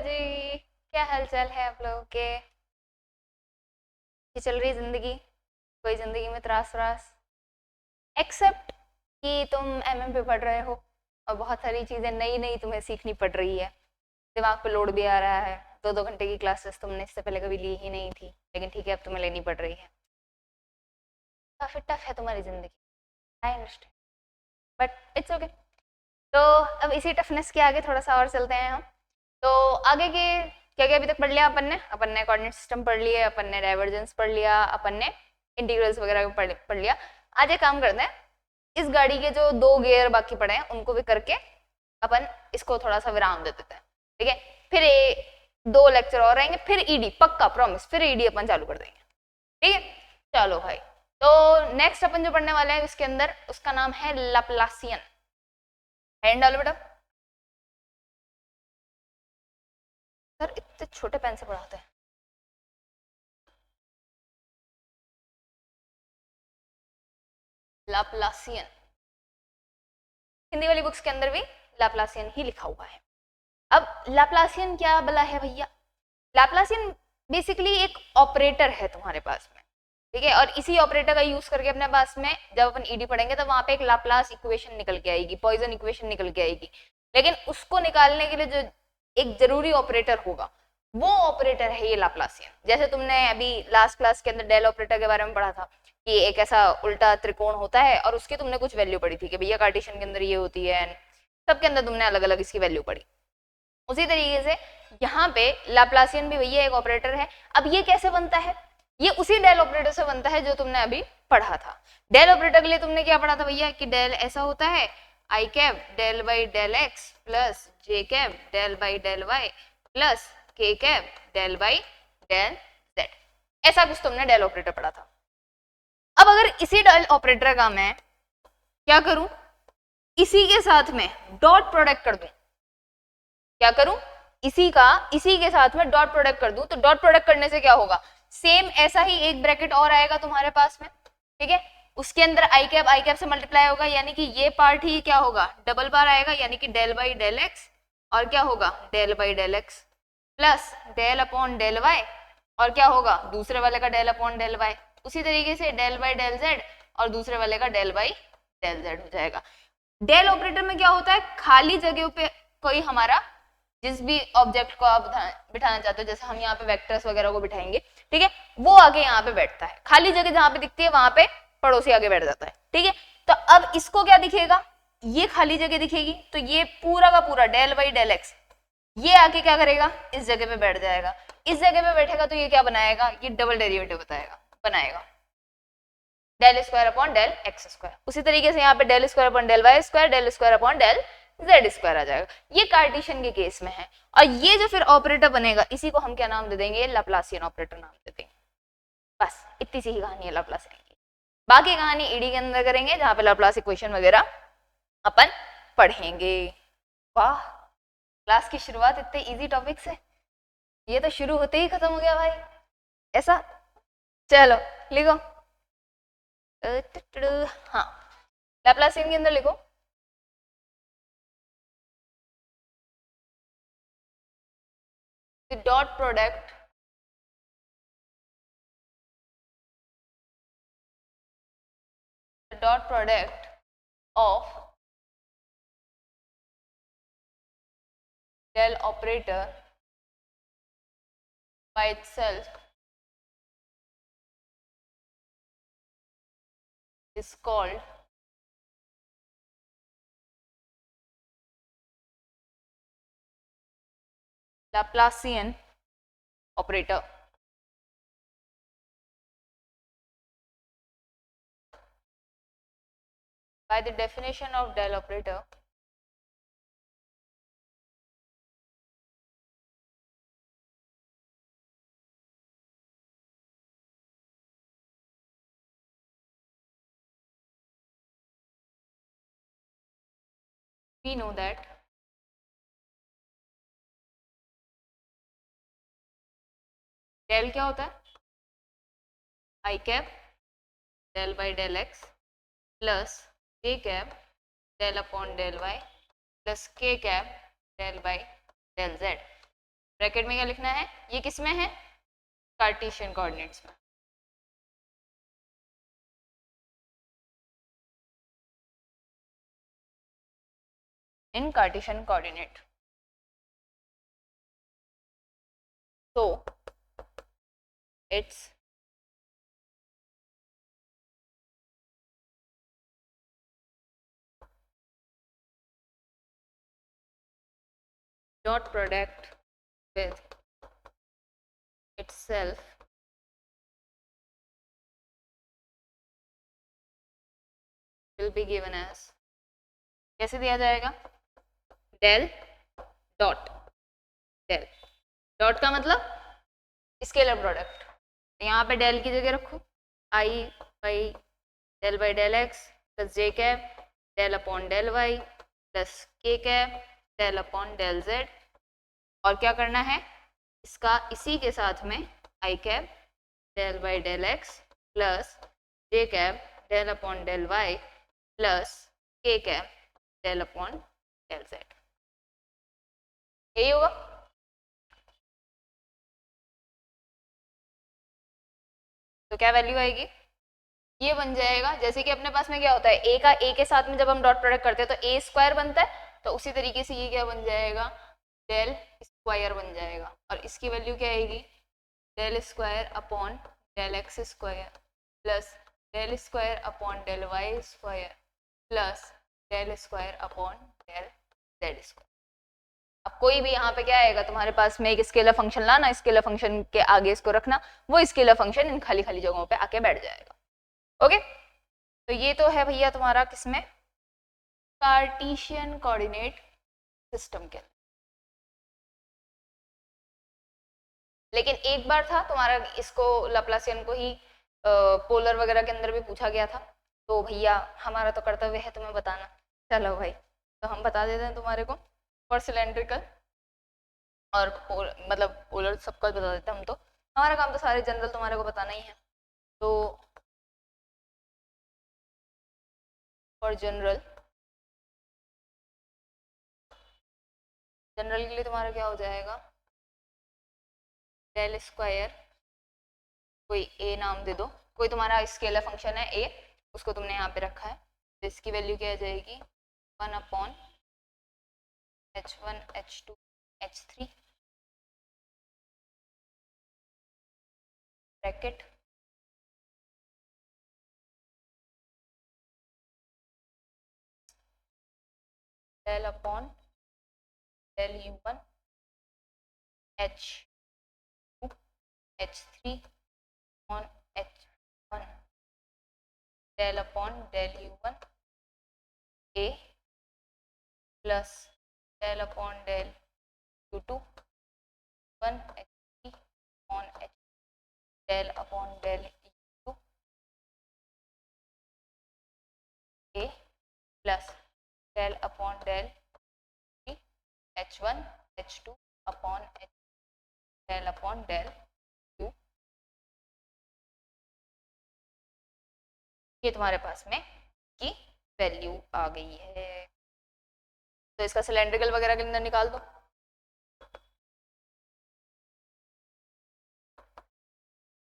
जी, क्या हाल चाल है आप लोगों के? ये चल रही जिंदगी? कोई जिंदगी में त्रास वरास? एक्सेप्ट कि तुम एमएम पे पढ़ रहे हो और बहुत सारी चीजें नई नई तुम्हें सीखनी पड़ रही है। दिमाग पे लोड भी आ रहा है। 2-2 घंटे की क्लासेस तुमने इससे पहले कभी ली ही नहीं थी, लेकिन ठीक है अब तुम्हें लेनी पड़ रही है। काफी टफ है तुम्हारी जिंदगी, I understand, but it's okay. तो अब इसी टफनेस के आगे थोड़ा सा और चलते हैं हम। तो आगे के क्या क्या अभी तक पढ़ लिया अपन ने कोऑर्डिनेट सिस्टम पढ़ लिए, अपन ने डाइवर्जेंस पढ़ लिया, अपन ने इंटीग्रल्स वगैरह पढ़ लिया। आज एक काम करते हैं, इस गाड़ी के जो 2 गियर बाकी पड़े हैं उनको भी करके अपन इसको थोड़ा सा विराम दे देते हैं, ठीक है? फिर 2 लेक्चर और आएंगे, फिर ईडी पक्का प्रॉमिस, फिर ईडी अपन चालू कर देंगे, ठीक है? चलो भाई, तो नेक्स्ट अपन जो पढ़ने वाले हैं इसके अंदर, उसका नाम है लैप्लासियन। हैंड डालो बेटा। सर इतने छोटे पेन से पढ़ाते हैं। लैप्लासियन, हिंदी वाली बुक्स के अंदर भी लैप्लासियन ही लिखा हुआ है। अब लैप्लासियन क्या बला है भैया? लैप्लासियन बेसिकली एक ऑपरेटर है तुम्हारे पास में, ठीक है? और इसी ऑपरेटर का यूज करके अपने पास में जब अपन ईडी पढ़ेंगे तब वहां पे एक लाप्लास इक्वेशन निकल के आएगी, पॉइजन इक्वेशन निकल के आएगी। लेकिन उसको निकालने के लिए जो एक जरूरी ऑपरेटर होगा वो ऑपरेटर है ये लाप्लासियन। जैसे तुमने अभी लास्ट क्लास के अंदर डेल ऑपरेटर के बारे में पढ़ा था कि एक ऐसा उल्टा त्रिकोण होता है और उसकी तुमने कुछ वैल्यू पढ़ी थी कि भैया कार्टेशियन के अंदर ये होती है, सबके अंदर तुमने अलग अलग इसकी वैल्यू पढ़ी। उसी तरीके से यहाँ पे लाप्लासियन भी भैया एक ऑपरेटर है। अब ये कैसे बनता है? ये उसी डेल ऑपरेटर से बनता है जो तुमने अभी पढ़ा था। डेल ऑपरेटर के लिए तुमने क्या पढ़ा था भैया कि डेल ऐसा होता है, आई cap del by del x plus J cap del by del Y plus के cap del by del Z. ऐसा कुछ तुमने डेल ऑपरेटर पढ़ा था। अब अगर इसी डेल ऑपरेटर का मैं क्या करूं, इसी के साथ में डॉट प्रोडक्ट कर दूं, क्या करूं, इसी के साथ में डॉट प्रोडक्ट कर दूं, तो डॉट प्रोडक्ट करने से क्या होगा, सेम ऐसा ही एक ब्रैकेट और आएगा तुम्हारे पास में, ठीक है? उसके अंदर आई कैप से मल्टीप्लाई होगा, यानी कि ये पार्ट ही क्या होगा, डबल बार आएगा, यानी कि डेल बाई डेल एक्स, और क्या होगा del by del x plus del upon del Y, और क्या होगा दूसरे वाले का डेल अपॉन डेल वाई। उसी तरीके से डेल बाई डेल जेड और दूसरे वाले का डेल बाई डेल जेड हो जाएगा। डेल ऑपरेटर में क्या होता है, खाली जगह पे कोई हमारा जिस भी ऑब्जेक्ट को आप बिठाना चाहते हो, जैसे हम यहाँ पे वेक्टर्स वगैरह को बिठाएंगे, ठीक है, वो आगे यहाँ पे बैठता है। खाली जगह जहां पे दिखती है वहां पे पड़ोसी आगे बैठ जाता है, ठीक है? तो अब इसको क्या दिखेगा, ये खाली जगह दिखेगी, तो ये पूरा का पूरा डेल बाई डेल एक्स ये आके क्या करेगा, इस जगह पे बैठ जाएगा। इस जगह पे बैठेगा तो ये क्या बनाएगा, ये डबल डेरिवेटिव बनाएगा del square upon del x square. उसी तरीके से यहाँ पे del square upon del Y square, del square upon del Z square आ जाएगा। ये कार्टेशियन के केस में है। और ये जो फिर ऑपरेटर बनेगा इसी को हम क्या नाम दे देंगे, लैप्लासियन ऑपरेटर नाम दे देंगे। बस इतनी सी ही कहानी है लैप्लासियन की। बाकी कहानी ईडी के अंदर करेंगे जहां पे लैप्लास इक्वेशन वगैरह अपन पढ़ेंगे। वाह, क्लास की शुरुआत इतने इजी टॉपिक से, ये तो शुरू होते ही खत्म हो गया भाई ऐसा। चलो लिखो, हाँ लैप्लासियन के अंदर लिखो the dot product of del operator by itself is called Laplacian operator. By the definition of del operator, we know that del क्या होता है, आई cap del by del x plus J cap del upon del Y plus के cap del by del Z. Bracket में क्या लिखना है, ये किस में है, कार्टेशियन कोऑर्डिनेट्स में। इन कार्टेशियन कोऑर्डिनेट। तो it's dot product with itself will be given as, कैसे दिया जाएगा, डेल डॉट, डेल डॉट का मतलब स्केलर प्रोडक्ट, यहाँ पे डेल की जगह रखो I by del x plus J cap del upon del Y plus के cap del upon del Z, और क्या करना है इसका इसी के साथ में I cap del by del x plus J cap del upon del Y plus के cap del upon del Z, यही होगा। तो क्या वैल्यू आएगी, ये बन जाएगा, जैसे कि अपने पास में क्या होता है, ए का ए के साथ में जब हम डॉट प्रोडक्ट करते हैं तो ए स्क्वायर बनता है, तो उसी तरीके से ये क्या बन जाएगा, डेल स्क्वायर बन जाएगा, और इसकी वैल्यू क्या आएगी, del square upon del x square plus del square upon del Y square plus del square upon del Z square. अब कोई भी यहाँ पे क्या आएगा, तुम्हारे पास में एक स्केलर फंक्शन लाना, स्केलर फंक्शन के आगे इसको रखना, वो स्केलर फंक्शन इन खाली खाली जगहों पे आके बैठ जाएगा। ओके, तो ये तो है भैया तुम्हारा किसमें, कार्टेशियन कोऑर्डिनेट सिस्टम के। लेकिन एक बार था तुम्हारा, इसको लाप्लासियन को ही पोलर वगैरह के अंदर भी पूछा गया था, तो भैया हमारा तो कर्तव्य है तुम्हें बताना। चलो भाई, तो हम बता देते हैं तुम्हारे को, फॉर सिलेंड्रिकल और मतलब पोलर सबका बता देते हैं हम, तो हमारा काम तो सारे जनरल तुम्हारे को बताना ही है। तो फॉर जनरल, जनरल के लिए तुम्हारा क्या हो जाएगा, डेल स्क्वायर, कोई ए नाम दे दो, कोई तुम्हारा स्केलर फंक्शन है ए, उसको तुमने यहाँ पे रखा है, तो इसकी वैल्यू क्या आ जाएगी, 1 upon h1 h2 h3 bracket del upon del u1 h2 h3 on h1 del upon del u1 a plus del upon del u2 1 h3 on h del upon del u2 a plus del upon del h1 h2 upon h del upon del u, ये तुम्हारे पास में की value आ गई है। तो इसका cylindrical वगैरह के अंदर निकाल दो।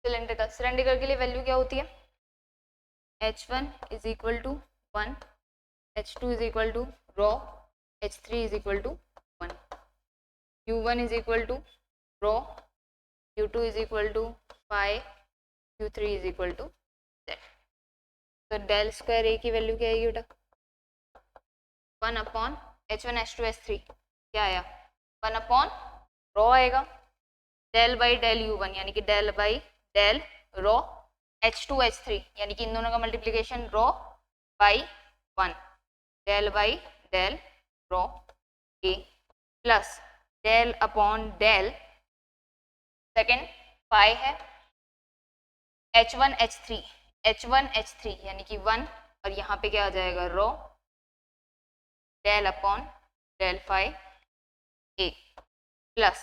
सिलेंड्रिकल के लिए वैल्यू क्या होती है, h1 is equal to 1, h2 is equal to rho, h3 is equal to 1, u1 is equal to rho, u2 is equal to 5, u3 is equal to z। तो डेल स्क्वायर ए की value क्या आएगी बेटा, 1 upon h1 h2 h3 क्या आया, 1 upon raw आएगा, del by del u1 यानी कि del by del raw, h2 h3 यानी कि इन दोनों का multiplication rho by 1, del by del rho a plus del upon del second 5 है h1 h3 यानी कि 1, और यहाँ पे क्या आ जाएगा rho del upon del 5 a plus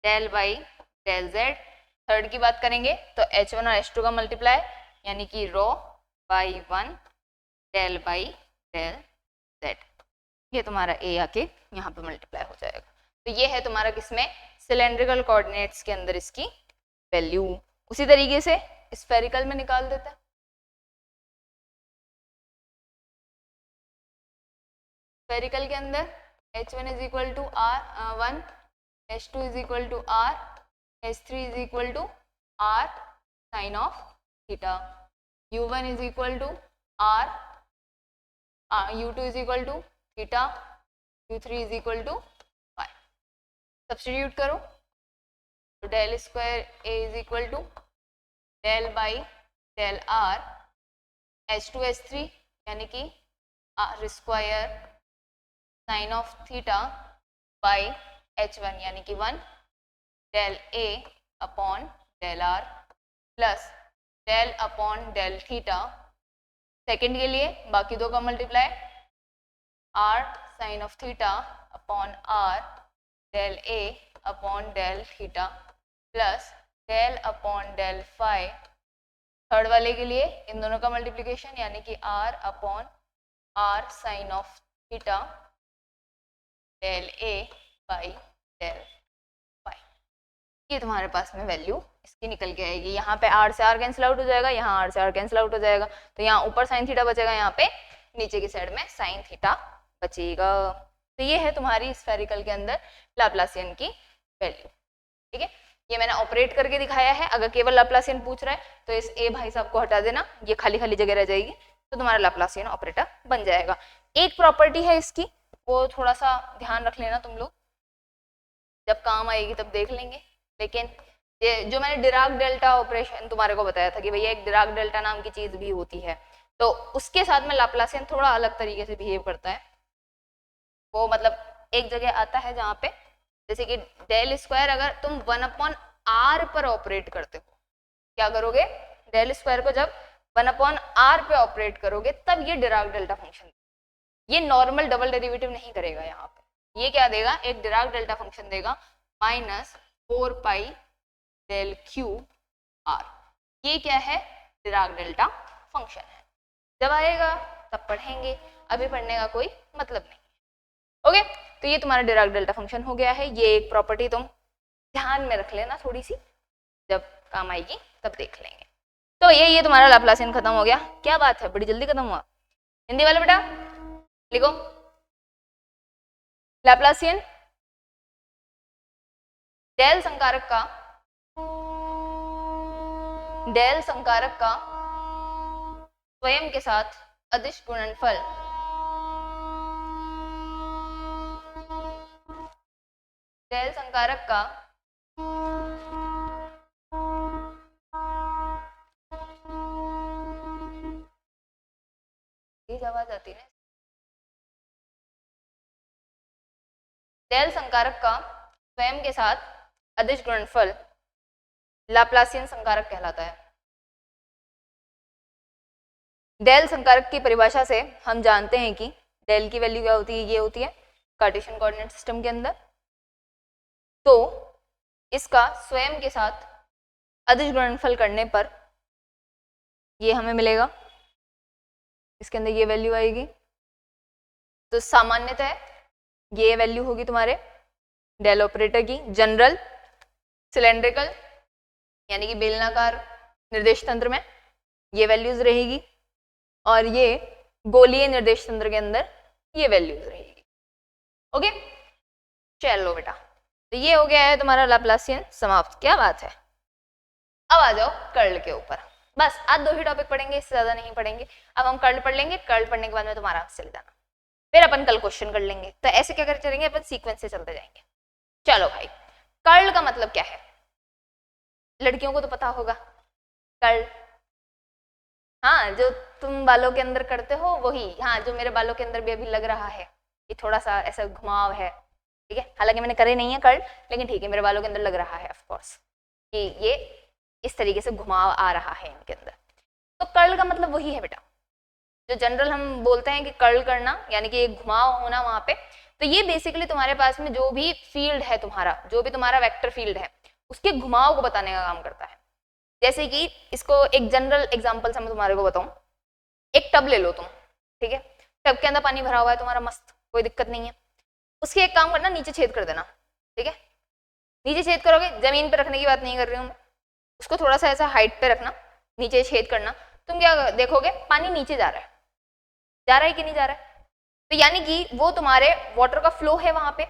del by del z. Third की बात करेंगे तो h1 और h2 का मल्टीप्लाई यानी कि rho by 1 del by del z, ये तुम्हारा ए आके यहाँ पे मल्टीप्लाई हो जाएगा। तो ये है तुम्हारा किसमें सिलेंड्रिकल कोऑर्डिनेट्स के अंदर इसकी वैल्यू। उसी तरीके से स्फेरिकल में निकाल देते हैं। स्फेरिकल के अंदर h1 is equal to r1, h2 is equal to r, h3 is equal to r sine of theta, u1 is equal to r, u2 is equal to theta, u3 is equal to y। Substitute करो तो del square a is equal to del by del r h2 h3 यानी कि r square sine of theta by h1 यानी कि 1 del a upon del r plus del upon del theta. Second के लिए बाकी दो का multiply r sine of theta upon r del a upon del theta plus del upon del phi. Third वाले के लिए इन दोनों का मल्टीप्लिकेशन यानी कि r upon r sine of theta del a by del phi. ये तुम्हारे पास में वैल्यू इसकी निकल के आएगी। यहाँ पे r से r कैंसिल आउट हो जाएगा, यहाँ r से r कैंसिल आउट हो जाएगा, तो यहाँ ऊपर साइन थीटा बचेगा, यहाँ पे नीचे की साइड में साइन थीटा बचेगा। तो ये है तुम्हारी स्फेरिकल के अंदर लाप्लासियन की वैल्यू। ठीक है, ये मैंने ऑपरेट करके दिखाया है। अगर केवल लाप्लासियन पूछ रहा है तो इस ए भाई साहब को हटा देना, ये खाली खाली जगह रह जाएगी, तो तुम्हारा लाप्लासियन ऑपरेटर बन जाएगा। एक प्रॉपर्टी है इसकी, वो थोड़ा सा ध्यान रख लेना तुम लोग, जब काम आएगी तब देख लेंगे। लेकिन ये जो मैंने डिराक डेल्टा ऑपरेशन तुम्हारे को बताया था कि भैया एक डिराक डेल्टा नाम की चीज भी होती है, तो उसके साथ में लाप्लासियन थोड़ा अलग तरीके से बिहेव करता है। वो मतलब एक जगह आता है जहाँ पे जैसे कि डेल स्क्वायर अगर तुम 1/r पर ऑपरेट करते हो, क्या करोगे, डेल स्क्वायर को जब 1/r पे ऑपरेट करोगे तब ये डिराक डेल्टा फंक्शन, ये नॉर्मल डबल डेरिवेटिव नहीं करेगा। यहाँ पे ये क्या देगा, एक डिराक डेल्टा फंक्शन देगा -4 पाई डेल क्यू आर। ये क्या है, डिराक डेल्टा फंक्शन है। जब आएगा तब पढ़ेंगे, अभी पढ़ने का कोई मतलब नहीं। ओके, तो ये तुम्हारा डिराक डेल्टा फंक्शन हो गया है। ये एक प्रॉपर्टी तुम ध्यान में रख लेना थोड़ी सी, जब काम आएगी तब देख लेंगे। तो ये तुम्हारा लाप्लासियन खत्म हो गया। क्या बात है, बड़ी जल्दी खत्म हुआ। हिंदी वाले बेटा लिखो लाप्लासियन डेल संकारक का स्वयं के साथ अदिश गुणनफल डेल संकारक का आवाज आती है। डेल संकारक का स्वयं के साथ अदिश गुणनफल लाप्लासियन संकारक कहलाता है। डेल संकारक की परिभाषा से हम जानते हैं कि डेल की वैल्यू क्या होती है, ये होती है कार्टेशियन कोऑर्डिनेट सिस्टम के अंदर। तो इसका स्वयं के साथ अदिश गुणनफल करने पर ये हमें मिलेगा, इसके अंदर ये वैल्यू आएगी। तो सामान्यतः ये वैल्यू होगी तुम्हारे डेल ऑपरेटर की जनरल सिलेंड्रिकल यानी कि बेलनाकार निर्देश तंत्र में ये वैल्यूज रहेगी, और ये गोलीय निर्देश तंत्र के अंदर ये वैल्यूज रहेगी। ओके, चलो बेटा, तो ये हो गया है तुम्हारा लाप्लासियन समाप्त। क्या बात है। अब आ जाओ कर्ल के ऊपर। बस आज 2 ही टॉपिक पढ़ेंगे, इससे ज्यादा नहीं पढ़ेंगे। अब हम कर्ल पढ़ लेंगे, कर्ल पढ़ने के बाद में तुम्हारा चले जाना, फिर अपन कल क्वेश्चन कर लेंगे। तो ऐसे क्या कर चलेंगे, अपन सीक्वेंस से चलते जाएंगे। चलो भाई, कर्ल का मतलब क्या है, लड़कियों को तो पता होगा कर्ल। हाँ, जो तुम बालों के अंदर करते हो वही। हाँ, जो मेरे बालों के अंदर भी अभी लग रहा है, ये थोड़ा सा ऐसा घुमाव है। ठीक है, हालांकि मैंने करे नहीं है कर्ल, लेकिन ठीक है, मेरे बालों के अंदर लग रहा है ऑफ कोर्स कि ये इस तरीके से घुमाव आ रहा है इनके अंदर। तो कर्ल का मतलब वही है बेटा, जो जनरल हम बोलते हैं कि कर्ल करना यानी कि एक घुमाव होना वहां पे। तो ये बेसिकली तुम्हारे पास में जो भी फील्ड है तुम्हारा, जो भी तुम्हारा वेक्टर फील्ड है, उसके घुमाव को बताने का काम करता है। जैसे कि इसको एक जनरल एग्जांपल से मैं तुम्हारे को बताऊं, एक टब ले लो तुम, ठीक है, टब के अंदर पानी भरा हुआ है तुम्हारा, मस्त, कोई दिक्कत नहीं है। उसके एक काम करना, नीचे छेद कर देना, ठीक है, नीचे छेद करोगे, जमीन पे रखने की बात नहीं कर रही हूँ मैं, उसको थोड़ा सा ऐसा हाइट पे रखना, नीचे छेद करना, तुम क्या देखोगे, पानी नीचे जा रहा है कि नहीं जा रहा है? तो यानी कि वो तुम्हारे वाटर का फ्लो है वहां पे,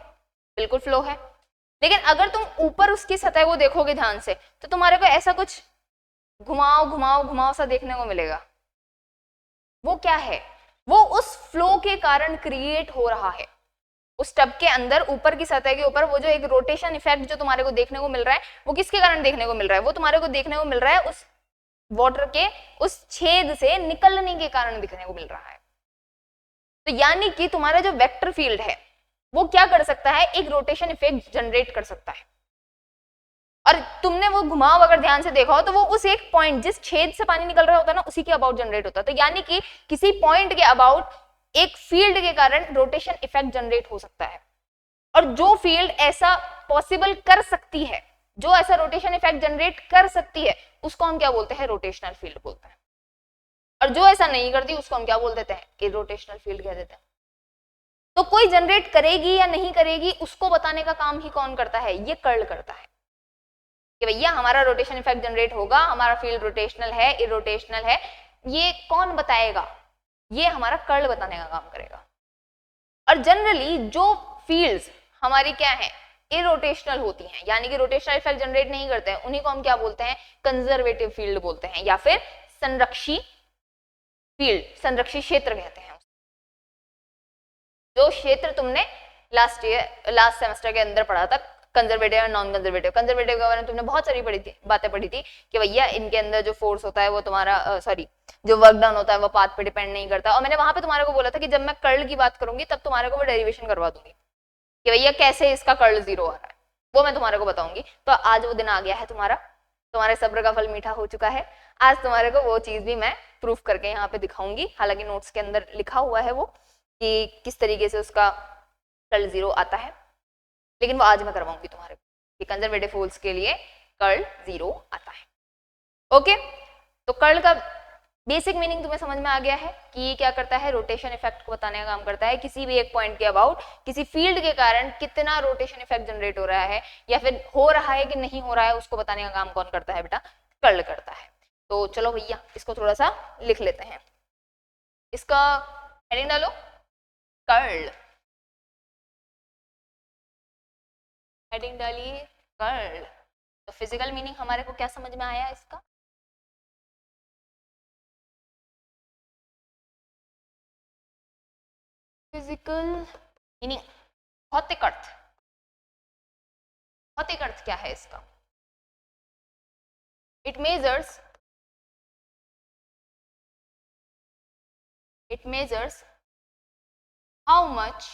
बिल्कुल फ्लो है। लेकिन अगर तुम ऊपर उसकी सतह को देखोगे ध्यान से, तो तुम्हारे को ऐसा कुछ घुमाव घुमाव घुमाव सा देखने को मिलेगा। वो क्या है? वो उस फ्लो के कारण क्रिएट हो रहा है। उस टब के अंदर ऊपर की सतह के ऊपर वो जो एक रोटेशन इफेक्ट जो तुम्हारे को देखने को मिल रहा है, वो किसके कारण देखने को मिल रहा है? वो तुम्हारे को देखने को मिल रहा है उस वाटर के उस छेद से निकलने के कारण दिखने को मिल रहा है। तो यानी कि तुम्हारा जो वेक्टर फील्ड है वो क्या कर सकता है, एक रोटेशन इफेक्ट जनरेट कर सकता है। और तुमने वो घुमाव अगर ध्यान से देखा हो तो वो उस एक पॉइंट जिस छेद से पानी निकल रहा होता है ना, उसी के अबाउट जनरेट होता है। तो यानी कि किसी पॉइंट के अबाउट एक फील्ड के कारण रोटेशन इफेक्ट जनरेट हो सकता है। और जो फील्ड ऐसा पॉसिबल कर सकती है, जो ऐसा रोटेशन इफेक्ट जनरेट कर सकती है, उसको हम क्या बोलते हैं? रोटेशनल फील्ड बोलते हैं। और जो ऐसा नहीं करती उसको हम क्या बोल देते हैं? इरोटेशनल फील्ड कह देते हैं। तो कोई जनरेट करेगी या नहीं करेगी उसको बताने का काम ही कौन करता है? ये कर्ल करता है कि भैया हमारा रोटेशन इफेक्ट जनरेट होगा, हमारा फील्ड रोटेशनल है, इरोटेशनल है। ये कौन बताएगा? ये हमारा कर्ल बताने का काम करेगा। और जनरली जो फील्ड्स हमारी क्या है, इरोटेशनल होती हैं, यानी कि रोटेशनल इफेक्ट जनरेट नहीं करते हैं, उन्हीं को हम क्या बोलते हैं? कंजर्वेटिव फील्ड बोलते हैं, या फिर संरक्षी फील्ड, संरक्षी क्षेत्र कहते हैं। जो क्षेत्र तुमने लास्ट सेमेस्टर के अंदर पढ़ा था, कंजर्वेटिव और नॉन कंजर्वेटिव। कंजर्वेटिव के बारे में तुमने बहुत सारी बातें पढ़ी थी कि भैया इनके अंदर जो फोर्स होता है वो तुम्हारा जो वर्क डन होता है वो पाथ पे डिपेंड नहीं करता। और मैंने वहां पे तुम्हारे को बोला था कि जब मैं कर्ल की बात करूंगी तब तुम्हारे को वो डेरिवेशन करवा दूंगी कि भैया कैसे इसका कर्ल 0 आ रहा है, वो मैं तुम्हारे को बताऊंगी। तो आज वो दिन आ गया है, तुम्हारे सब्र का फल मीठा हो चुका है। आज तुम्हारे को वो चीज भी मैं प्रूफ करके यहाँ पे दिखाऊंगी। हालांकि नोट्स के अंदर लिखा हुआ है वो कि किस तरीके से उसका कर्ल 0 आता है, लेकिन वो आज मैं करवाऊंगी तुम्हारे को कि कंजर्वेटिव फोर्स के लिए कर्ल 0 आता है। ओके, तो कर्ल का बेसिक मीनिंग तुम्हें समझ में आ गया है कि ये क्या करता है? रोटेशन इफेक्ट को बताने का काम करता है। किसी भी एक पॉइंट के अबाउट किसी फील्ड के कारण कितना रोटेशन इफेक्ट जनरेट हो रहा है या फिर हो रहा है कि नहीं हो रहा है, उसको बताने का काम कौन करता है? बेटा कर्ल करता है। तो चलो भैया इसको थोड़ा सा लिख लेते हैं। इसका हेडिंग डालो, कर्ल। हेडिंग डालिए कर्ल। तो फिजिकल मीनिंग हमारे को क्या समझ में आया इसका? फिजिकल मीनिंग, भौतिक अर्थ। भौतिक अर्थ क्या है इसका? It measures how much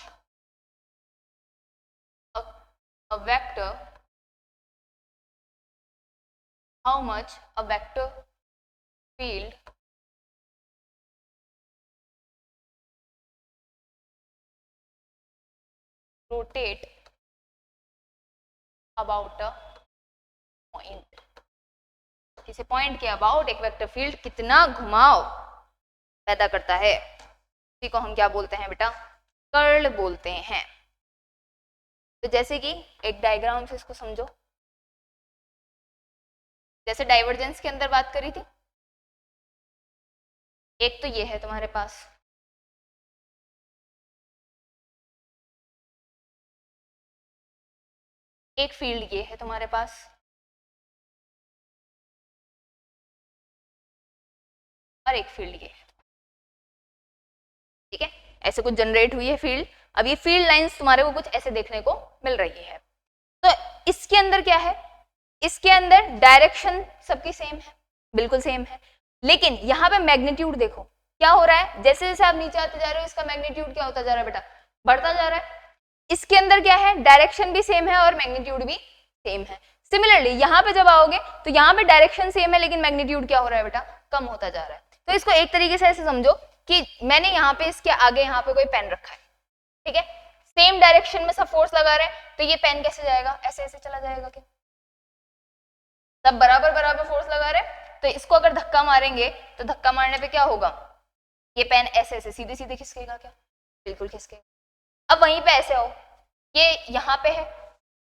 a vector field rotate about a point। किसी पॉइंट के अबाउट एक वेक्टर फील्ड कितना घुमाव पैदा करता है, इसी को हम क्या बोलते हैं बेटा? कर्ल बोलते हैं। तो जैसे कि एक डायग्राम से इसको समझो, जैसे डाइवर्जेंस के अंदर बात करी थी, एक तो ये है तुम्हारे पास, एक फील्ड ये है तुम्हारे पास, और एक फील्ड ये है। ठीक है, ऐसे कुछ जनरेट हुई है फील्ड। अब ये फील्ड लाइंस तुम्हारे को कुछ ऐसे देखने को मिल रही है। तो इसके अंदर क्या है? इसके अंदर डायरेक्शन सबकी सेम है, बिल्कुल सेम है, लेकिन यहाँ पे मैग्नीट्यूड देखो क्या हो रहा है। जैसे जैसे आप नीचे आते जा रहे हो इसका मैग्नीट्यूड क्या होता जा रहा है बेटा? बढ़ता जा रहा है। इसके अंदर क्या है? डायरेक्शन भी सेम है और मैग्नीट्यूड भी सेम है। सिमिलरली यहाँ पे जब आओगे तो यहाँ पे डायरेक्शन सेम है लेकिन मैग्नीट्यूड क्या हो रहा है बेटा? कम होता जा रहा है। तो इसको एक तरीके से ऐसे समझो कि मैंने यहाँ पे इसके आगे यहाँ पे कोई पेन रखा है, ठीक है, सेम डायरेक्शन में सब फोर्स लगा रहे हैं, तो ये पेन कैसे जाएगा? ऐसे ऐसे चला जाएगा क्या? सब बराबर बराबर फोर्स लगा रहे हैं, तो इसको अगर धक्का मारेंगे तो धक्का मारने पे क्या होगा? ये पेन ऐसे ऐसे सीधे सीधे खिसकेगा क्या? बिल्कुल खिसकेगा। अब वहीं पे ऐसे हो, ये यहाँ पे है,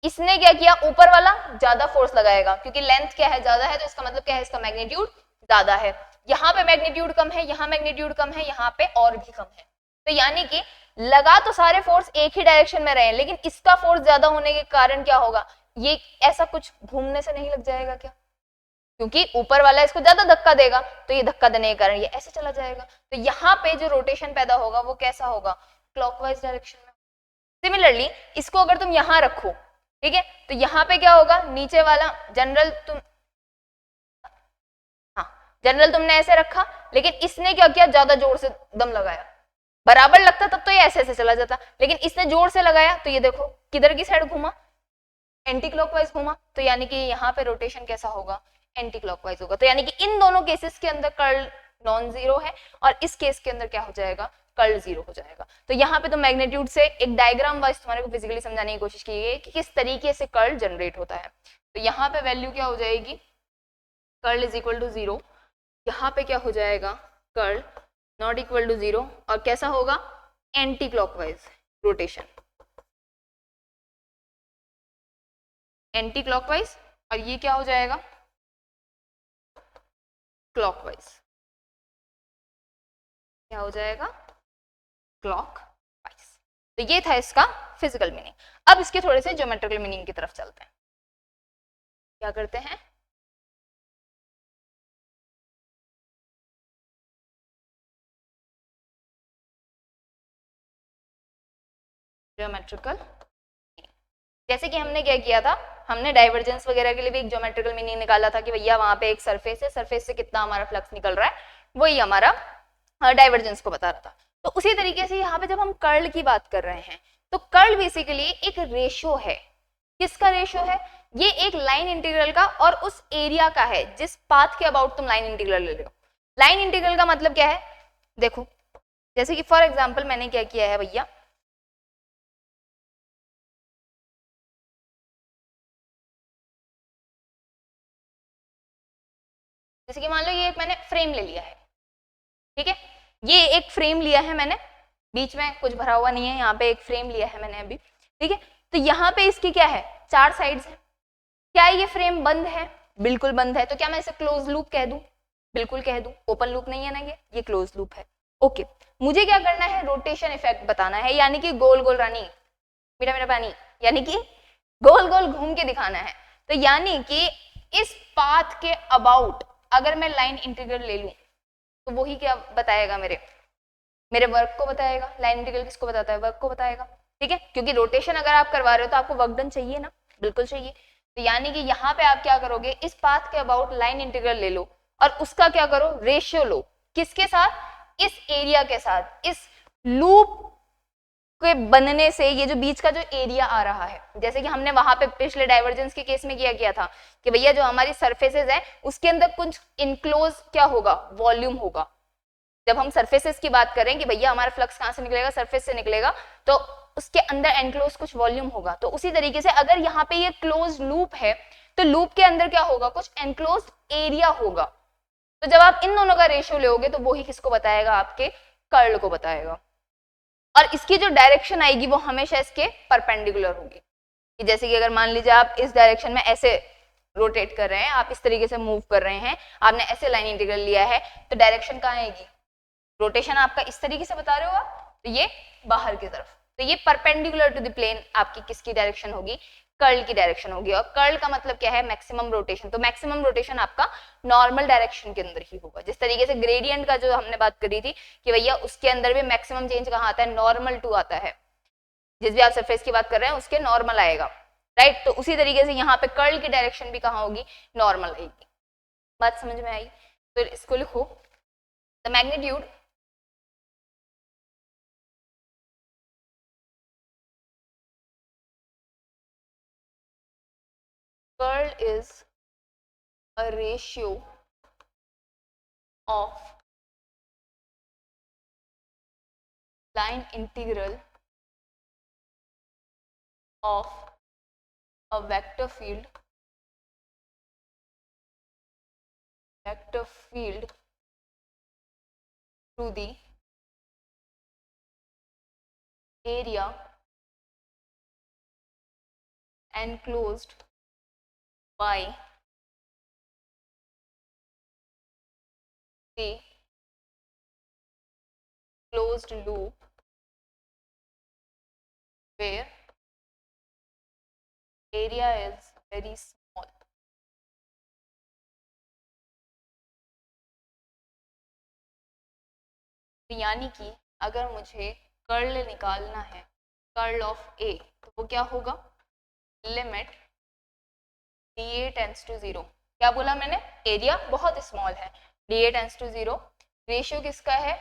इसने क्या किया, ऊपर वाला ज्यादा फोर्स लगाएगा क्योंकि लेंथ क्या है, ज्यादा है, तो इसका मतलब क्या है, इसका मैग्नीट्यूड ज्यादा है। यहाँ पे मैग्नीट्यूड कम है, यहाँ मैग्नीट्यूड कम है, यहाँ पे और भी कम है। तो यानी कि लगा तो सारे फोर्स एक ही डायरेक्शन में रहे, लेकिन इसका फोर्स ज्यादा होने के कारण क्या होगा, ये ऐसा कुछ घूमने से नहीं लग जाएगा क्या, क्योंकि ऊपर वाला इसको ज्यादा धक्का देगा, तो ये धक्का देने के कारण ये ऐसे चला जाएगा। तो यहाँ पे जो रोटेशन पैदा होगा वो कैसा होगा, क्लॉकवाइज डायरेक्शन में। सिमिलरली इसको अगर तुम यहाँ रखो, ठीक है, तो यहाँ पे क्या होगा, नीचे वाला जनरल जनरल तुमने ऐसे रखा, लेकिन इसने क्या किया, ज्यादा जोर से दम लगाया, बराबर लगता तब तो ये ऐसे ऐसे चला जाता, लेकिन इसने जोर से लगाया तो ये देखो किधर की साइड घूमा, एंटी क्लॉकवाइज घूमा। तो यानी कि यहाँ पे रोटेशन कैसा होगा, एंटी क्लॉकवाइज होगा। तो यानी कि इन दोनों केसेस के अंदर कर्ल नॉन जीरो है और इस केस के अंदर क्या हो जाएगा, कर्ल जीरो हो जाएगा। तो यहाँ पे तो मैग्नीट्यूड से एक डायग्राम वाइज तुम्हारे को फिजिकली समझाने की कोशिश की गई कि किस तरीके से कर्ल जनरेट होता है। तो यहाँ पे वैल्यू क्या हो जाएगी, curl is equal to zero, यहाँ पे क्या हो जाएगा, curl not equal to zero, और कैसा होगा, anticlockwise rotation, anticlockwise, और ये क्या हो जाएगा, क्लॉकवाइज, क्या हो जाएगा, क्लॉकवाइज। तो ये था इसका फिजिकल मीनिंग। अब इसके थोड़े से ज्योमेट्रिकल मीनिंग की तरफ चलते हैं। क्या करते हैं, ज्योमेट्रिकल, जैसे कि हमने क्या किया था, हमने डाइवर्जेंस वगैरह के लिए भी एक ज्योमेट्रिकल मीनिंग निकाला था कि भैया वहां पे एक सरफेस है, सरफेस से कितना हमारा फ्लक्स निकल रहा है, वही हमारा डाइवर्जेंस को बता रहा था। तो उसी तरीके से यहाँ पे जब हम कर्ल की बात कर रहे हैं, तो कर्ल बेसिकली एक रेशो है। किसका रेशो है, ये एक लाइन इंटीग्रल का और उस एरिया का है जिस पाथ के अबाउट तुम लाइन इंटीग्रल ले रहे हो। लाइन इंटीग्रल का मतलब क्या है, देखो जैसे कि फॉर एग्जाम्पल मैंने क्या किया है भैया, जैसे कि मान लो ये एक मैंने फ्रेम ले लिया है, ठीक है, ये एक फ्रेम लिया है मैंने, बीच में कुछ भरा हुआ नहीं है, यहाँ पे एक फ्रेम लिया है मैंने अभी, ठीक है। तो यहाँ पे इसकी क्या है, चार साइड्स है। क्या ये फ्रेम बंद है, बिल्कुल बंद है, तो क्या मैं इसे क्लोज लूप कह दूं, बिल्कुल कह दूं, ओपन लूप नहीं है ना, ये क्लोज लूप है। ओके, मुझे क्या करना है, रोटेशन इफेक्ट बताना है, यानी कि गोल गोल रानी मीठा मीठा पानी, यानी कि गोल गोल घूम के दिखाना है। तो यानी कि इस पाथ के अबाउट अगर मैं लाइन इंटीग्रल ले लूं, तो वही क्या बताएगा, मेरे वर्क को बताएगा। लाइन इंटीग्रल किसको बताता है, वर्क को बताएगा, ठीक है, क्योंकि रोटेशन अगर आप करवा रहे हो तो आपको वर्क डन चाहिए ना, बिल्कुल चाहिए। तो यानी कि यहाँ पे आप क्या करोगे, इस पाथ के अबाउट लाइन इंटीग्रल ले लो और उसका क्या करो, रेशियो लो, किसके साथ, इस एरिया के साथ, इस लूप के बनने से ये जो बीच का जो एरिया आ रहा है, जैसे कि हमने वहां पे पिछले डाइवर्जेंस के केस में किया था कि भैया जो हमारी सरफेसेस है उसके अंदर कुछ इनक्लोज क्या होगा, वॉल्यूम होगा। जब हम सरफेसेस की बात करें कि भैया हमारा फ्लक्स कहां से निकलेगा, सरफेस से निकलेगा, तो उसके अंदर एनक्लोज कुछ वॉल्यूम होगा। तो उसी तरीके से अगर यहाँ पे ये क्लोज लूप है, तो लूप के अंदर क्या होगा, कुछ एनक्लोज एरिया होगा। तो जब आप इन दोनों का रेशियो लोगे तो वो ही किसको बताएगा, आपके कर्ल को बताएगा। और इसकी जो डायरेक्शन आएगी वो हमेशा इसके परपेंडिकुलर होगी, कि जैसे कि अगर मान लीजिए आप इस डायरेक्शन में ऐसे रोटेट कर रहे हैं, आप इस तरीके से मूव कर रहे हैं, आपने ऐसे लाइन इंटीग्रल लिया है, तो डायरेक्शन कहाँ आएगी, रोटेशन आपका इस तरीके से बता रहे हो आप, तो ये बाहर की तरफ, तो ये परपेंडिकुलर टू द प्लेन आपकी किसकी डायरेक्शन होगी, कर्ल की डायरेक्शन होगी। और कर्ल का मतलब क्या है, मैक्सिमम रोटेशन। तो मैक्सिमम रोटेशन आपका नॉर्मल डायरेक्शन के अंदर ही होगा। जिस तरीके से ग्रेडियंट का जो हमने बात करी थी कि भैया उसके अंदर भी मैक्सिमम चेंज कहाँ आता है, नॉर्मल टू आता है, जिस भी आप सरफेस की बात कर रहे हैं उसके नॉर्मल आएगा, राइट। तो उसी तरीके से यहाँ पे कर्ल की डायरेक्शन भी कहाँ होगी, नॉर्मल आएगी। बात समझ में आई, तो इसको लिखो, the magnitude curl is a ratio of line integral of a vector field to the area enclosed by the closed loop where area is very small. यानी कि अगर मुझे कर्ल निकालना है, कर्ल ऑफ ए, तो वो क्या होगा, लिमिट DA टेंड्स टू 0. क्या बोला मैंने, एरिया बहुत स्मॉल है, DA टेंड्स टू 0. रेशियो किसका है,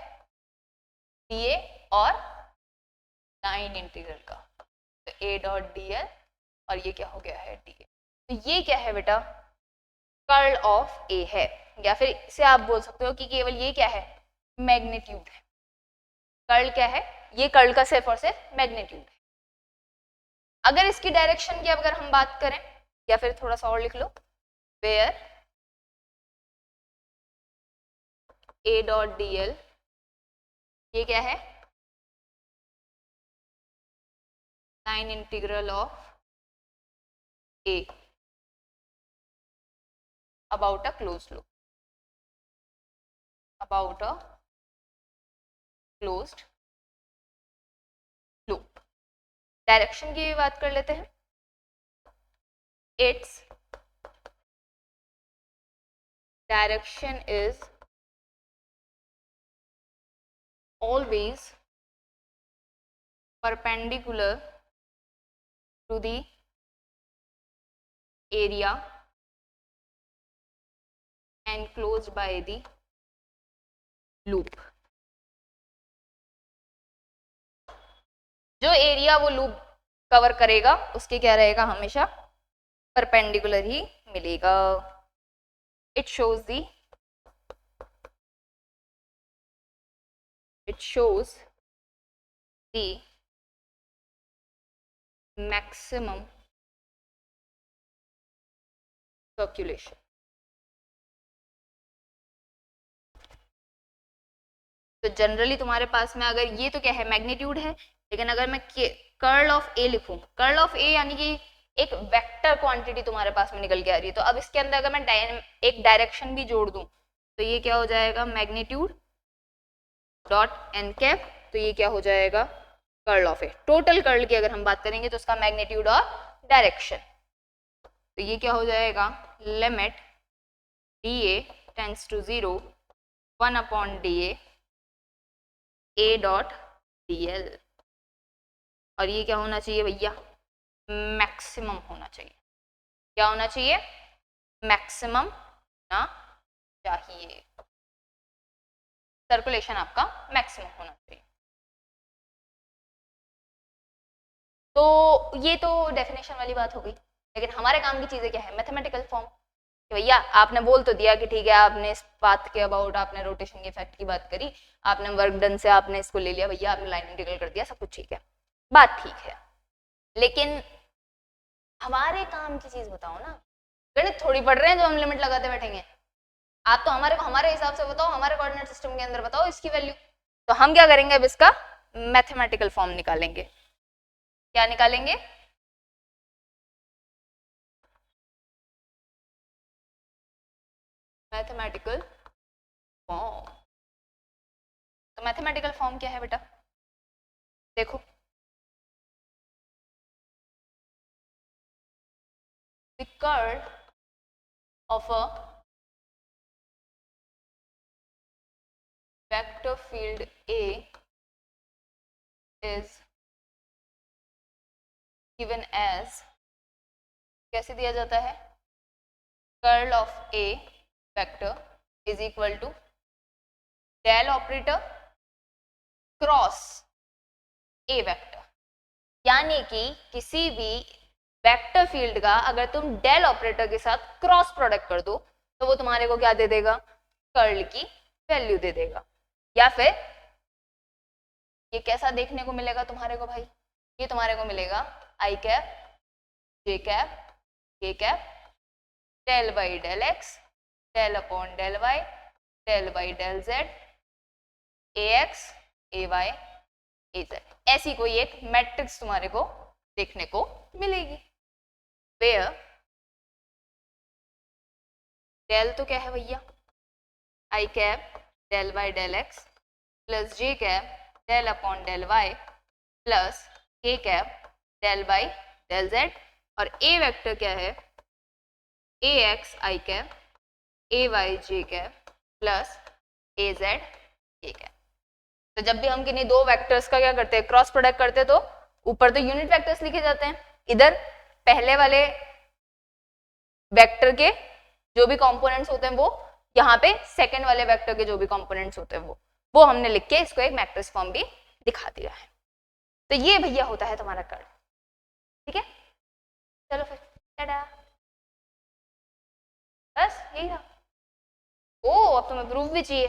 DA और लाइन इंटीग्रल का, तो A डॉट DL और ये क्या हो गया है DA. तो ये क्या है बेटा, कर्ल ऑफ A है, या फिर इसे आप बोल सकते हो कि केवल ये क्या है, मैग्नीट्यूड है. कर्ल क्या है, ये कर्ल का सिर्फ और सिर्फ मैग्नीट्यूड है. अगर इसकी डायरेक्शन की अगर हम बात करें, या फिर थोड़ा सा और लिख लो, वेयर A डॉट DL, ये क्या है, line integral of A about a closed loop, about a closed loop. Direction की भी बात कर लेते हैं. Its direction is always perpendicular to the area enclosed by the loop. जो एरिया वो लूप कवर करेगा उसके क्या रहेगा, हमेशा परपेंडिकुलर ही मिलेगा. It shows the maximum circulation. तो जनरली तुम्हारे पास में अगर ये तो क्या है, मैग्नीट्यूड है, लेकिन अगर मैं कर्ल ऑफ ए लिखूं, कर्ल ऑफ ए यानी कि एक वेक्टर क्वांटिटी तुम्हारे पास में निकल के आ रही है, तो अब इसके अंदर अगर मैं एक डायरेक्शन भी जोड़ दूं तो ये क्या हो जाएगा, मैग्नीट्यूड डॉट एन कैप, तो ये क्या हो जाएगा, curl of A. Total curl की अगर हम बात करेंगे तो उसका मैग्नीट्यूड और डायरेक्शन, तो ये क्या हो जाएगा, limit DA tends to 0 1 upon DA A dot DL. और ये क्या होना चाहिए भैया, मैक्सिमम होना चाहिए. क्या होना चाहिए, मैक्सिमम होना चाहिए. सर्कुलेशन आपका मैक्सिमम होना चाहिए. तो ये तो डेफिनेशन वाली बात हो गई, लेकिन हमारे काम की चीजें क्या है, मैथमेटिकल फॉर्म. भैया आपने बोल तो दिया कि ठीक है, आपने इस बात के अबाउट आपने रोटेशन के इफेक्ट की बात करी, आपने वर्क डन से आपने इसको ले लिया, भैया आपने लाइन इंटीग्रल कर दिया, सब कुछ ठीक है, बात ठीक है, लेकिन हमारे काम की चीज बताओ ना. गणित थोड़ी पढ़ रहे हैं जो हम लिमिट लगाते बैठेंगे. आप तो हमारे हिसाब से बताओ, हमारे कोऑर्डिनेट सिस्टम के अंदर बताओ इसकी वैल्यू. तो हम क्या करेंगे, अब इसका मैथमेटिकल फॉर्म निकालेंगे. क्या निकालेंगे, मैथमेटिकल फॉर्म. तो मैथमेटिकल फॉर्म क्या है बेटा, देखो, the curl of a vector field A is given as, कैसे दिया जाता है, curl of A vector is equal to del operator cross A vector. यानी कि किसी भी वेक्टर फील्ड का अगर तुम डेल ऑपरेटर के साथ क्रॉस प्रोडक्ट कर दो तो वो तुम्हारे को क्या दे देगा, कर्ल की वैल्यू दे देगा. या फिर ये कैसा देखने को मिलेगा तुम्हारे को भाई, ये तुम्हारे को मिलेगा i cap j cap k cap del by del x del upon del y del by del z A x A y a z. ऐसी कोई एक मैट्रिक्स तुम्हारे को देखने को मिलेगी. वेयर डेल तो क्या है भैया, I cap del by del x plus J cap del upon del Y plus के cap del by del Z, और ए वेक्टर क्या है, A X I cap A Y J cap plus A Z K cap. तो जब भी हम किन्हीं दो वेक्टर्स का क्या करते हैं, क्रॉस प्रोडक्ट करते हैं, तो ऊपर तो यूनिट वेक्टर्स लिखे जाते हैं, इधर पहले वाले वेक्टर के जो भी कंपोनेंट्स होते हैं वो यहाँ पे सेकंड वाले वेक्टर के जो भी कंपोनेंट्स होते हैं वो हमने लिख के इसको एक मैट्रिक्स फॉर्म भी दिखा दिया है। तो ये भैया होता है तुम्हारा कर्व, ठीक है। चलो फिर टाटा, बस यही था। ओ अब तुम्हें प्रूफ भी चाहिए,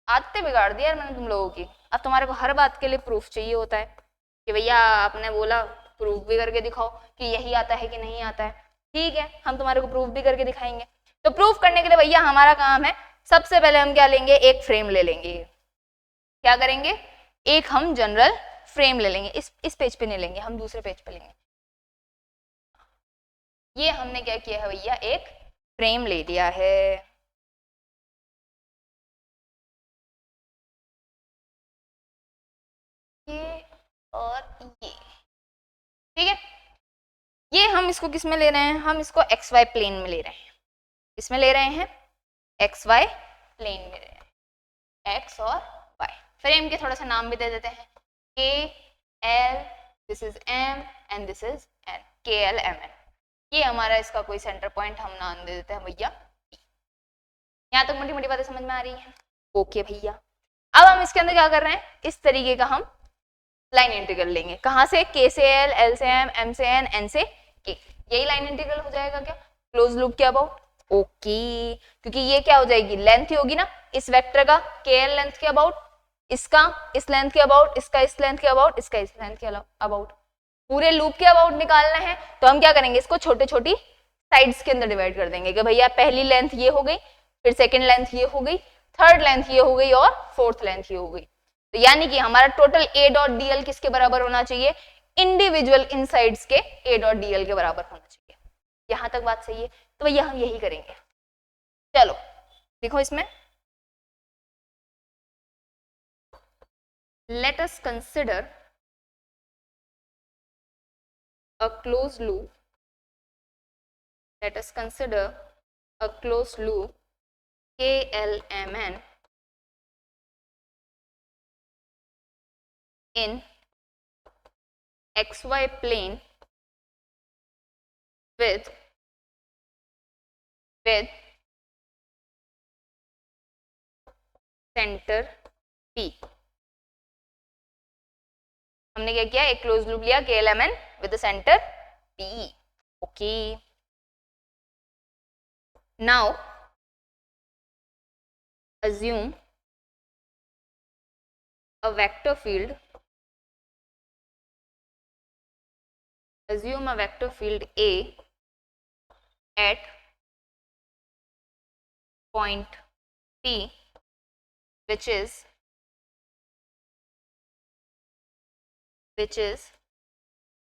आदतें बिगाड़ दी यार मैंने तुम लोगों की। अब तुम्हारे को हर बात के लिए प्रूफ चाहिए होता है कि भैया आपने बोला प्रूफ भी करके दिखाओ कि यही आता है कि नहीं आता है। ठीक है, हम तुम्हारे को प्रूफ भी करके दिखाएंगे। तो प्रूफ करने के लिए भैया हमारा काम है, सबसे पहले हम क्या लेंगे, एक फ्रेम ले लेंगे। क्या करेंगे, एक हम जनरल फ्रेम ले लेंगे, इस पेज पे नहीं लेंगे, हम दूसरे पेज पे लेंगे। ये हमने क्या किया है भैया, एक फ्रेम ले लिया है। ये और ये, ठीक है। ये हम इसको किस में ले रहे हैं, हम इसको एक्स वाई प्लेन में ले रहे हैं। इसमें ले रहे हैं, एक्स वाई प्लेन में ले रहे हैं, एक्स और वाई। फ्रेम के थोड़ा सा नाम भी दे देते हैं, k l, this is m and this is n, k l m n. ये हमारा इसका कोई सेंटर पॉइंट हम नाम दे देते हैं भैया। यहाँ तक मोटी मोटी बातें समझ में आ रही है, ओके भैया। अब हम इसके अंदर क्या कर रहे हैं, इस तरीके का हम लाइन इंटीग्रल लेंगे, कहाँ से, के से एल से एम से एन से के। यही लाइन इंटीग्रल हो जाएगा क्या, क्लोज लूप के अबाउट, ओके। क्योंकि ये क्या हो जाएगी, लेंथ ही होगी ना इस वेक्टर का, के एल लेंथ के अबाउट, इसका इस लेंथ के अबाउट, इसका इस लेंथ के अबाउट, इसका इस लेंथ के अबाउट। पूरे लूप के अबाउट निकालना है तो हम क्या करेंगे, इसको छोटे छोटी साइड्स के अंदर डिवाइड कर देंगे कि भैया पहली लेंथ ये हो गई, फिर सेकेंड लेंथ ये हो गई, थर्ड लेंथ ये हो गई और फोर्थ लेंथ ये हो गई। तो यानी कि हमारा टोटल ए डॉट डीएल किसके बराबर होना चाहिए, इंडिविजुअल इनसाइड्स के ए डॉट डीएल के बराबर होना चाहिए। यहां तक बात सही है, तो भैया हम यही करेंगे। चलो देखो इसमें, let us consider a closed loop, let us consider a closed loop KLMN in xy plane with center P। हमने क्या किया, एक क्लोज लूप लिया KLMN with the center P, okay। Now assume a vector field, assume a vector field A at point P which is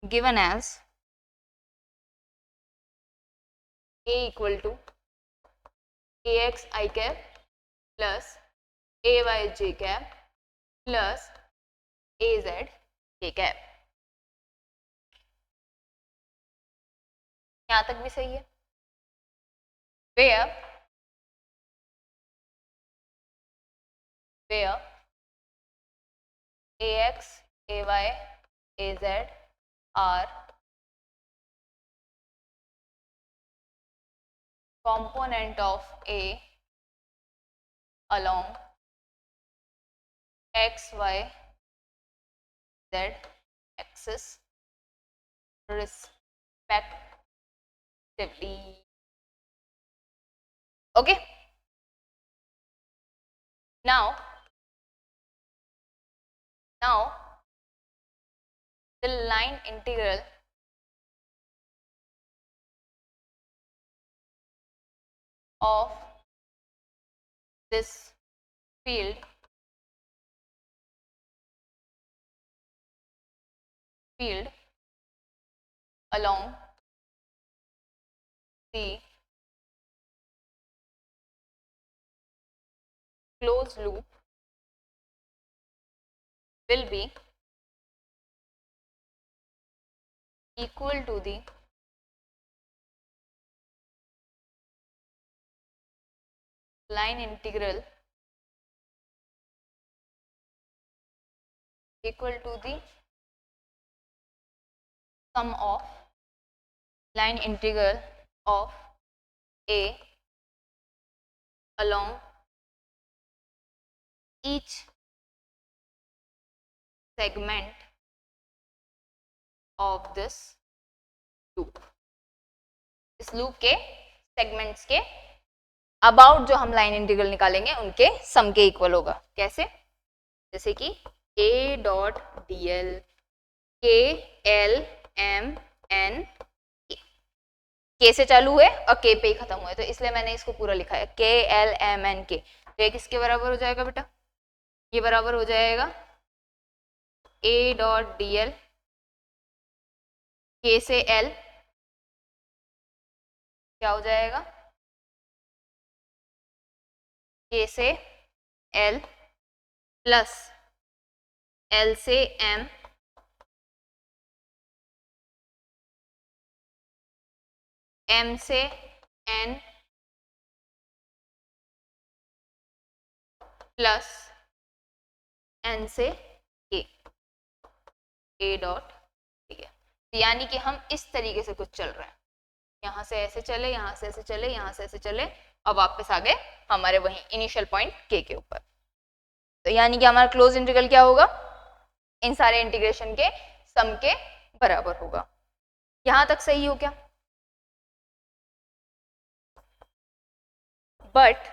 given as A equal to ax I cap plus ay j cap plus az k cap। यहां तक भी सही है। where ax ay az are component of A along x y z axis respectively, okay। now the line integral of this field along the closed loop will be equal to the line integral equal to the sum of line integral of a along each segment of this loop. इस loop के segments के about जो हम line integral निकालेंगे उनके सम के equal होगा. कैसे? जैसे कि a dot d l k l m N के से चालू हुए और के पे ही खत्म हुए, तो इसलिए मैंने इसको पूरा लिखा है के एल एम एन के. तो ये किसके बराबर हो जाएगा बेटा? ये बराबर हो जाएगा a dot d l k से l क्या हो जाएगा? k से l प्लस l से m m से n प्लस n से a डॉट. ठीक है, यानी कि हम इस तरीके से कुछ चल रहे हैं, यहाँ से ऐसे चले, यहाँ से ऐसे चले, यहाँ से ऐसे चले और वापस आ गए हमारे वहीं इनिशियल पॉइंट के ऊपर. तो यानी कि हमारा क्लोज इंटीग्रल क्या होगा? इन सारे इंटीग्रेशन के सम के बराबर होगा. यहां तक सही हो क्या? But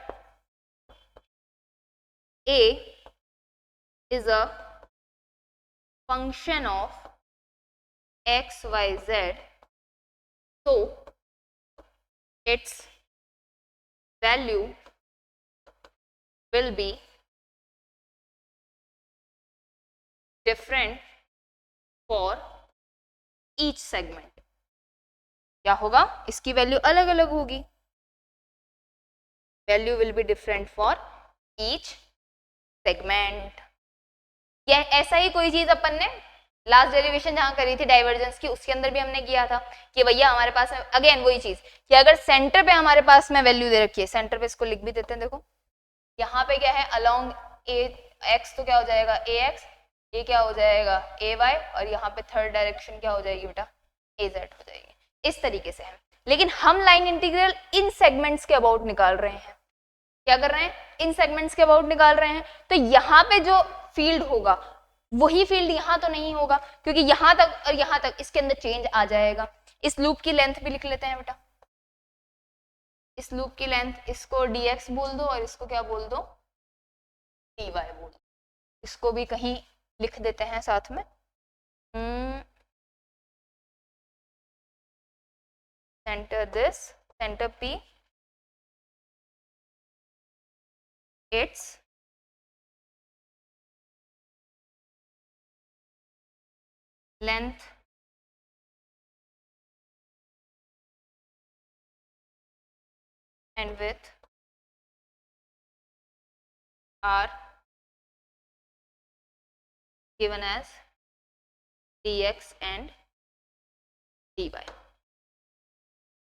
a is a function of x, y, z, so its value will be different for each segment. क्या होगा? इसकी वैल्यू अलग अलग होगी. Value will be different for each segment. यह ऐसा ही कोई चीज अपन ने लास्ट डेरिवेशन जहां करी थी डाइवर्जेंस की, उसके अंदर भी हमने किया था कि भैया हमारे पास अगेन वही चीज कि अगर सेंटर पे हमारे पास में वैल्यू दे रखी है, सेंटर पे इसको लिख भी देते हैं. देखो यहाँ पे क्या है, अलोंग ए एक्स, तो क्या हो जाएगा ए एक्स, ये क्या हो जाएगा ए वाई, और यहाँ पे थर्ड डायरेक्शन क्या हो जाएगी बेटा ए जेड हो जाएगी. इस तरीके से है. लेकिन हम लाइन इंटीग्रल इन सेगमेंट्स के अबाउट निकाल रहे हैं. क्या कर रहे हैं? इन सेगमेंट्स के अबाउट निकाल रहे हैं. तो यहाँ पे जो फील्ड होगा वही फील्ड यहाँ तो नहीं होगा, क्योंकि यहाँ तक और यहाँ तक इसके अंदर चेंज आ जाएगा. इस लूप की लेंथ भी लिख लेते हैं बेटा. इस लूप की लेंथ, इसको dx बोल दो और इसको क्या बोल दो dy बोल दो. इसको भी कहीं लिख देते हैं साथ में. Centre this, centre P, its length and width are given as dx and dy.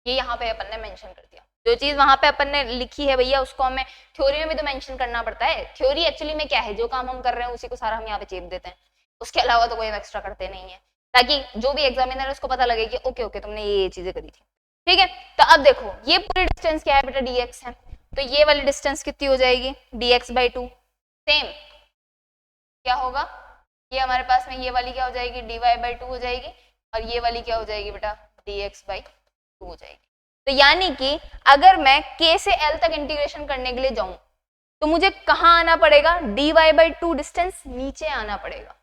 ये यहाँ पे अपन ने मेंशन कर दिया. जो चीज वहां पे अपन ने लिखी है भैया उसको हमें थ्योरी में भी तो मेंशन करना पड़ता है. थ्योरी एक्चुअली में क्या है, जो काम हम कर रहे हैं उसी को सारा हम यहाँ पे चेप देते हैं, उसके अलावा तो कोई हम एक्स्ट्रा करते नहीं है, ताकि जो भी एग्जामिनर है उसको पता लगे कि ओके ओके तुमने ये चीजें करी थी. ठीक है, तो अब देखो ये पूरी डिस्टेंस क्या है बेटा dx है, तो ये वाली डिस्टेंस कितनी हो जाएगी dx/2. सेम क्या होगा, ये हमारे पास में ये वाली क्या हो जाएगी dy/2 हो जाएगी, और ये वाली क्या हो जाएगी बेटा dx/2 हो जाएगी. तो यानी कि अगर मैं k से l तक इंटीग्रेशन करने के लिए जाऊं तो मुझे कहाँ आना पड़ेगा, dy/2 डिस्टेंस नीचे आना पड़ेगा.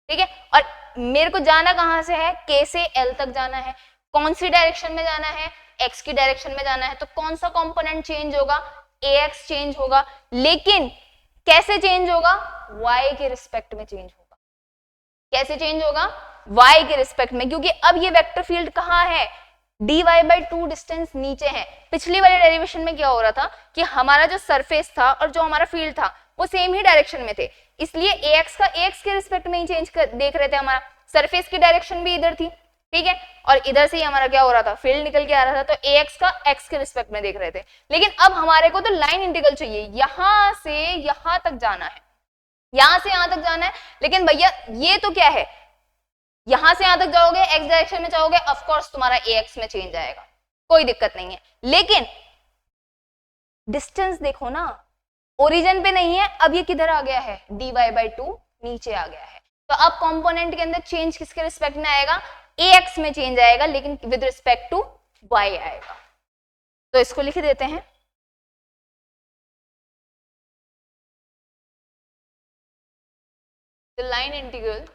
ठीक है, और मेरे को जाना कहाँ से है, k से l तक जाना है. कौन सी डायरेक्शन में जाना है, x की डायरेक्शन में जाना है. तो कौन सा कंपोनेंट चेंज होगा, ax चेंज होगा, लेकिन कैसे चेंज होगा, y के रिस्पेक्ट में चेंज होगा. कैसे चेंज होगा, y के रिस्पेक्ट में, क्योंकि अब ये वेक्टर फील्ड कहाँ है, dy बाई 2 डिस्टेंस नीचे है। पिछली वाले डेरिवेशन में क्या हो रहा था कि हमारा जो सरफेस था और जो हमारा फील्ड था वो सेम ही डायरेक्शन में थे, इसलिए ax का ax के रिस्पेक्ट में ही चेंज देख रहे थे, हमारा सरफेस की डायरेक्शन भी इधर थी, ठीक है, और इधर से ही हमारा क्या हो रहा था, फील्ड निकल के आ रहा था, तो ax का x के रिस्पेक्ट में देख रहे थे। लेकिन अब हमारे को तो लाइन इंटीग्रल चाहिए, यहां से यहां तक जाना है, यहां से यहां तक जाना है। लेकिन भैया ये तो क्या है, यहां से यहां तक जाओगे x डायरेक्शन में जाओगे, ऑफ कोर्स तुम्हारा ax में चेंज आएगा, कोई दिक्कत नहीं है। लेकिन डिस्टेंस देखो ना, ओरिजिन पे नहीं है, अब ये किधर आ गया है, dy बाई 2 नीचे आ गया है। तो अब कंपोनेंट के अंदर चेंज किसके रिस्पेक्ट में आएगा, ax में चेंज आएगा, लेकिन विद रिस्पेक्ट टू y आएगा। तो इसको लिख देते हैं, द लाइन इंटीग्रल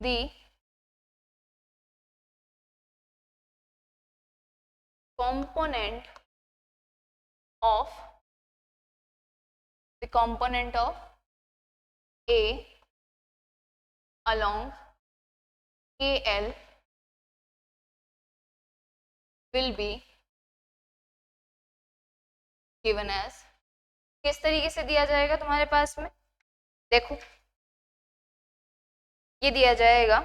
नहीं, the component of A along KL will be given as, किस तरीके से दिया जाएगा तुम्हारे पास में, देखो ये दिया जाएगा,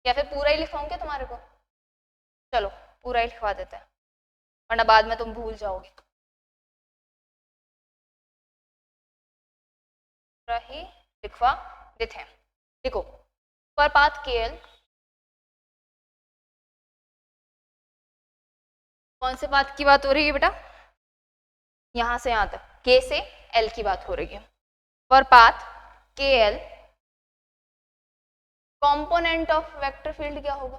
या फिर पूरा ही लिखवाऊं क्या तुम्हारे को, चलो पूरा ही लिखवा देते हैं वरना बाद में तुम भूल जाओगे, पूरा ही लिखवा देते हैं। देखो पर पाथ KL, कौन से पाथ की बात हो रही है बेटा, यहां से यहां तक, K से L की बात हो रही है। पर path KL component of vector field क्या होगा,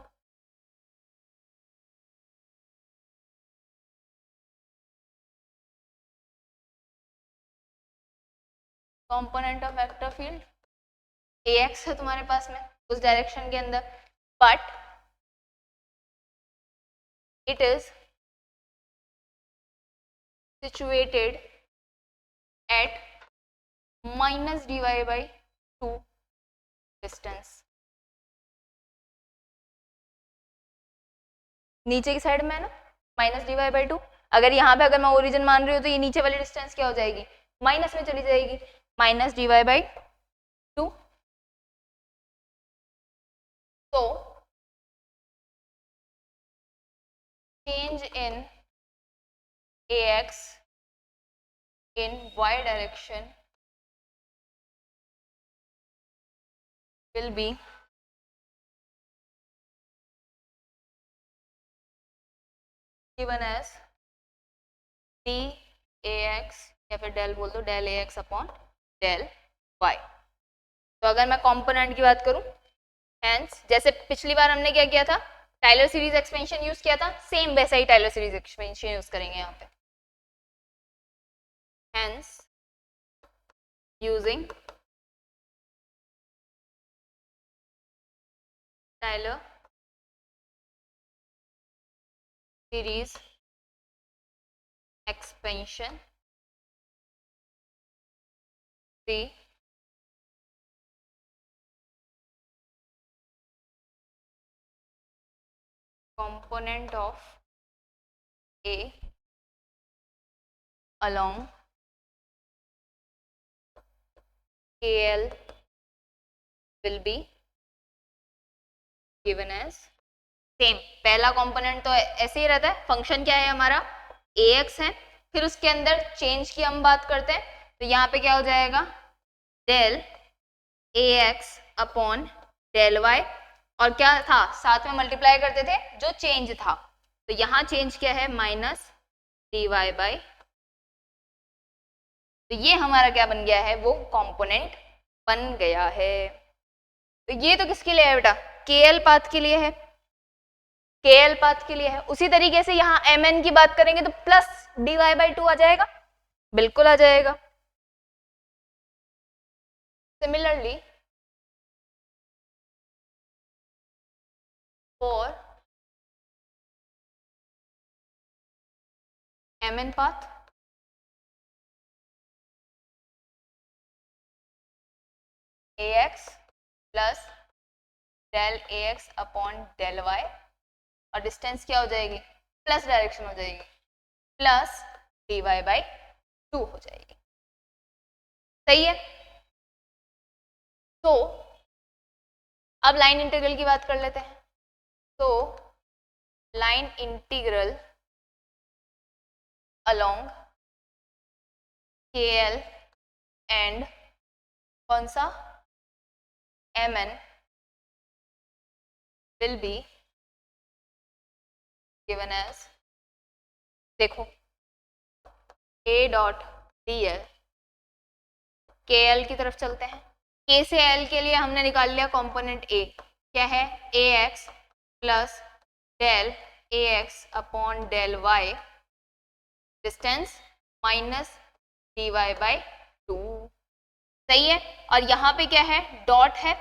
component of vector field ax है तुम्हारे पास में उस डायरेक्शन के अंदर, but it is situated at minus dy by 2 distance, नीचे की साइड में है ना माइनस dy बाई 2, अगर यहाँ पे अगर मैं ओरिजिन मान रही हूँ तो ये नीचे वाली डिस्टेंस क्या हो जाएगी, माइनस में चली जाएगी, माइनस dy बाई 2। तो change in ax in y direction will be given as dAx, या फिर डेल बोल दो, del ax upon del y। तो अगर मैं कंपोनेंट की बात करूं, हेंस जैसे पिछली बार हमने क्या किया था, टायलर सीरीज एक्सपेंशन यूज किया था, सेम वैसा ही टायलर सीरीज एक्सपेंशन यूज करेंगे यहाँ पे। Hence using Tyler series expansion, the component of A along KL will be given as, same पहला कंपोनेंट तो ऐसे ही रहता है, फंक्शन क्या है हमारा ax है, फिर उसके अंदर चेंज की हम बात करते हैं, तो यहाँ पे क्या हो जाएगा, del ax upon del y, और क्या था साथ में मल्टीप्लाई करते थे जो चेंज था, तो यहाँ चेंज क्या है माइनस dy बाई, तो ये हमारा क्या बन गया है, वो कंपोनेंट बन गया है। तो ये तो किसके लिए है बेटा, KL पाथ के लिए है, KL पाथ के लिए है। उसी तरीके से यहाँ MN की बात करेंगे तो प्लस dy बाई 2 आ जाएगा, बिल्कुल आ जाएगा। Similarly for MN path a x plus del A x upon del Y, और डिस्टेंस क्या हो जाएगी, प्लस डायरेक्शन हो जाएगी, प्लस डी वाई बाई 2 हो जाएगी। सही है। तो अब लाइन इंटीग्रल की बात कर लेते हैं। तो line integral along k l and कौन सा m n will be given as, देखो a dot d l, k l की तरफ चलते हैं। के से एल के लिए हमने निकाल लिया कंपोनेंट ए, क्या है, A x plus del A x upon del Y, distance minus D Y by 2। सही है। और यहाँ पे क्या है, डॉट है,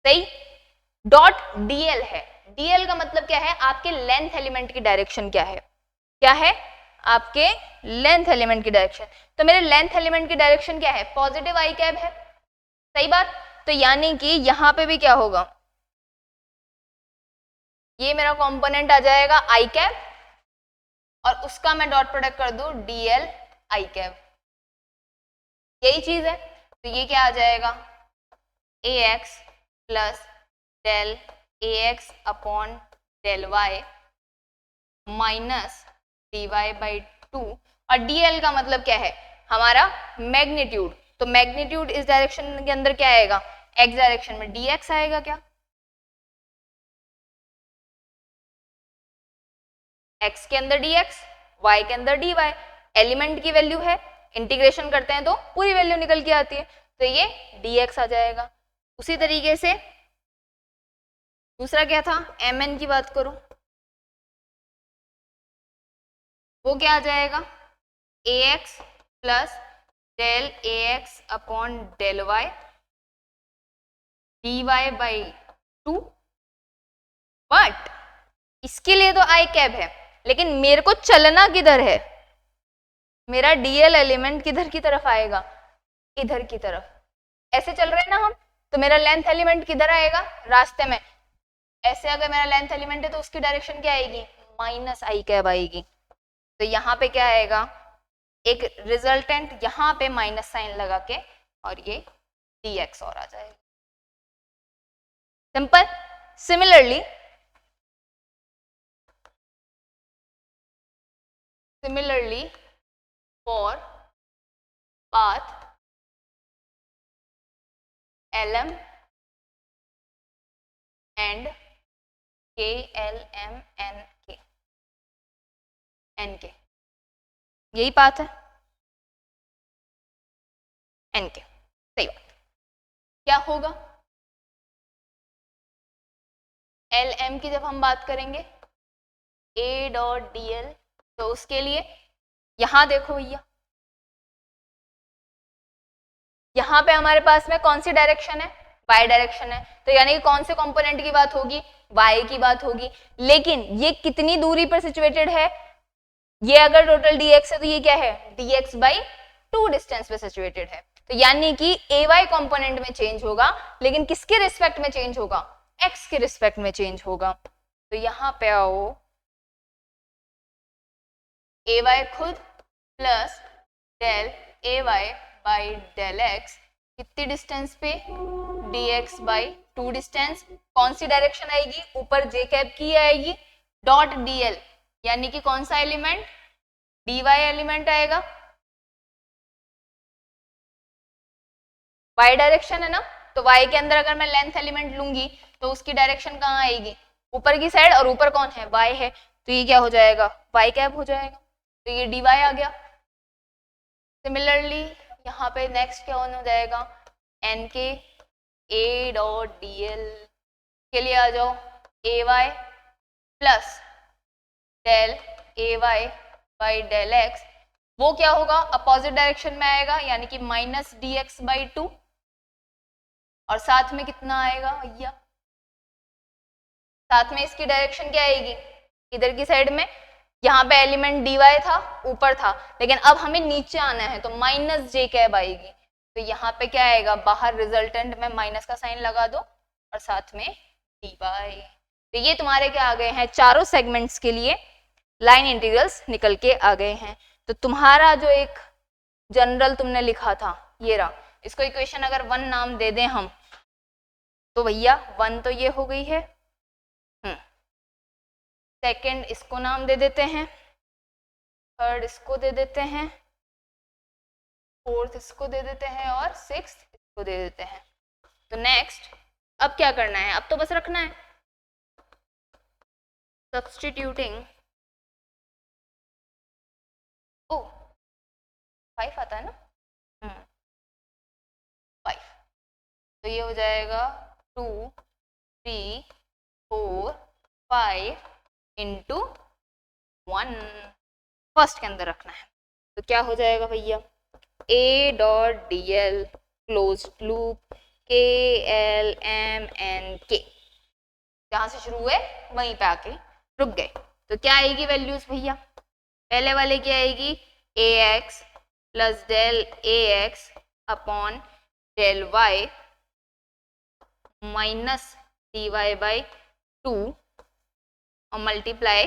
सही, डॉट डीएल है। डीएल का मतलब क्या है, आपके लेंथ एलिमेंट की डायरेक्शन क्या है, क्या है, आपके लेंथ एलिमेंट की डायरेक्शन। तो मेरे लेंथ एलिमेंट की डायरेक्शन क्या है, पॉजिटिव आई कैब है। सही बात। तो यानी कि यहाँ पे भी क्या होगा, ये मेरा कंपोनेंट आ जाएगा आई कैब, और उसका मैं डॉट प्रोडक्ट कर दूं डीएल आई कैब, यही चीज है। तो ये क्या आ जाएगा, A x plus del A x upon del Y minus D Y by 2, और डीएल का मतलब क्या है, हमारा मैग्नीट्यूड। तो मैग्नीट्यूड इस डायरेक्शन के अंदर क्या आएगा, एक्स डायरेक्शन में dx आएगा, क्या x के अंदर dx, y के अंदर dy, एलिमेंट की वैल्यू है, इंटीग्रेशन करते हैं तो पूरी वैल्यू निकल के आती है, तो ये dx आ जाएगा। उसी तरीके से दूसरा क्या था, mn की बात करूं, वो क्या आ जाएगा, ax plus del A x upon del Y D Y by 2, but इसके लिए तो आई कैब है, लेकिन मेरे को चलना किधर है, मेरा डीएल एलिमेंट किधर की तरफ आएगा, इधर की तरफ। ऐसे चल रहे हैं ना हम, तो मेरा लेंथ एलिमेंट किधर आएगा, रास्ते में। ऐसे अगर मेरा लेंथ एलिमेंट है तो उसकी डायरेक्शन क्या आएगी, माइनस आई कैब आएगी। तो यहाँ पे क्या आएगा, एक रिजल्टेंट यहाँ पे माइनस साइन लगा के, और ये dx और आ जाएगा। Simple. Similarly for path lm and klm nk, यही पाथ है nk। सही बात। क्या होगा, lm की जब हम बात करेंगे a डॉट dl, तो उसके लिए यहां देखो भैया, यहां पे हमारे पास में कौन सी डायरेक्शन है, y डायरेक्शन है, तो यानी कि कौन से कंपोनेंट की बात होगी, y की बात होगी। लेकिन ये कितनी दूरी पर सिचुएटेड है, ये अगर टोटल dx है तो ये क्या है, dx बाई 2 डिस्टेंस पे सिचुएटेड है। तो यानी कि ay कंपोनेंट में चेंज होगा, लेकिन किसके रिस्पेक्ट में चेंज होगा, x के रिस्पेक्ट में चेंज होगा। तो यहां पे आओ, ay खुद plus del ay by del x कितनी डिस्टेंस पे, dx बाई 2 डिस्टेंस, कौन सी डायरेक्शन आएगी, ऊपर j कैप की आएगी, डॉट dl, यानी कि कौन सा एलिमेंट, dy एलिमेंट आएगा, y डायरेक्शन है ना, तो y के अंदर अगर मैं लेंथ एलिमेंट लूंगी तो उसकी डायरेक्शन कहाँ आएगी, ऊपर की साइड, और ऊपर कौन है, y है, तो ये क्या हो जाएगा, y कैप हो जाएगा, तो ये dy आ गया। सिमिलरली यहाँ पे नेक्स्ट क्या हो जाएगा, nk a डॉट dl के लिए आ जाओ, ay plus del ay by del x, वो क्या होगा, अपोजिट डायरेक्शन में आएगा, यानी कि माइनस dx बाई 2, और साथ में कितना आएगा भैया, साथ में इसकी डायरेक्शन क्या आएगी, इधर की साइड में। यहाँ पे एलिमेंट dy था, ऊपर था, लेकिन अब हमें नीचे आना है, तो माइनस j कैब आएगी, तो यहाँ पे क्या आएगा, बाहर रिजल्टेंट में माइनस का साइन लगा दो और साथ में dy। तो ये तुम्हारे क्या आ गए हैं, चारों सेगमेंट्स के लिए लाइन इंटीग्रल्स निकल के आ गए हैं। तो तुम्हारा जो एक जनरल तुमने लिखा था ये रहा, इसको इक्वेशन अगर 1 नाम दे दें हम तो भैया 1 तो ये हो गई है, सेकंड इसको नाम दे देते हैं, थर्ड इसको दे देते हैं, फोर्थ इसको दे देते हैं और सिक्स्थ इसको दे देते हैं। तो नेक्स्ट अब क्या करना है, अब तो बस रखना है सब्स्टिट्यूटिंग। ओ 5 आता है ना, 5, तो ये हो जाएगा 2 3 4 5 इंटू 1, फर्स्ट के अंदर रखना है। तो क्या हो जाएगा भैया, a dot d L close loop के एल एम एन के, जहां से शुरू हुए वहीं पे आके रुक गए। तो क्या आएगी वैल्यूज भैया, पहले वाले क्या आएगी, A x plus del A x upon del Y minus D Y by 2 और multiply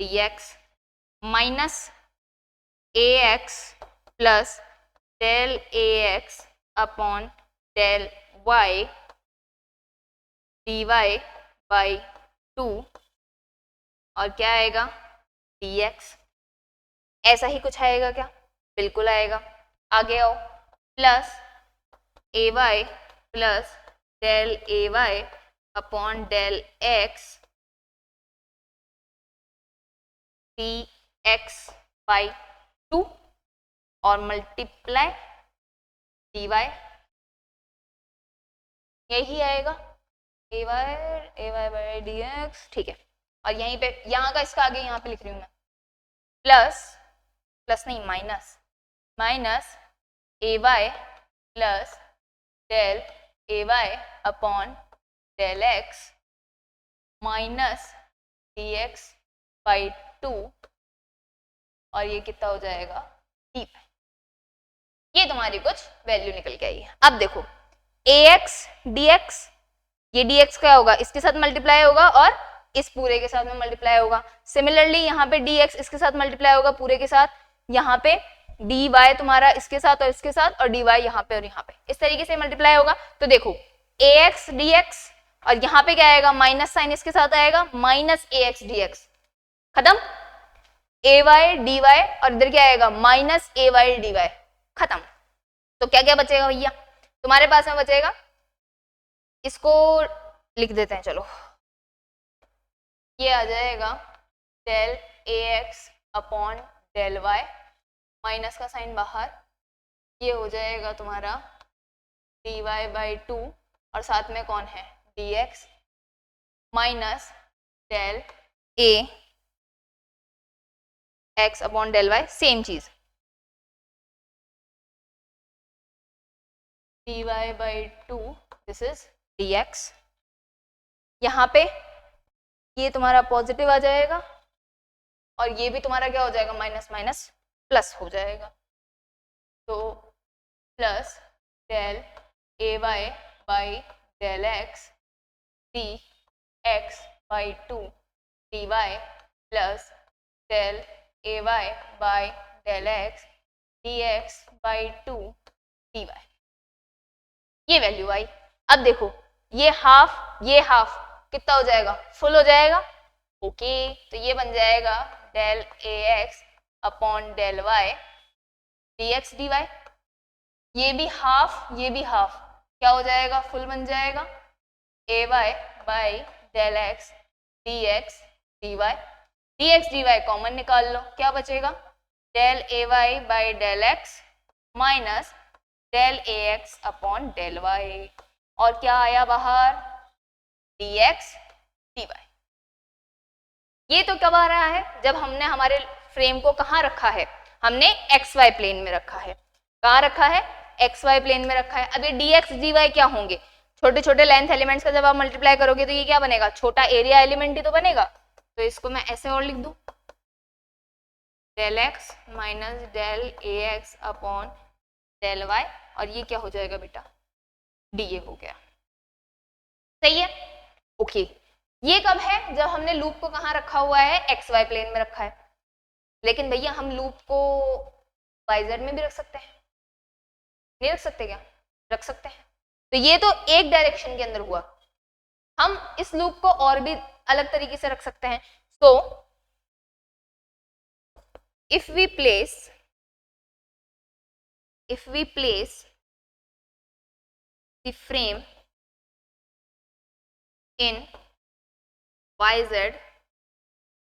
D X minus A x plus del A x upon del Y D Y by 2 और क्या आएगा dx। ऐसा ही कुछ आएगा क्या, बिल्कुल आएगा। आगे आओ, plus a y plus del A y upon del x d x by 2 और मल्टीप्लाई डी वाई, यही आएगा a y by d x, ठीक है। और यहीं पे यहाँ का इसका आगे यहाँ पे लिख रही हूँ मैं, प्लस नहीं minus a y plus del A y upon del x minus d x by 2 और ये कितना हो जाएगा डी। ये तुम्हारी कुछ वैल्यू निकल के आई है। अब देखो ए एक्स डी एक्स, ये डी एक्स क्या होगा, इसके साथ मल्टीप्लाई होगा और इस पूरे के साथ में मल्टीप्लाई होगा। सिमिलरली यहाँ पे dx इसके साथ मल्टीप्लाई होगा पूरे के साथ, यहाँ पे dy तुम्हारा इसके साथ और इसके साथ और dy यहाँ पे और यहाँ पे, इस तरीके से मल्टीप्लाई होगा। तो देखो ax dx और यहाँ पे क्या आएगा, माइनस साइन इसके साथ आएगा, माइनस ax dx, खत्म। ay dy और इधर क्या आएगा, माइनस ay dy, खत्म। तो क्या क्या बचेगा भैया तुम्हारे पास में, बचेगा, इसको लिख देते हैं, चलो ये आ जाएगा डेल ए x upon del Y, minus का साइन बाहर, ये हो जाएगा तुम्हारा डी वाई बाई 2 और साथ में कौन है डी एक्स माइनस डेल ए x upon del Y, same चीज D Y by 2, this is D X. यहाँ पे ये तुम्हारा पॉजिटिव आ जाएगा और ये भी तुम्हारा क्या हो जाएगा, माइनस माइनस प्लस हो जाएगा। तो plus del A y by del x d x by 2 d y plus del A y by del x d x by 2 d y, ये वैल्यू आई। अब देखो ये हाफ कितना हो जाएगा, फुल हो जाएगा, ओके। तो ये बन जाएगा डेल ए x upon del Y d x d y, ये भी हाफ क्या हो जाएगा, फुल बन जाएगा, A y by del x d x d y common निकाल लो, क्या बचेगा, del A y by del x minus del A x upon del Y, और क्या आया बाहर, dx dy। ये तो कब आ रहा है, जब हमने हमारे फ्रेम को कहाँ रखा है, हमने xy प्लेन में रखा है। कहाँ रखा है, xy प्लेन में रखा है। अब ये dx dy क्या होंगे, छोटे छोटे लेंथ एलिमेंट्स का जब आप मल्टीप्लाई करोगे तो ये क्या बनेगा, छोटा एरिया एलिमेंट ही तो बनेगा। तो इसको मैं ऐसे और लिख दूं, डेल एक्स माइनस डेल ए एक्स अपॉन डेल वाई, और ये क्या हो जाएगा बेटा, डी ए हो गया। सही है, ओके। ये कब है, जब हमने लूप को कहाँ रखा हुआ है, एक्स वाई प्लेन में रखा है। लेकिन भैया हम लूप को वाई जेड में भी रख सकते हैं, नहीं रख सकते क्या, रख सकते हैं। तो ये तो एक डायरेक्शन के अंदर हुआ, हम इस लूप को और भी अलग तरीके से रख सकते हैं। So if we place the frame in yz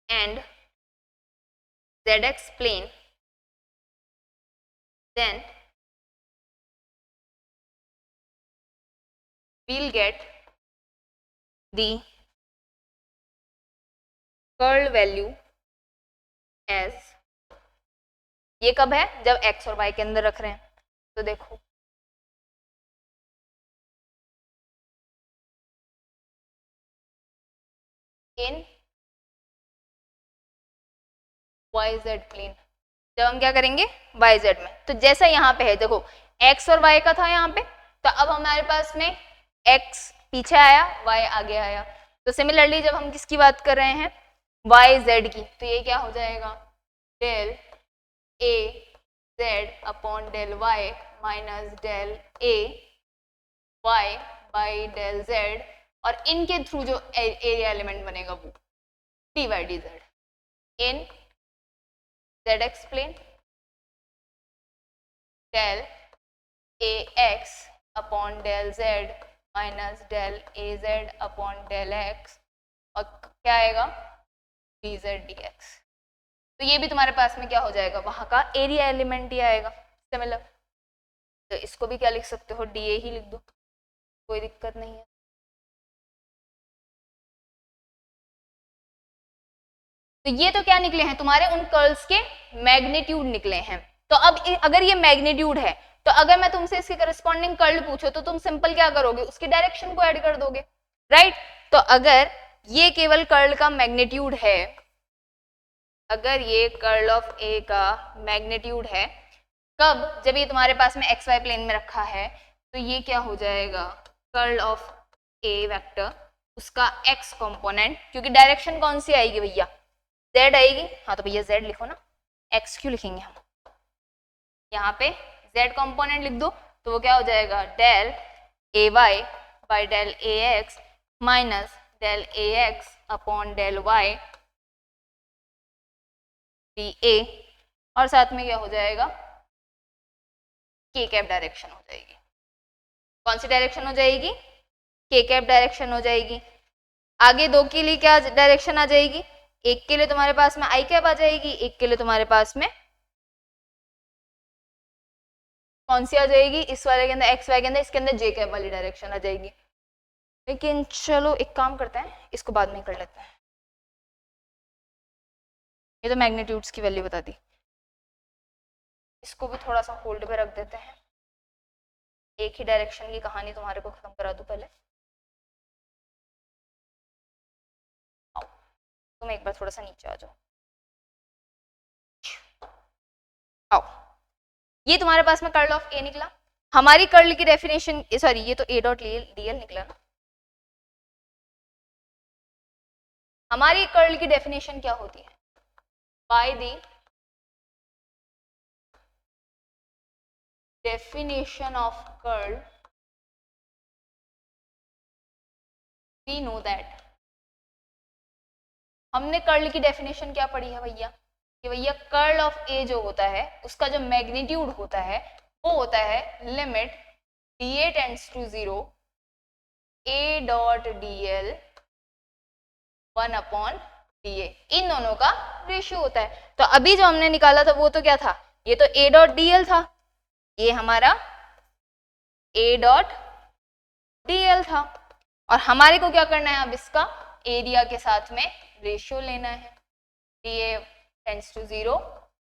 and zx plane, then we'll get the curl value as, ये कब है, जब x और y के अंदर रख रहे हैं। तो देखो इन yz प्लेन, जब हम क्या करेंगे yz में, तो जैसा यहाँ पे है देखो x और y का था यहाँ पे, तो अब हमारे पास में x पीछे आया, y आगे आया। तो सिमिलरली जब हम किसकी बात कर रहे हैं, yz की, तो ये क्या हो जाएगा, del a z upon del y minus del a y by del z, और इनके थ्रू जो एरिया एलिमेंट बनेगा वो dy dz in zx plane del ax upon del z minus del az upon del x, और क्या आएगा dz dx। तो ये भी तुम्हारे पास में क्या हो जाएगा, वहां का एरिया एलिमेंट ही आएगा सिमिलर। तो इसको भी क्या लिख सकते हो, dA ही लिख दो, कोई दिक्कत नहीं है। तो ये तो क्या निकले हैं तुम्हारे उन कर्ल्स के मैग्नीट्यूड निकले हैं। तो अब अगर ये मैग्नीट्यूड है, तो अगर मैं तुमसे इसके करस्पॉन्डिंग कर्ल पूछो तो तुम सिंपल क्या करोगे, उसकी डायरेक्शन को ऐड कर दोगे, राइट। तो अगर ये केवल कर्ल का मैग्नीट्यूड है, अगर ये कर्ल ऑफ ए का मैग्नीट्यूड है, कब, जब ये तुम्हारे पास में एक्स वाई प्लेन में रखा है, तो ये क्या हो जाएगा, कर्ल ऑफ ए वेक्टर, उसका एक्स कंपोनेंट, क्योंकि डायरेक्शन कौन सी आएगी भैया, z आएगी, हाँ तो भैया z लिखो ना, x क्यों लिखेंगे हम, यहाँ पे z कंपोनेंट लिख दो, तो वो क्या हो जाएगा, del A y by del A x minus del A x upon del Y d a, और साथ में क्या हो जाएगा, के कैप डायरेक्शन हो जाएगी। कौन सी डायरेक्शन हो जाएगी, के कैप डायरेक्शन हो जाएगी। आगे दो के लिए क्या डायरेक्शन आ जाएगी, एक के लिए तुम्हारे पास में आई कैप आ जाएगी, एक के लिए तुम्हारे पास में कौन सी आ जाएगी, इस वाले के अंदर एक्स वाई के अंदर, इसके अंदर जे कैप वाली डायरेक्शन आ जाएगी। लेकिन चलो एक काम करते हैं, इसको बाद में कर लेते हैं, ये तो मैग्नीट्यूड्स की वैल्यू बता दी, इसको भी थोड़ा सा होल्ड पे रख देते हैं, एक ही डायरेक्शन की कहानी तुम्हारे को खत्म करा दूं पहले। तुम एक बार थोड़ा सा नीचे आ जाओ, आओ, ये तुम्हारे पास में कर्ल ऑफ ए निकला। हमारी कर्ल की डेफिनेशन, सॉरी ये तो ए डॉट डी एल निकला ना, हमारी कर्ल की डेफिनेशन क्या होती है, by the definition of curl we know that, हमने कर्ल की डेफिनेशन क्या पढ़ी है भैया, कि भैया कर्ल ऑफ ए जो होता है उसका जो मैग्नीट्यूड होता है वो होता है limit d A tends to 0 A dot d l 1 upon d A, इन दोनों का रेशियो होता है। तो अभी जो हमने निकाला था वो तो क्या था, ये तो ए डॉट डी एल था, ये हमारा ए डॉट डी एल था, और हमारे को क्या करना है, अब इसका एरिया के साथ में रेशियो लेना है, d A tends to 0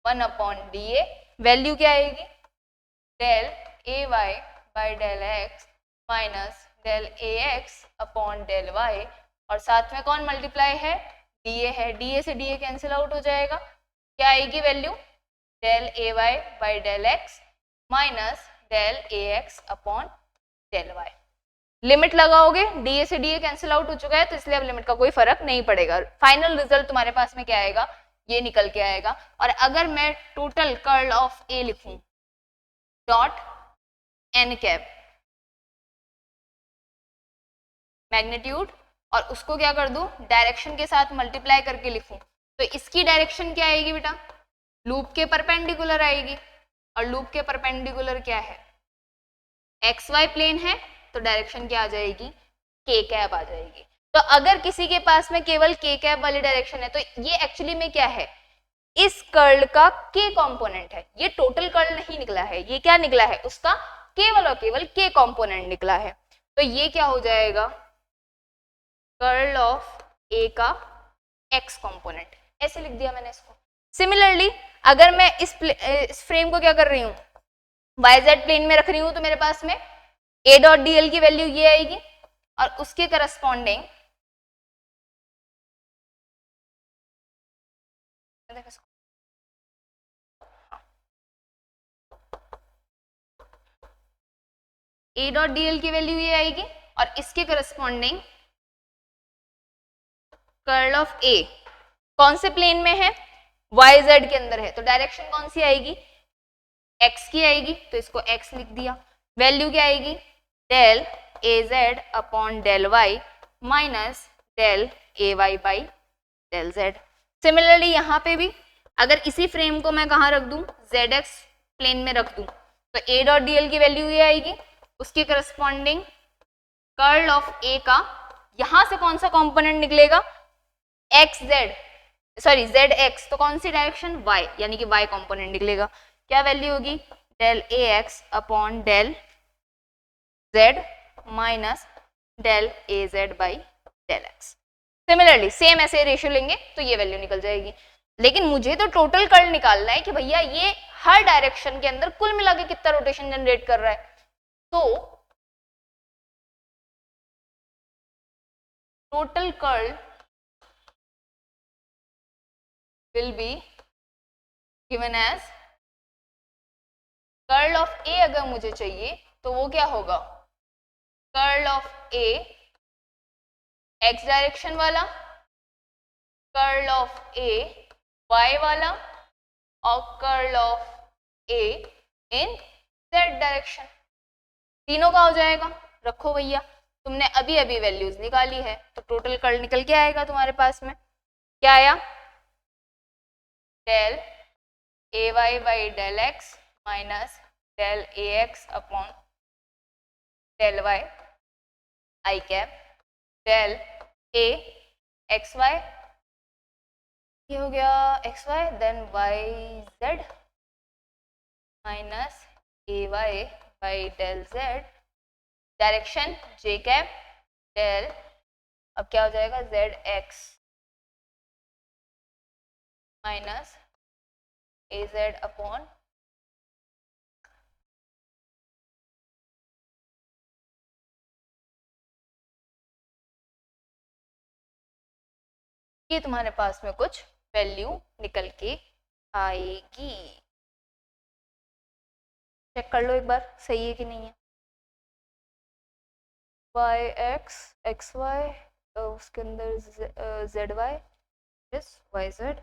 1 upon d a, value क्या आएगी, del A y by del x minus del A x upon del Y, और साथ में कौन मल्टीप्लाई है, डी ए है, डी ए से डी ए कैंसिल आउट हो जाएगा, क्या आएगी value, del A y by del x minus del A x upon del y. Limit लगाओगे, डीए से डीए कैंसिल आउट हो चुका है, तो इसलिए अब लिमिट का कोई फर्क नहीं पड़ेगा। फाइनल रिजल्ट तुम्हारे पास में क्या आएगा, ये निकल के आएगा। और अगर मैं टोटल कर्ल ऑफ ए लिखूं डॉट एन कैप मैग्नीट्यूड, और उसको क्या कर दूं, डायरेक्शन के साथ मल्टीप्लाई करके लिखूं, तो इसकी डायरेक्शन क्या आएगी बेटा, लूप के परपेंडिकुलर आएगी। और लूप के परपेंडिकुलर क्या है, एक्स वाई प्लेन है, तो डायरेक्शन क्या आ जाएगी, के कैप आ जाएगी। तो अगर किसी के पास में केवल के कैप वाली डायरेक्शन है, तो ये एक्चुअली में क्या है, इस कर्ल का के कंपोनेंट है। ये टोटल कर्ल नहीं निकला है, ये क्या निकला है, उसका केवल और केवल के कंपोनेंट निकला है। तो ये क्या हो जाएगा, कर्ल ऑफ ए का एक्स कंपोनेंट, ऐसे लिख दिया मैंने इसको। सिमिलरली अगर मैं इस फ्रेम को क्या कर रही हूँ, YZ प्लेन में रख रही हूँ, तो मेरे पास में A डॉट DL की वैल्यू ये आएगी, और उसके करस्पॉन्डिंग A डॉट DL की वैल्यू ये आएगी, और इसके करस्पॉन्डिंग कर्ल ऑफ A कौन से प्लेन में है, YZ के अंदर है, तो डायरेक्शन कौन सी आएगी, x की आएगी, तो इसको x लिख दिया। वैल्यू क्या आएगी, del AZ upon del Y minus del AY by del Z। सिमिलरली यहाँ पे भी अगर इसी फ्रेम को मैं कहाँ रख दूं, ZX प्लेन में रख दूं, तो A डॉट DL की वैल्यू ये आएगी, उसके करस्पॉन्डिंग कर्ल ऑफ A का यहां से कौन सा कंपोनेंट निकलेगा, ZX, तो कौन सी डायरेक्शन, Y, यानी कि Y कंपोनेंट निकलेगा। क्या वैल्यू होगी, del AX upon del Z minus del AZ by del X। Similarly same ऐसे रेशियो लेंगे तो ये वैल्यू निकल जाएगी। लेकिन मुझे तो टोटल कर्ल निकालना है कि भैया ये हर डायरेक्शन के अंदर कुल मिला के कितना रोटेशन जनरेट कर रहा है। तो total curl will be given as curl of A. अगर मुझे चाहिए तो वो क्या होगा, curl of A x direction वाला, कर्ल ऑफ ए वाई वाला, और curl of A in z direction. तीनों का हो जाएगा, रखो भैया, तुमने अभी अभी वैल्यूज निकाली है, तो टोटल कर्ल निकल के आएगा तुम्हारे पास में। क्या आया, del A y by del x minus del A x upon del y i cap del A x y, ये हो गया x y, then y z minus a y by del z, direction j cap del, अब क्या हो जाएगा, z x minus a z upon ये तुम्हारे पास में कुछ वैल्यू निकल के आएगी। चेक कर लो एक बार सही है कि नहीं है। वाई एक्स एक्स वाई, उसके अंदर जेड वाई वाई जेड,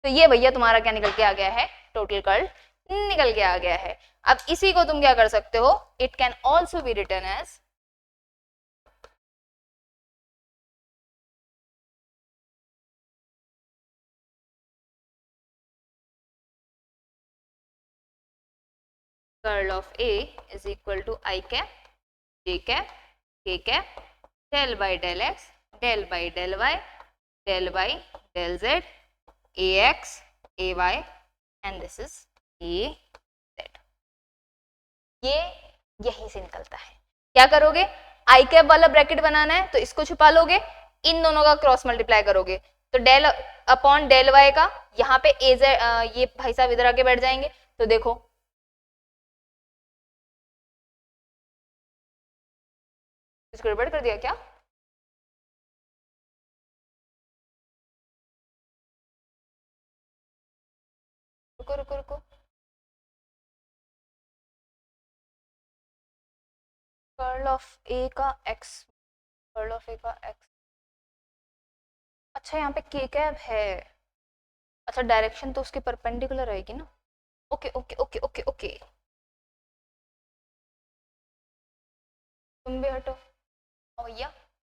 तो ये भैया तुम्हारा क्या निकल के आ गया है, टोटल कर्ल निकल के आ गया है। अब इसी को तुम क्या कर सकते हो, it can also be written as curl of A is equal to i cap j cap k cap del by del x del by del y del by del z A x A y and this is A z. ये यहीं से निकलता है। क्या करोगे, आई cap वाला bracket बनाना है, तो इसको छुपा लोगे, इन दोनों का क्रॉस मल्टीप्लाई करोगे, तो डेल अपॉन डेल वाई का यहाँ पे ए जेड, ये भाई साहब इधर आके बैठ जाएंगे, तो देखो कुछ गड़बड़ कर दिया क्या, रुको रुको रुको, कर्ल ऑफ ए का एक्स, कर्ल ऑफ ए का एक्स, अच्छा यहाँ पे के कैब है, अच्छा डायरेक्शन तो उसके परपेंडिकुलर रहेगी ना, okay okay okay okay okay, तुम भी हटो और भैया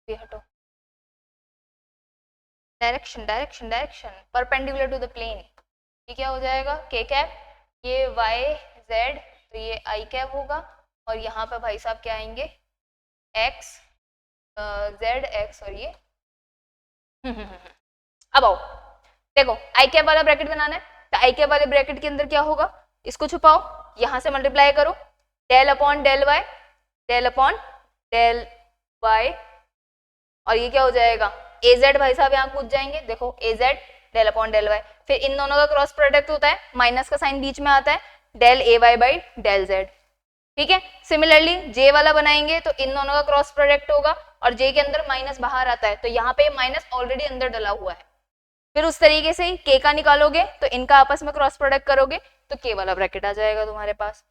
भी हटो, direction direction direction perpendicular to the plane, ये क्या हो जाएगा के कैप, ये वाई जेड, तो ये आई कैप होगा, और यहाँ पे भाई साहब क्या आएंगे एक्स जेड एक्स, और ये अब आओ देखो आई कैप वाला ब्रैकेट बनाना है, तो आई कैप वाले ब्रैकेट के अंदर क्या होगा, इसको छुपाओ, यहां से मल्टीप्लाई करो, del upon del y, del upon del Y, और ये क्या हो जाएगा ए जेड, भाई साहब यहाँ कूद जाएंगे, देखो A z del upon del y, फिर इन दोनों का क्रॉस प्रोडक्ट होता है, माइनस का साइन बीच में आता है, del A y by del z, ठीक है। सिमिलरली जे वाला बनाएंगे तो इन दोनों का क्रॉस प्रोडक्ट होगा, और जे के अंदर माइनस बाहर आता है, तो यहाँ पे माइनस ऑलरेडी अंदर डला हुआ है, फिर उस तरीके से ही के का निकालोगे तो इनका आपस में क्रॉस प्रोडक्ट करोगे तो के वाला ब्रैकेट आ जाएगा तुम्हारे पास।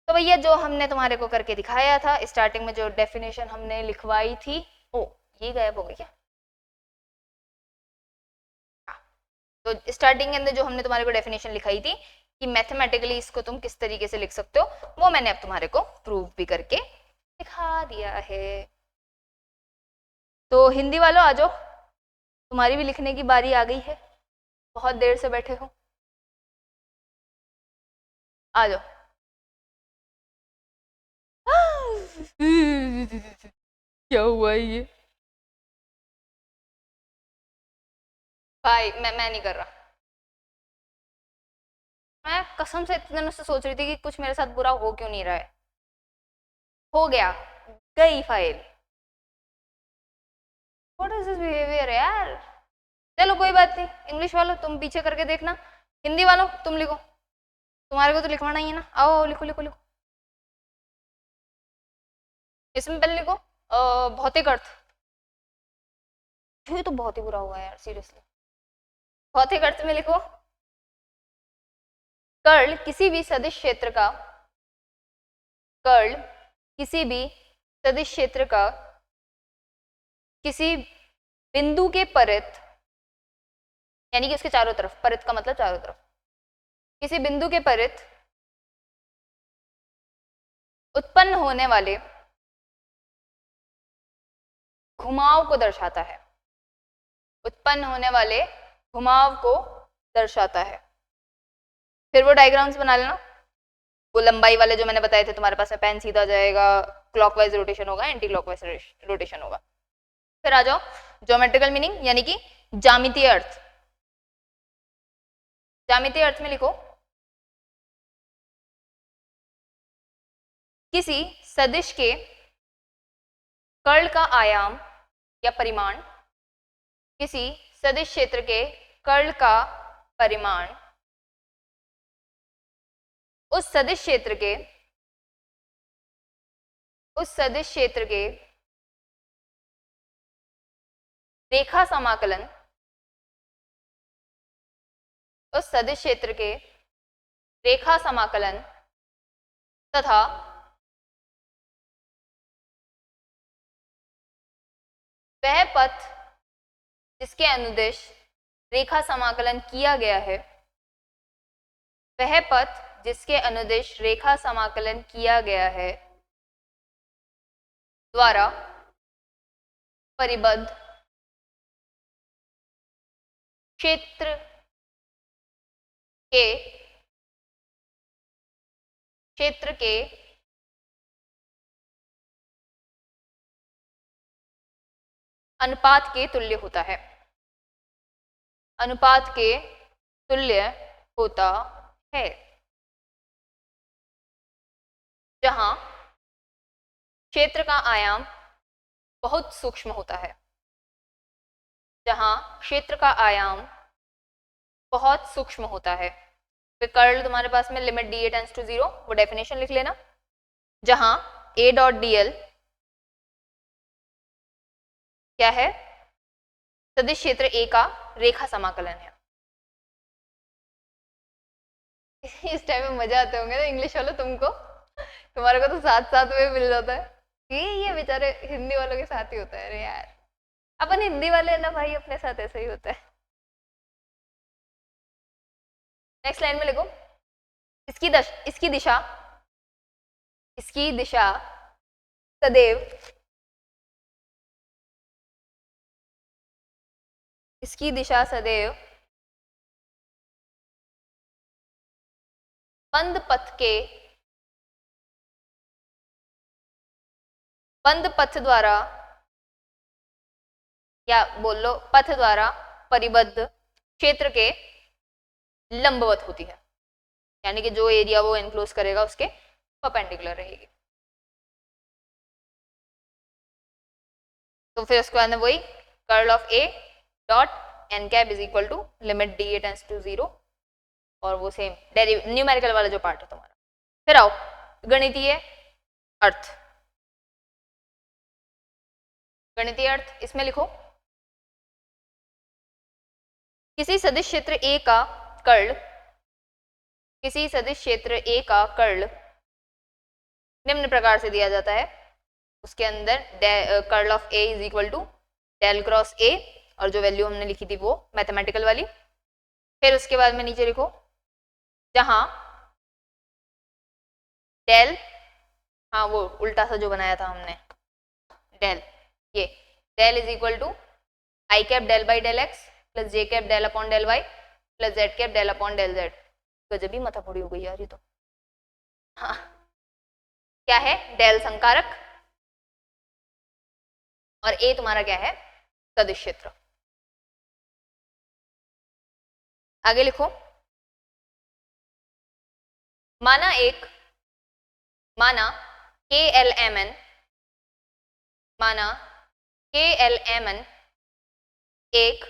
तो भैया जो हमने तुम्हारे को करके दिखाया था स्टार्टिंग में, जो डेफिनेशन हमने लिखवाई थी, ओ ये गायब हो गई क्या, तो स्टार्टिंग के अंदर जो हमने तुम्हारे को डेफिनेशन लिखाई थी कि मैथमेटिकली इसको तुम किस तरीके से लिख सकते हो, वो मैंने अब तुम्हारे को प्रूव भी करके दिखा दिया है। तो हिंदी वालों आ जाओ, तुम्हारी भी लिखने की बारी आ गई है, बहुत देर से बैठे हो, आ जाओ। क्या हुआ ये भाई, मैं नहीं कर रहा, मैं कसम से इतने दिनों से सोच रही थी कि कुछ मेरे साथ बुरा हो क्यों नहीं रहा है, हो गया, गई file, what is this behaviour यार। चलो कोई बात नहीं, इंग्लिश वालों तुम पीछे करके देखना, हिंदी वालों तुम लिखो, तुम्हारे को तो लिखवाना ही है ना, आओ लिखो लिखो लिखो, इसमें पहले लिखो भौतिक अर्थ, ये तो बहुत ही बुरा हुआ है यार सीरियसली, भौतिक अर्थ में लिखो कर्ल किसी भी सदिश क्षेत्र का, कर्ल किसी भी सदिश क्षेत्र का किसी बिंदु के परित, यानी कि उसके चारों तरफ, परित का मतलब चारों तरफ, किसी बिंदु के परित उत्पन्न होने वाले घुमाव को दर्शाता है, उत्पन्न होने वाले घुमाव को दर्शाता है। फिर वो डायग्राम्स बना लेना, वो लंबाई वाले जो मैंने बताए थे, तुम्हारे पास में पेन सीधा जाएगा, क्लॉकवाइज रोटेशन होगा, एंटी क्लॉकवाइज रोटेशन होगा। फिर आ जाओ ज्योमेट्रिकल मीनिंग, यानी कि ज्यामितीय अर्थ, ज्यामितीय अर्थ में लिखो किसी सदिश के कर्ल का आयाम या परिमाण, किसी सदिश क्षेत्र के कर्ल का परिमाण उस सदिश क्षेत्र के रेखा समाकलन, उस सदिश क्षेत्र के रेखा समाकलन तथा वह पथ जिसके अनुदिश रेखा समाकलन किया गया है, वह पथ जिसके अनुदिश रेखा समाकलन किया गया है द्वारा परिबद्ध क्षेत्र के अनुपात के तुल्य होता है, अनुपात के तुल्य होता है, जहां क्षेत्र का आयाम बहुत सूक्ष्म होता है, जहां क्षेत्र का आयाम बहुत सूक्ष्म होता है। फिर कर्ल तुम्हारे पास में limit d A tends to 0, वो डेफिनेशन लिख लेना, जहां ए डॉट डी एल क्या है, सदिश क्षेत्र ए का रेखा समाकलन है। इस टाइम में मजा आते होंगे ना इंग्लिश वालों तुमको, तुम्हारे को तो साथ साथ में मिल जाता है। ये बेचारे हिंदी वालों के साथ ही होता है। अरे यार अपन हिंदी वाले ना भाई, अपने साथ ऐसा ही होता है। नेक्स्ट लाइन में लिखो, इसकी दिशा सदैव बंद पथ द्वारा, या बोल लो पथ द्वारा परिबद्ध क्षेत्र के लंबवत होती है, यानी कि जो एरिया वो एनक्लोज करेगा उसके परपेंडिकुलर रहेगी। तो फिर उसके बाद में वही curl of a dot n cap is equal to limit d A tends to 0, और वो सेम न्यूमेरिकल वाला जो पार्ट है तुम्हारा। फिर आओ गणितीय अर्थ। गणितीय अर्थ इसमें लिखो, किसी सदिश क्षेत्र A का कर्ल निम्न प्रकार से दिया जाता है। उसके अंदर curl of A is equal to del cross A, और जो वैल्यू हमने लिखी थी वो मैथमेटिकल वाली। फिर उसके बाद में नीचे लिखो, जहां डेल, हाँ वो उल्टा सा जो बनाया था हमने डेल, ये del is equal to i cap del by del x plus J cap del upon del Y plus z cap del upon del z. गजब ही माथा फोड़ी हो गई यार ये तो। हाँ क्या है, डेल संकारक, और ए तुम्हारा क्या है, सदिश क्षेत्र। आगे लिखो, माना के एल एम एन एक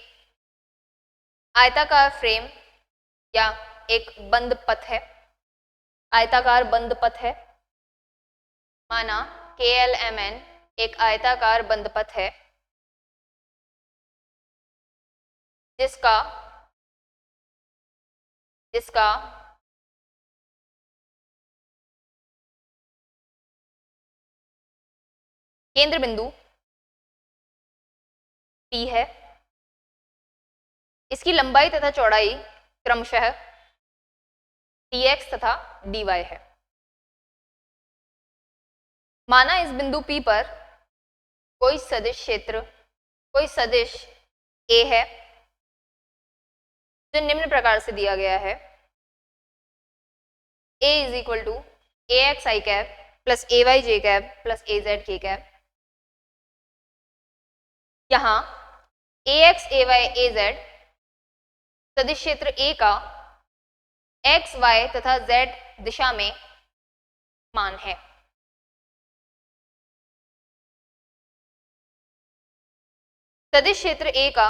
आयताकार फ्रेम या एक बंद पथ है, आयताकार बंद पथ है। माना के एल एम एन एक आयताकार बंद पथ है जिसका केंद्र बिंदु P है, इसकी लंबाई तथा चौड़ाई क्रमशः dx तथा dy है। माना इस बिंदु P पर कोई सदिश A है जो निम्न प्रकार से दिया गया है, A is equal to ax i cap plus ay j cap plus az k cap. यहाँ ax ay az सदिश क्षेत्र A का x y तथा z दिशा में मान है। सदिश क्षेत्र A का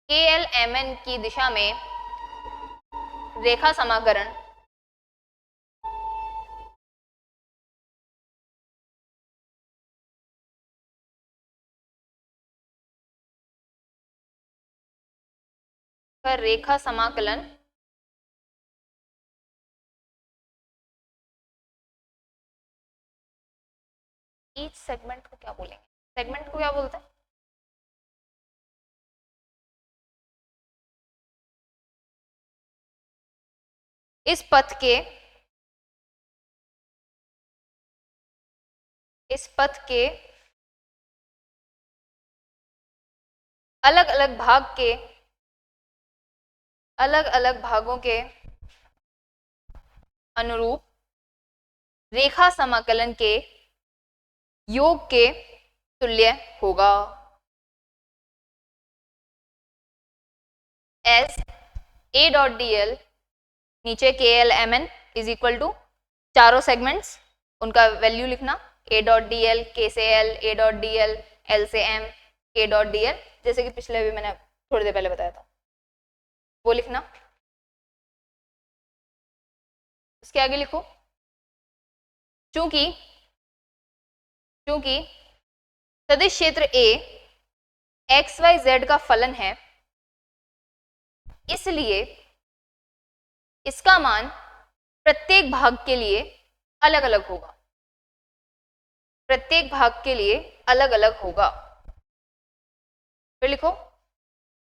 KLMN की दिशा में रेखा समाकरण रेखा समाकलन ईच सेगमेंट को क्या बोलेंगे, सेगमेंट को क्या बोलते हैं, इस पथ के अलग अलग भागों के अनुरूप रेखा समाकलन के योग के तुल्य होगा। S a dot d l नीचे k l m n is equal to चारों सेगमेंट्स उनका वैल्यू लिखना, a dot d l, k से l, a dot d l, l से m, k dot d l, जैसे कि पिछले भी मैंने थोड़ी देर पहले बताया था वो लिखना। उसके आगे लिखो, चूंकि सदिश क्षेत्र A एक्स वाई जेड का फलन है, इसलिए इसका मान प्रत्येक भाग के लिए अलग अलग होगा, प्रत्येक भाग के लिए अलग अलग होगा। फिर लिखो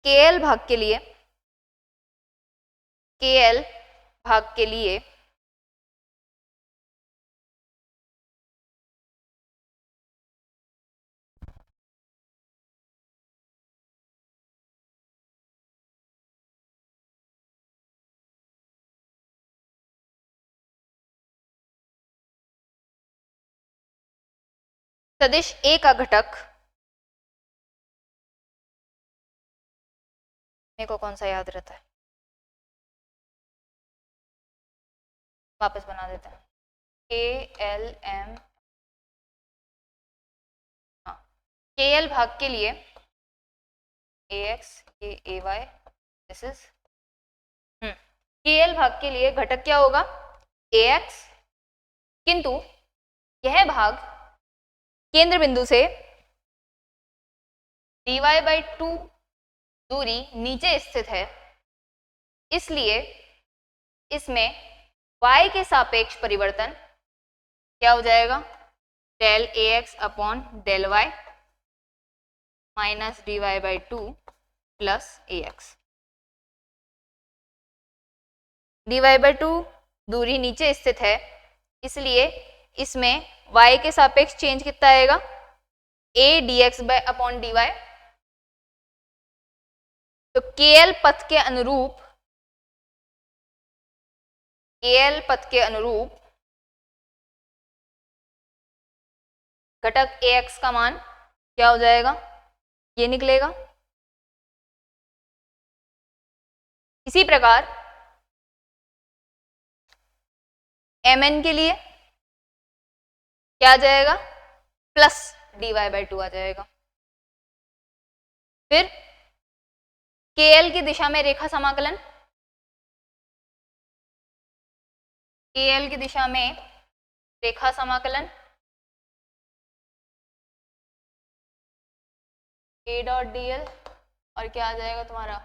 KL भाग के लिए, KL भाग के लिए सदिश A का घटक, मेरे को कौन सा याद रहता है, वापस बना देते हैं, KLM, हाँ, KL भाग के लिए AX ये AY, दिस इज KL भाग के लिए घटक क्या होगा AX, किंतु यह भाग केंद्र बिंदु से dy/2 दूरी नीचे स्थित है, इसलिए इसमें y के सापेक्ष परिवर्तन क्या हो जाएगा, del AX upon del Y minus dy/2 plus AX। dy/2 दूरी नीचे स्थित है, इसलिए इसमें y के सापेक्ष चेंज कितना आएगा, a dx अपॉन dy। तो KL पथ के अनुरूप, KL पथ के अनुरूप घटक AX का मान क्या हो जाएगा, ये निकलेगा। इसी प्रकार MN के लिए क्या आ जाएगा, प्लस dy/2 आ जाएगा। फिर KL की दिशा में रेखा समाकलन, KL की दिशा में रेखा समाकलन A डॉट dl और क्या आ जाएगा तुम्हारा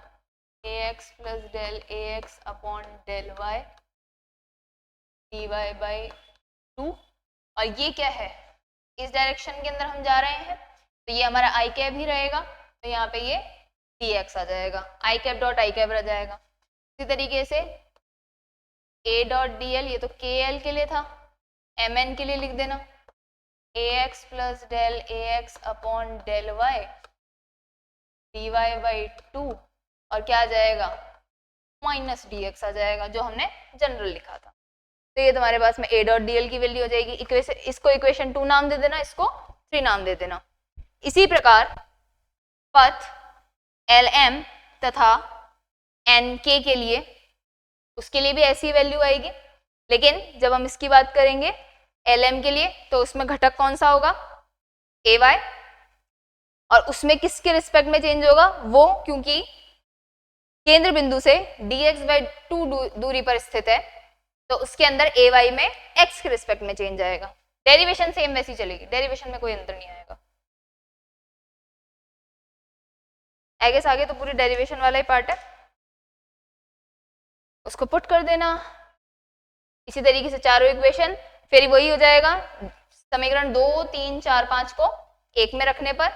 AX plus del AX upon del Y dy/2, और ये क्या है, इस डायरेक्शन के अंदर हम जा रहे हैं तो ये हमारा i कैप ही रहेगा, तो यहाँ पे ये dx आ जाएगा, i cap dot i cap रह जाएगा। इसी तरीके से a डॉट dl, ये तो KL के लिए था, mn के लिए लिख देना AX plus del AX upon del Y dy/2 और क्या आ जाएगा माइनस dx आ जाएगा, जो हमने जनरल लिखा था। तो ये तुम्हारे पास में a डॉट dl की वैल्यू हो जाएगी। इसको इक्वेशन 2 नाम दे देना, इसको 3 नाम दे देना। इसी प्रकार पथ LM तथा NK के लिए, उसके लिए भी ऐसी वैल्यू आएगी, लेकिन जब हम इसकी बात करेंगे LM के लिए तो उसमें घटक कौन सा होगा AY, और उसमें किसके रिस्पेक्ट में चेंज होगा वो, क्योंकि केंद्र बिंदु से dx/2 दूरी पर स्थित है तो उसके अंदर AY में x के रिस्पेक्ट में चेंज आएगा। डेरिवेशन सेम वैसी चलेगी, डेरिवेशन में कोई अंतर नहीं आएगा। आगे तो पूरी डेरिवेशन वाला ही पार्ट है, उसको पुट कर देना। इसी तरीके से चारों इक्वेशन फिर वही हो जाएगा, समीकरण 2, 3, 4, 5 को एक में रखने पर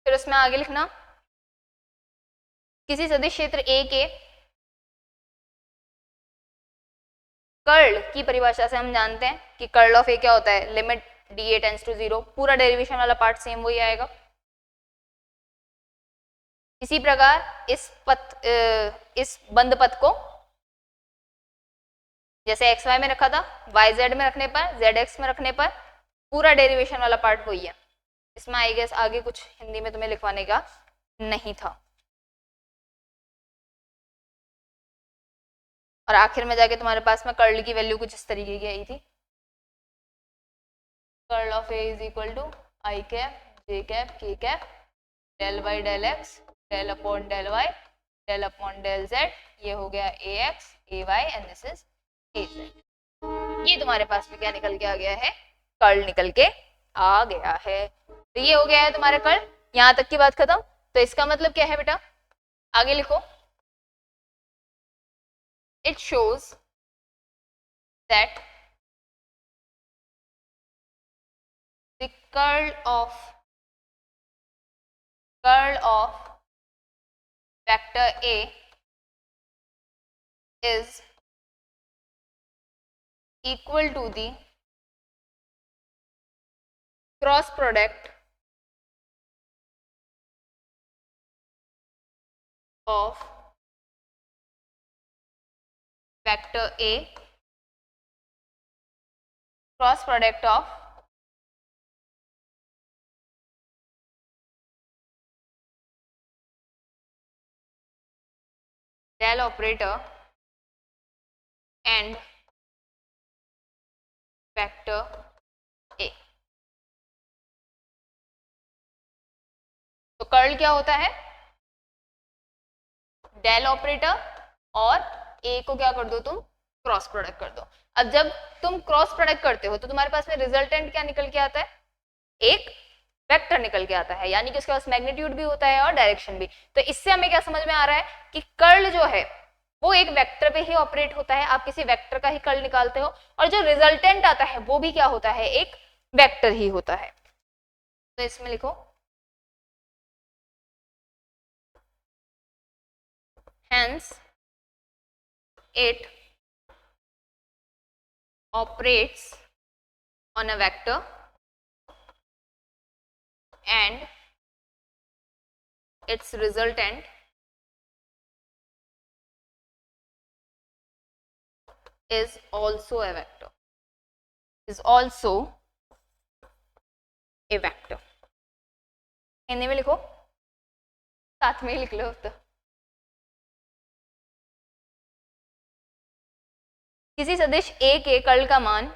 फिर उसमें आगे लिखना, किसी सदिश क्षेत्र A के कर्ल की परिभाषा से हम जानते हैं कि कर्ल ऑफ A क्या होता है, लिमिट dA टेंड्स टू 0। पूरा डेरिवेशन वाला पार्ट सेम वही आएगा। इसी प्रकार इस बंद पथ को जैसे XY में रखा था, YZ में रखने पर, ZX में रखने पर पूरा डेरिवेशन वाला पार्ट वही है। इसमें आई गेस आगे कुछ हिंदी में तुम्हें लिखवाने का नहीं था। और आखिर में जाके तुम्हारे पास में कर्ल की वैल्यू कुछ इस तरीके की आई थी, curl of A is equal to I cap J cap K cap del by del x del upon del y del upon del z, ये हो गया AX AY and this is AZ। ये तुम्हारे पास में क्या निकल के आ गया है, कर्ल निकल के आ गया है। तो ये हो गया है तुम्हारा कर्ल। यहाँ तक की बात खत्म। तो इसका मतलब क्या है बेटा, आगे लिखो, it shows that the curl of vector A is equal to the cross product of vector A cross product of del operator and vector A। तो कर्ल क्या होता है, डेल ऑपरेटर और ए को क्या कर दो तुम, क्रॉस प्रोडक्ट कर दो। अब जब तुम क्रॉस प्रोडक्ट करते हो तो तुम्हारे पास में रिजल्टेंट क्या निकल के आता है, एक वेक्टर निकल के आता है, यानी कि उसके पास मैग्नीट्यूड भी होता है और डायरेक्शन भी। तो इससे हमें क्या समझ में आ रहा है कि कर्ल जो है वो एक वेक्टर पे ही ऑपरेट होता है, आप किसी वेक्टर का ही कर्ल निकालते हो, और जो रिजल्टेंट आता है वो भी क्या होता है, एक वेक्टर ही होता है। तो इसमें लिखो hence it operates on a vector and its resultant is also a vector, is also a vector। Hindi में लिखो, साथ में ही लिख लो। तो किसी सदिश A के कर्ल का मान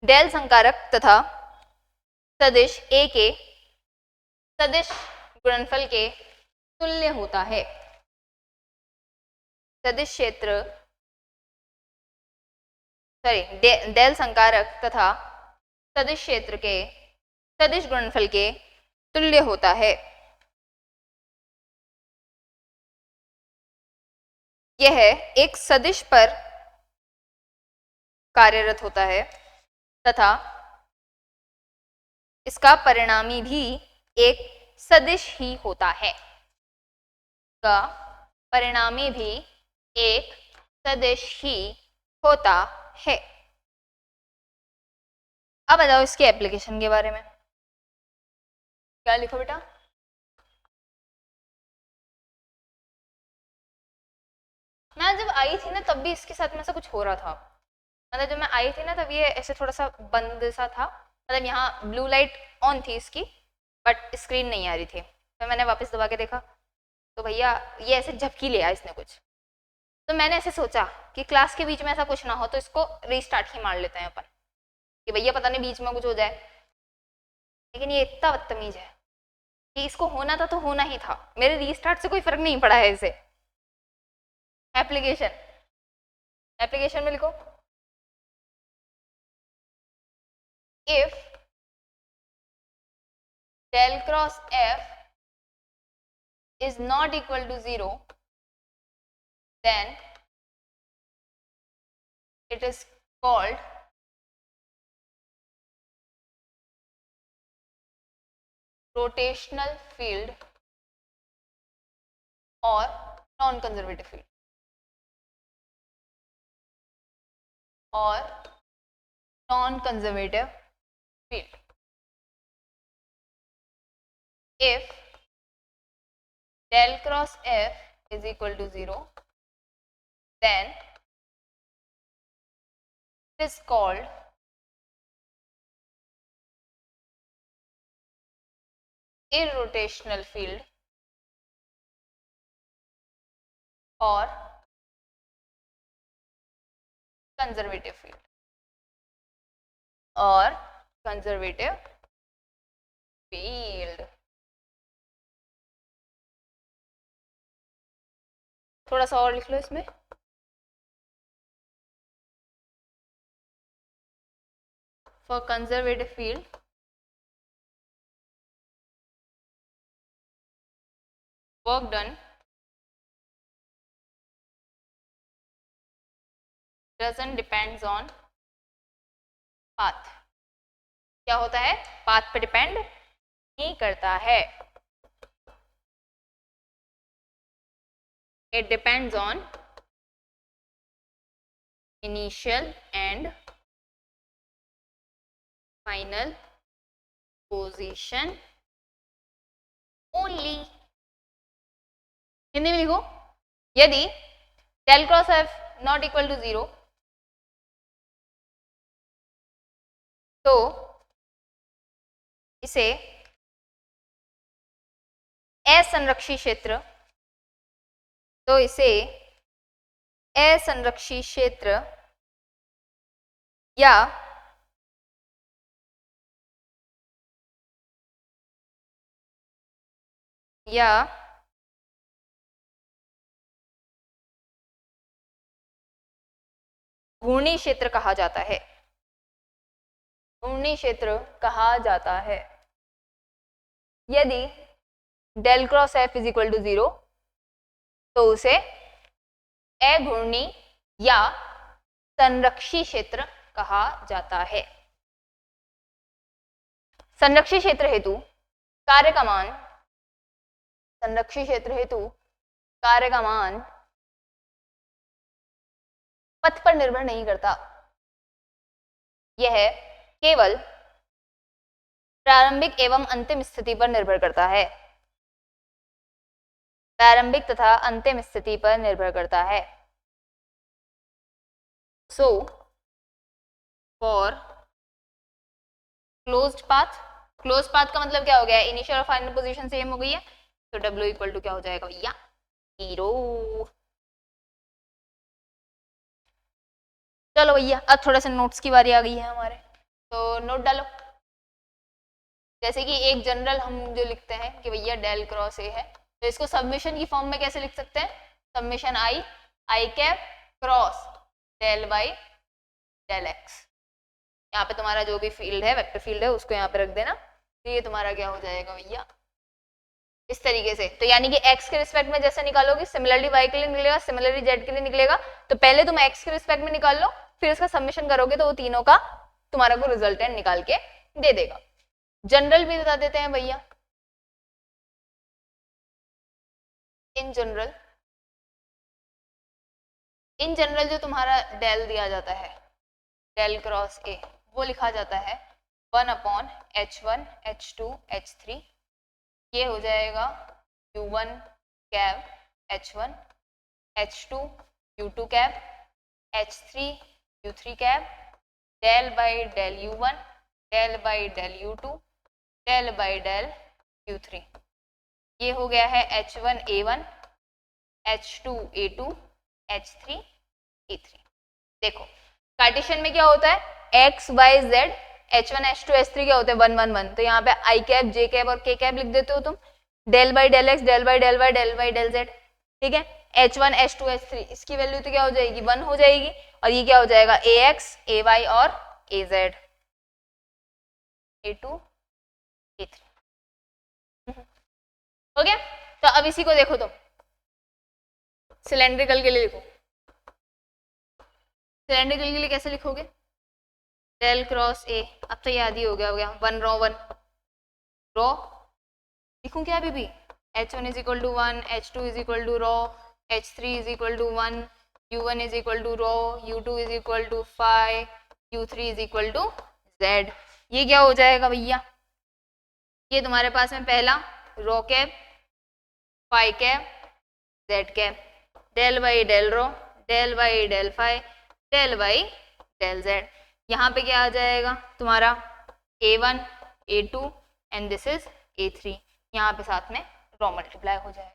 डेल संकारक तथा सदिश A के सदिश गुणनफल के तुल्य होता है। सदिश क्षेत्र डेल संकारक तथा सदिश क्षेत्र के सदिश गुणनफल के तुल्य होता है। यह एक सदिश पर कार्यरत होता है तथा इसका परिणामी भी एक सदिश ही होता है, का परिणामी भी एक सदिश ही होता है। अब बताओ इसके एप्लीकेशन के बारे में, क्या लिखो बेटा, मैं जब आई थी ना तब भी इसके साथ में ऐसा कुछ हो रहा था, मतलब जब मैं आई थी ना तब ये ऐसे थोड़ा सा बंद सा था, मतलब यहाँ ब्लू लाइट ऑन थी इसकी बट स्क्रीन नहीं आ रही थी। तो मैंने वापस दबा के देखा तो भैया ये ऐसे झपकी लिया इसने कुछ, तो मैंने ऐसे सोचा कि क्लास के बीच में ऐसा कुछ ना हो तो इसको रीस्टार्ट ही मार लेते हैं अपन, कि भैया पता नहीं बीच में कुछ हो जाए। लेकिन ये इतना बदतमीज है कि इसको होना था तो होना ही था, मेरे रीस्टार्ट से कोई फर्क नहीं पड़ा है इसे। एप्लीकेशन में लिखो, if del cross f is not equal to 0 then it is called rotational field or non-conservative field or non-conservative field। If del cross f is equal to 0 then it is called irrotational field or conservative field or conservative field। थोड़ा सा और लिख लो इसमें, for conservative field, work done doesn't depends on path. क्या होता है, path पे depend नहीं करता है. It depends on initial and final position only. Hindi में लिखो, यदि del cross f not equal to 0 तो इसे असंरक्षी क्षेत्र, तो इसे असंरक्षी क्षेत्र या घूर्णी क्षेत्र कहा जाता है. घूर्णी क्षेत्र कहा जाता है. यदि del cross f is equal to 0 तो उसे अघूर्णी या संरक्षी क्षेत्र कहा जाता है. संरक्षी क्षेत्र हेतु कार्य का मान, संरक्षी क्षेत्र हेतु कार्य का मान पथ पर निर्भर नहीं करता. यह केवल प्रारंभिक एवं अंतिम स्थिति पर निर्भर करता है. प्रारंभिक तथा अंतिम स्थिति पर निर्भर करता है. So for closed path, closed path का मतलब क्या हो गया, इनिशियल और फाइनल पोजीशन सेम हो गई है, तो W इक्वल टू क्या हो जाएगा भैया, 0. चलो भैया अब थोड़ा सा नोट्स की बारी आ गई है हमारे, तो नोट डालो. जैसे कि एक जनरल हम जो लिखते हैं कि भैया डेल क्रॉस ए है, तो इसको सबमिशन की फॉर्म में कैसे लिख सकते हैं, submission i cap cross del by del x. यहाँ पे तुम्हारा जो भी फील्ड है, वेक्टर फील्ड है, उसको यहाँ पे रख देना. तो ये तुम्हारा क्या हो जाएगा भैया, इस तरीके से. तो यानी कि x के रिस्पेक्ट में जैसे निकालोगे सिमिलरली y के लिए निकलेगा, सिमिलरली z के लिए निकलेगा. तो पहले तुम x के रिस्पेक्ट में निकाल लो, फिर इसका सबमिशन करोगे तो वो तीनों का तुम्हारा को रिजल्टेंट निकाल के दे देगा. जनरल भी बता देते हैं भैया. इन जनरल जो तुम्हारा डेल दिया जाता है, डेल क्रॉस ए, वो लिखा जाता है 1 H1 H2 H3. ये हो जाएगा U1 cap H1 H2 U2 cap H3 U3 cap del by del U1 del by del U2 del by del U3. ये हो गया है H1 A1 H2 A2 H3 A3. देखो कार्टेशियन में क्या होता है, x y z, H1 H2 H3 क्या होते हैं 1 1 1. तो यहाँ पे i कैप j कैप और k कैप लिख देते हो तुम, del by del x del by del y del by del z. ठीक है, H1 H2 H3 इसकी वैल्यू तो क्या हो जाएगी 1 हो जाएगी, और ये क्या हो जाएगा ax ay और az, a2 a3. हो गया. तो अब इसी को देखो तुम सिलेंड्रिकल के लिए लिखो. सिलेंड्रिकल के लिए कैसे लिखोगे, डेल क्रॉस ए, अब तो याद ही हो गया 1 रो लिखूं क्या अभी भी, H1 is equal to 1, H2 is equal to rho, H3 is equal to 1, U1 is equal to rho, U2 is equal to 5, U3 is equal to Z. ये क्या हो जाएगा भैया, ये तुम्हारे पास में पहला rho cap, phi cap, Z cap, del by del rho, del by del phi, del by del Z. यहाँ पे क्या आ जाएगा तुम्हारा A1 A2 and this is A3. यहाँ पे साथ में रो मल्टीप्लाई हो जाएगा.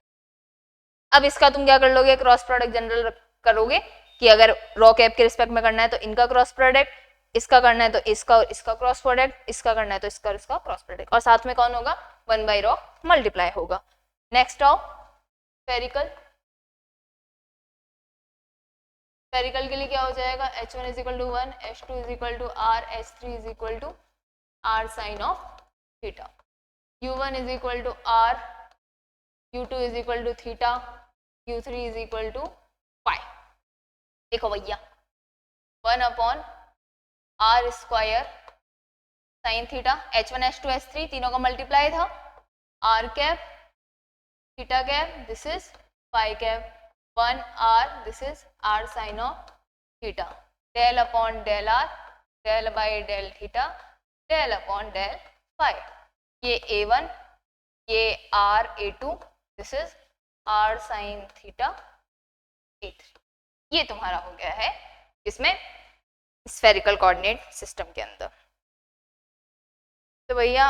अब इसका तुम क्या कर लोगे, क्रॉस प्रोडक्ट जनरल करोगे कि अगर रो कैप के रिस्पेक्ट में करना है तो इनका क्रॉस प्रोडक्ट, इसका करना है तो इसका और इसका क्रॉस प्रोडक्ट, इसका करना है तो इसका और इसका क्रॉस प्रोडक्ट, और साथ में कौन होगा 1 बाई रो मल्टीप्लाई होगा. नेक्स्ट आओ स्फेरिकल. स्फेरिकल के लिए क्या हो जाएगा, H1 is equal to 1, H2 is equal to R, H3 is equal to R sine of theta, U1 is equal to R Q2 is equal to theta, Q3 is equal to phi. देखो भैया 1/r square sine theta, H1 H2 H3 तीनों का multiply था, r cap theta cap, this is phi cap, 1r, this is r sine of theta, del upon del r, del by del theta, del upon del phi. ये a1, ये r a2, this is r sine theta a3। ये तुम्हारा हो गया है इसमें spherical coordinate system के अंदर। तो भैया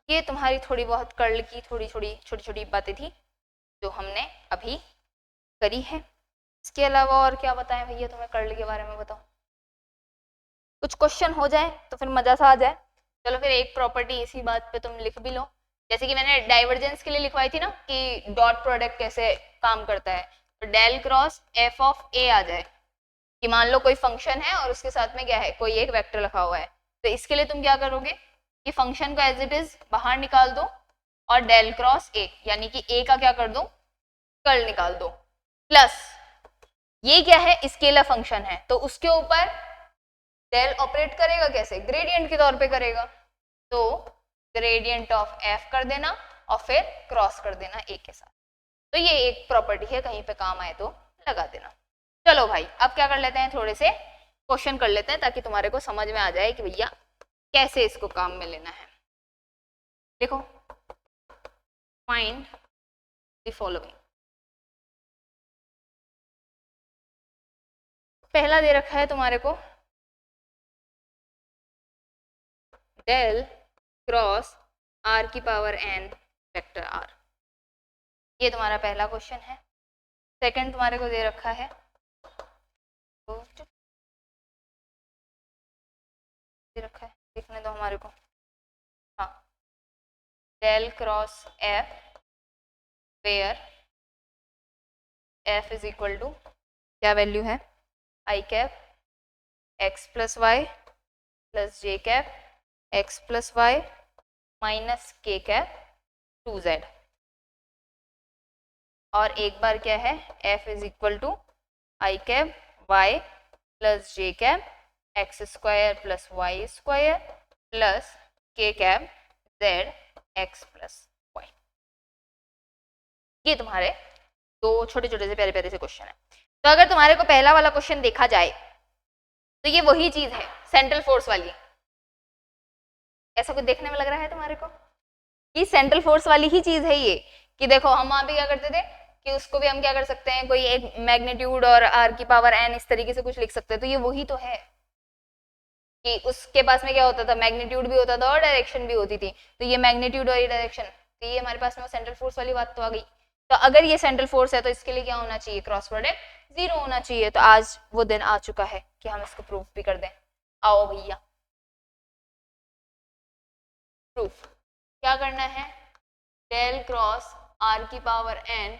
ये तुम्हारी थोड़ी बहुत कर्ल की थोड़ी छोटी छोटी बातें थी जो हमने अभी करी है। इसके अलावा और क्या बताएं भैया तुम्हें कर्ल के बारे में बताओ। कुछ क्वेश्चन हो जाए तो फिर मजा सा आ जाए। चलो फिर एक प्रॉपर्टी इसी बात पे तुम लिख भी लो, जैसे कि मैंने डाइवर्जेंस के लिए लिखवाई थी ना कि डॉट प्रोडक्ट कैसे काम करता है। तो डेल क्रॉस एफ ऑफ ए आ जाए कि मान लो कोई फंक्शन है और उसके साथ में क्या है, कोई एक वेक्टर लिखा हुआ है। तो इसके लिए तुम क्या करोगे कि फंक्शन को एज इट इज बाहर निकाल दो और डेल क्रॉस ए यानी कि ए का क्या कर दो, कर्ल निकाल दो, प्लस ये क्या है स्केलर फंक्शन है तो उसके ऊपर डेल ऑपरेट करेगा कैसे, ग्रेडियंट के तौर पे करेगा। तो ग्रेडियंट ऑफ एफ कर देना और फिर क्रॉस कर देना ए के साथ। तो ये एक प्रॉपर्टी है, कहीं पे काम आए तो लगा देना। चलो भाई अब क्या कर लेते हैं, थोड़े से क्वेश्चन कर लेते हैं ताकि तुम्हारे को समझ में आ जाए कि भैया कैसे इसको काम में लेना है। देखो फाइंड द फॉलोइंग। पहला दे रखा है तुम्हारे को डेल क्रॉस r की पावर n वेक्टर r। ये तुम्हारा पहला क्वेश्चन है। सेकंड तुम्हारे को दे रखा है देखने दो हमारे को, हाँ, del cross f where f is equal to क्या वैल्यू है, i cap x plus y plus J cap x plus y minus k cap 2z। और एक बार क्या है f is equal to i cap y plus J cap x square plus y square plus k cap z x plus y. ये तुम्हारे दो छोटे छोटे से प्यारे प्यारे से क्वेश्चन है। तो अगर तुम्हारे को पहला वाला क्वेश्चन देखा जाए तो ये वही चीज है सेंट्रल फोर्स वाली। ऐसा कुछ देखने में लग रहा है तुम्हारे को, ये सेंट्रल फोर्स वाली ही चीज है ये, कि देखो हम वहां पे क्या करते थे कि उसको भी हम क्या कर सकते हैं, कोई एक मैग्नीट्यूड और r की पावर n इस तरीके से कुछ लिख सकते हैं। तो ये वही तो है कि उसके पास में क्या होता था, मैग्नीट्यूड भी होता था और डायरेक्शन भी होती थी। तो ये मैग्नीट्यूड और ये डायरेक्शन, तो ये हमारे पास में सेंट्रल फोर्स वाली बात तो आ गई। तो अगर ये सेंट्रल फोर्स है तो इसके लिए क्या होना चाहिए, क्रॉस प्रोडक्ट 0 होना चाहिए। तो आज वो दिन आ चुका है कि हम इसको प्रूफ भी कर दें। आओ भैया प्रूफ क्या करना है, डेल क्रॉस r की पावर n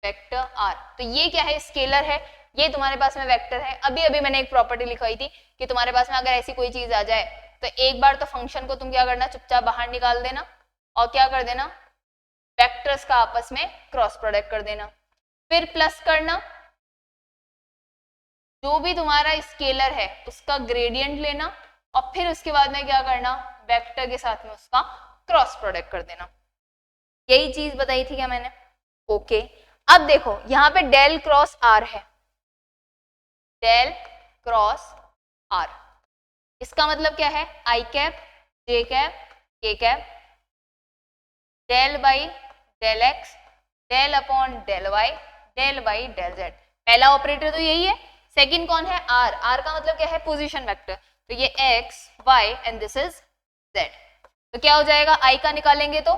वेक्टर r। तो ये क्या है, स्केलर है, ये तुम्हारे पास में वेक्टर है। अभी अभी मैंने एक प्रॉपर्टी लिखवाई थी कि तुम्हारे पास में अगर ऐसी कोई चीज आ जाए तो एक बार तो फंक्शन को तुम क्या करना, चुपचाप बाहर निकाल देना और क्या कर देना, वेक्टर्स का आपस में क्रॉस प्रोडक्ट कर देना, फिर प्लस करना, जो भी तुम्हारा स्केलर है उसका ग्रेडियंट लेना और फिर उसके बाद में क्या करना, वेक्टर के साथ में उसका क्रॉस प्रोडक्ट कर देना। यही चीज बताई थी क्या मैंने, ओके। अब देखो यहाँ पे डेल क्रॉस r है, डेल क्रॉस r, इसका मतलब क्या है, i cap j cap k cap del by del x del upon del y del by del z। पहला ऑपरेटर तो यही है, सेकंड कौन है, r। r का मतलब क्या है, पोजीशन वेक्टर। तो ये x y and this is z। तो क्या हो जाएगा, i का निकालेंगे तो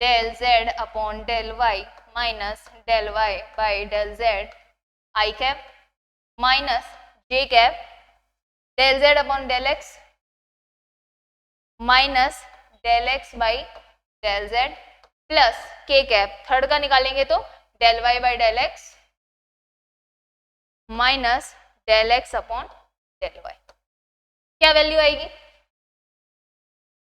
del z upon del y minus del y by del z i cap minus j cap del z upon del x minus del x by del z plus k cap, third का निकालेंगे तो del y by del x minus del x upon del y। क्या value आएगी,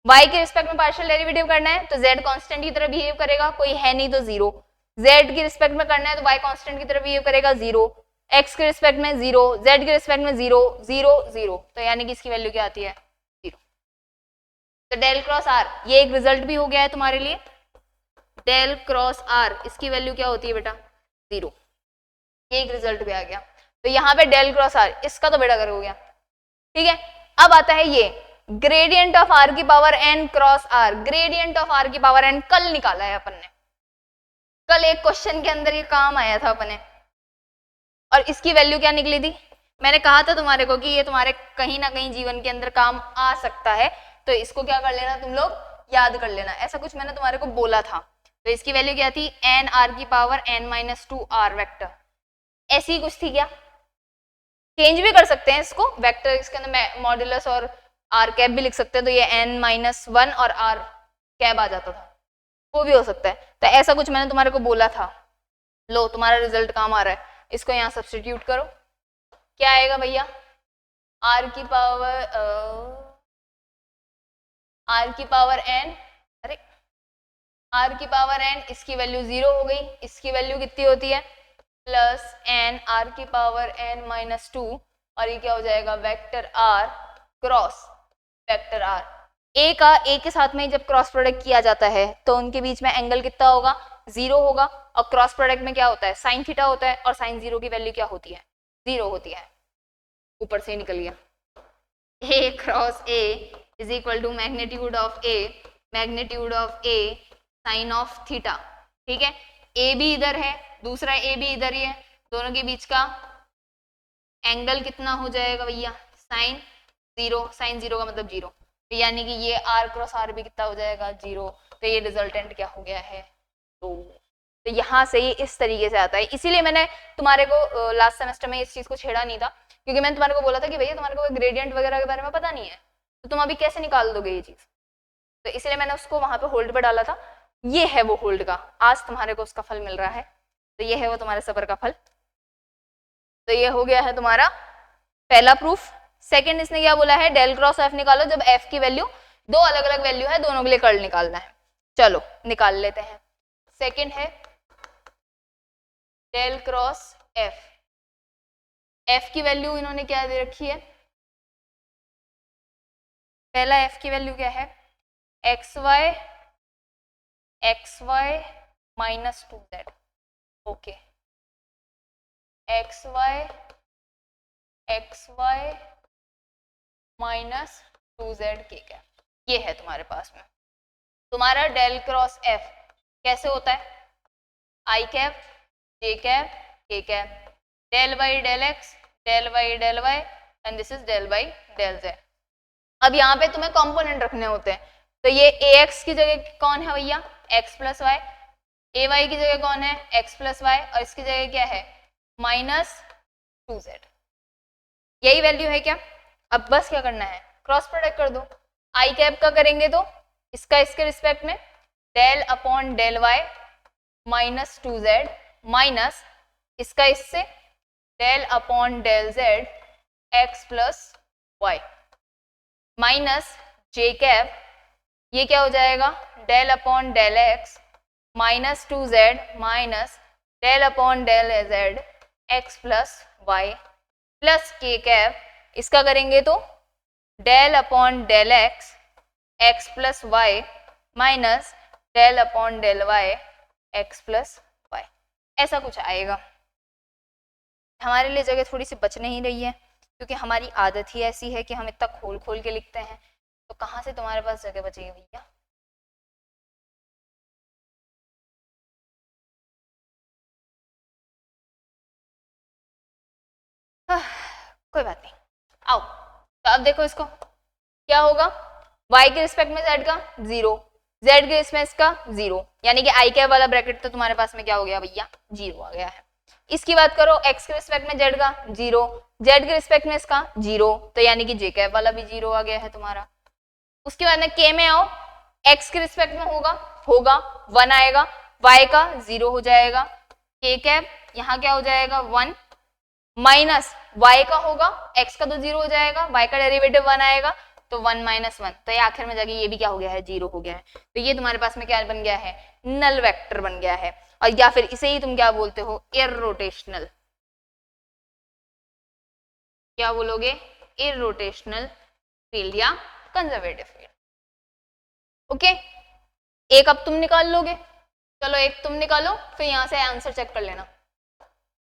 y के respect में partial derivative करना है तो z कांस्टेंट की तरह बिहेव करेगा, कोई है नहीं तो 0। z की रिस्पेक्ट में करना है तो y कांस्टेंट की तरह बिहेव करेगा 0, x के रिस्पेक्ट में 0, z के रिस्पेक्ट में 0 0 0, तो यानी कि इसकी वैल्यू क्या आती है 0। तो डेल क्रॉस r ये एक रिजल्ट भी हो गया है तुम्हारे लिए। डेल क्रॉस r इसकी वैल्यू क्या होती है बेटा 0, ये एक रिजल्ट भी आ गया। तो यहाँ पे डेल क्रॉस r इसका तो बेटा कर हो गया, ठीक है। अब आता है ये ग्रेडियंट ऑफ r की power n cross r, gradient of r की पावर n कल निकाला है अपन ने, कल एक क्वेश्चन के अंदर ये काम आया था अपने, और इसकी वैल्यू क्या निकली थी, मैंने कहा था तुम्हारे को कि ये तुम्हारे कहीं ना कहीं जीवन के अंदर काम आ सकता है, तो इसको क्या कर लेना तुम लोग याद कर लेना, ऐसा कुछ मैंने तुम्हारे को बोला था। तो इसकी वैल्यू क्या थी n r की power n minus 2 r vector, ऐसी कुछ थी क्या, चेंज भी कर सकते हैं इसको वेक्टर, इसके अंदर मॉड्यूलस और r कैप भी लिख सकते हैं, तो ये n माइनस 1 और r कैप आ जाता था, वो भी हो सकता है। तो ऐसा कुछ मैंने तुम्हारे को बोला था। लो तुम्हारा रिजल्ट काम आ रहा है, इसको यहाँ सब्स्टिट्यूट करो, क्या आएगा भैया r की पावर n, अरे r की पावर n, इसकी वैल्यू 0 हो गई, इसकी वैल्यू कितनी होती है प्लस n r की पावर n माइनस 2, और ये क्या हो जाएगा vector r cross vector r। a का a के साथ में जब क्रॉस प्रोडक्ट किया जाता है तो उनके बीच में एंगल कितना होगा 0 होगा, और क्रॉस प्रोडक्ट में क्या होता है साइन थीटा होता है, और साइन 0 की वैल्यू क्या होती है 0 होती है, ऊपर से निकल गया a cross a is equal to magnitude of a sine of theta, ठीक है। a भी इधर है, दूसरा a भी इधर ही है, दोनों के बीच का एंगल कितना हो जाएगा भैया साइन 0, साइन 0 का मतलब 0, तो यानी कि ये r क्रॉस r भी कितना हो जाएगा 0, तो ये रिजल्टेंट क्या हो गया है 2। तो यहाँ से ये इस तरीके से आता है, इसीलिए मैंने तुम्हारे को लास्ट सेमेस्टर में इस चीज को छेड़ा नहीं था, क्योंकि मैंने तुम्हारे को बोला था कि भैया तुम्हारे को ग्रेडियंट वगैरह के बारे में पता नहीं है, तो तुम अभी कैसे निकाल दोगे ये चीज, तो इसलिए मैंने उसको वहां पे होल्ड पे डाला था। ये है वो होल्ड का, आज तुम्हारे को उसका फल मिल रहा है, तो ये है वो तुम्हारे सबर का फल। तो ये हो गया है तुम्हारा पहला प्रूफ। सेकंड इसने क्या बोला है डेल क्रॉस एफ निकालो जब एफ की वैल्यू दो अलग अलग वैल्यू है, दोनों के लिए कर्ल निकालना है। चलो निकाल लेते हैं। सेकंड है डेल क्रॉस एफ, एफ की वैल्यू इन्होंने क्या दे रखी है, पहला एफ की वैल्यू क्या है x y minus 2z, okay x y minus 2z के क्या, ये है तुम्हारे पास में। तुम्हारा डेल क्रॉस एफ कैसे होता है आई cap j cap k cap, del by del x del by del y and this is del by del z. अब यहाँ पे तुम्हें कंपोनेंट रखने होते हैं, तो ये ax की जगह कौन है भैया x प्लस वाई, ay की जगह कौन है x प्लस वाई, और इसकी जगह क्या है माइनस 2z, यही वैल्यू है क्या। अब बस क्या करना है क्रॉस प्रोडक्ट कर दो, आई कैप का करेंगे तो इसका इसके रिस्पेक्ट में del upon del Y minus 2z minus इसका इससे del upon del z x plus y minus j cap, ये क्या हो जाएगा del upon del x minus 2z minus del upon del z x plus y plus के cap, इसका करेंगे तो del upon del x x plus y minus del upon del y x plus y, ऐसा कुछ आएगा। हमारे लिए जगह थोड़ी सी बच नहीं रही है, क्योंकि हमारी आदत ही ऐसी है कि हम इतना खोल खोल के लिखते हैं, तो कहाँ से तुम्हारे पास जगह बचेगी भैया। कोई बात नहीं, आओ तो अब देखो इसको क्या होगा, y के रिस्पेक्ट में z का 0, z के रिस्पेक्ट में इसका 0, यानी कि i कैप वाला ब्रैकेट तो तुम्हारे पास में क्या हो गया भैया 0 आ गया है। इसकी बात करो x के रिस्पेक्ट में z का 0, z के रिस्पेक्ट में इसका 0, तो यानी कि j कैप वाला भी 0 आ गया है तुम्हारा। उसके बाद में k में आओ, x के रिस्पेक्ट में होगा 1 आएगा, y का 0 हो जाएगा, k कैप यहाँ क्या हो जाएगा 1 माइनस y का होगा, x का तो 0 हो जाएगा, y का डेरिवेटिव 1 आएगा, तो 1 माइनस 1, तो ये आखिर में जाके ये भी क्या हो गया है, 0 हो गया है। तो ये तुम्हारे पास में क्या बन गया है, नल वेक्टर बन गया है। और या फिर इसे ही तुम क्या बोलते हो, इररोटेशनल, क्या बोलोगे, इररोटेशनल फील्ड या कंजर्वेटिव फील्ड। ओके, एक अब तुम निकाल लोगे, चलो एक तुम निकालो, फिर यहां से आंसर चेक कर लेना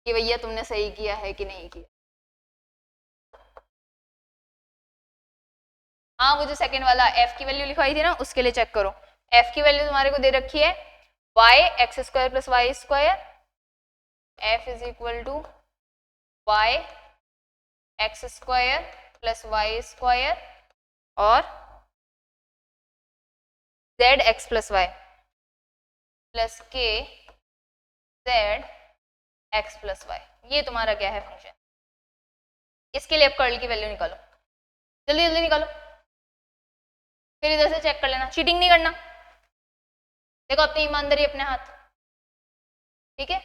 कि भैया तुमने सही किया है कि नहीं किया। हाँ, वो जो सेकंड वाला एफ की वैल्यू लिखवाई थी ना, उसके लिए चेक करो। एफ की वैल्यू तुम्हारे को दे रखी है y x square plus y square, F is equal to y x square plus y square और z x plus y plus k z x plus y, ये तुम्हारा क्या है, फंक्शन। इसके लिए अब कर्ल की वैल्यू निकालो, जल्दी जल्दी निकालो, फिर इधर से चेक कर लेना, चीटिंग नहीं करना, देखो अपनी ईमानदारी अपने हाथ, ठीक है।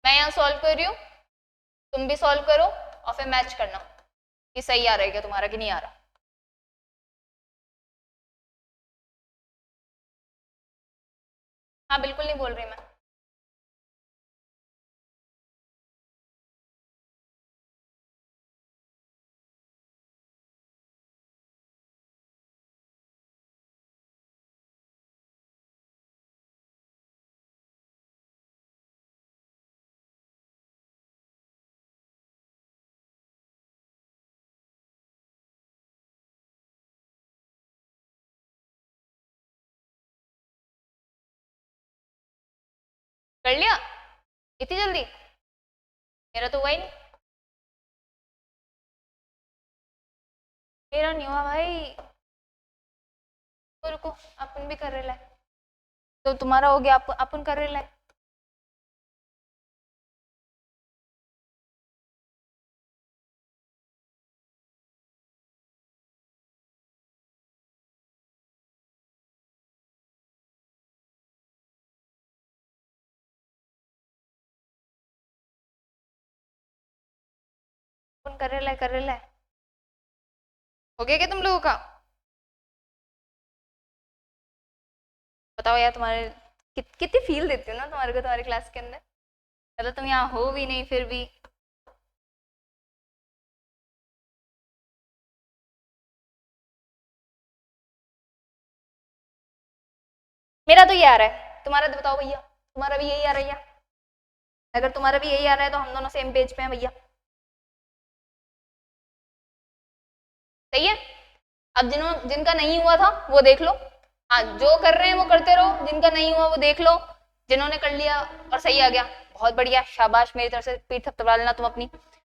मैं यहाँ सॉल्व कर रही हूँ, तुम भी सॉल्व करो और फिर मैच करना कि सही आ रहा है क्या तुम्हारा कि नहीं आ रहा। हाँ बिल्कुल नहीं बोल रही मैं। कर लिया इतनी जल्दी, मेरा तो हुआ ही नहीं, मेरा नहीं हुआ भाई। तो रुको, अपन भी कर रहे, तो तुम्हारा हो गया, अपन कर रहे। अपन कर रहे, हो गया क्या तुम लोगों का, बताओ यार। तुम्हारे कितनी फील देती हो ना तुम्हारे को तुम्हारी क्लास के अंदर, मतलब तुम यहाँ हो भी नहीं फिर भी। मेरा तो ये आ रहा है, तुम्हारा तो बताओ भैया, तुम्हारा भी यही आ रहा है। अगर तुम्हारा भी यही आ रहा है तो हम दोनों सेम पेज पे हैं भैया, सही है। अब जिनका नहीं हुआ था वो देख लो, हाँ जो कर रहे हैं वो करते रहो, जिनका नहीं हुआ वो देख लो, जिन्होंने कर लिया और सही आ गया बहुत बढ़िया, शाबाश, मेरी तरफ से पीठ थपथपा लेना तुम अपनी।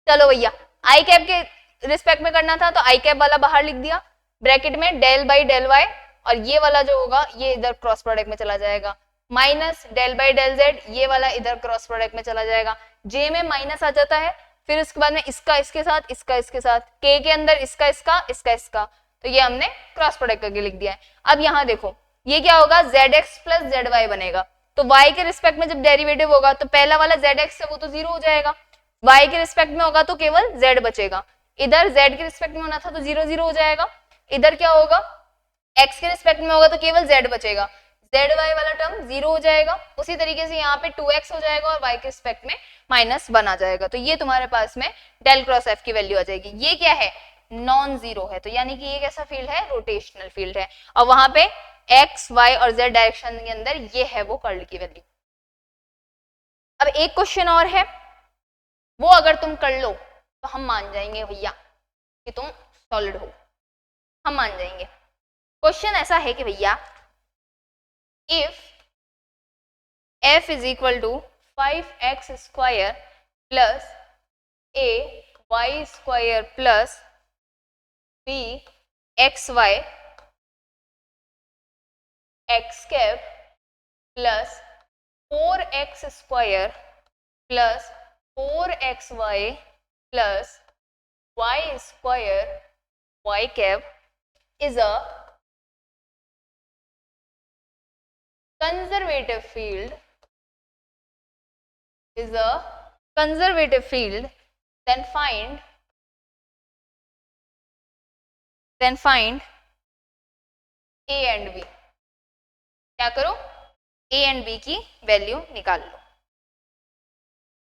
चलो भैया, आई कैप के रिस्पेक्ट में करना था तो आई कैप वाला बाहर लिख दिया, ब्रैकेट में डेल बाई डेल वाई, और ये वाला जो होगा ये इधर क्रॉस प्रोडक्ट में चला जाएगा, minus del by del z, ये वाला इधर क्रॉस प्रोडक्ट में चला जाएगा, जे में माइनस आ जाता है, फिर उसके बाद में इसका इसके साथ, इसका इसके साथ, के अंदर इसका इसका इसका इसका, तो ये हमने क्रॉस प्रोडक्ट करके लिख दिया है। अब यहाँ देखो ये क्या होगा, जेड प्लस जेड वाई बनेगा, तो y के रिस्पेक्ट में जब डेरिवेटिव होगा तो पहला वाला zx है वो तो 0 हो जाएगा, y के रिस्पेक्ट में होगा तो केवल z बचेगा, इधर z के रिस्पेक्ट में होना था तो 0 0 हो जाएगा, इधर क्या होगा, x के रिस्पेक्ट में होगा तो केवल z बचेगा, zy वाला टर्म 0 हो जाएगा, उसी तरीके से यहाँ पे 2x हो जाएगा और y के रिस्पेक्ट में माइनस बना जाएगा, तो ये तुम्हारे पास में डेल क्रॉस f की वैल्यू आ जाएगी। ये क्या है, नॉन जीरो है, तो यानी कि ये कैसा फील्ड है, रोटेशनल फील्ड है, और वहां पे x, y और z डायरेक्शन के अंदर ये है वो कर्ल की वैल्यू। अब एक क्वेश्चन और है, वो अगर तुम कर लो तो हम मान जाएंगे भैया कि तुम सॉलिड हो, हम मान जाएंगे। क्वेश्चन ऐसा है कि भैया if f is equal to 5x square plus a y square plus b x y x cap plus 4x square plus 4xy plus y square y cap is a conservative field, is a conservative field, then find then find a and b. क्या करो, a and b की वैल्यू निकाल लो।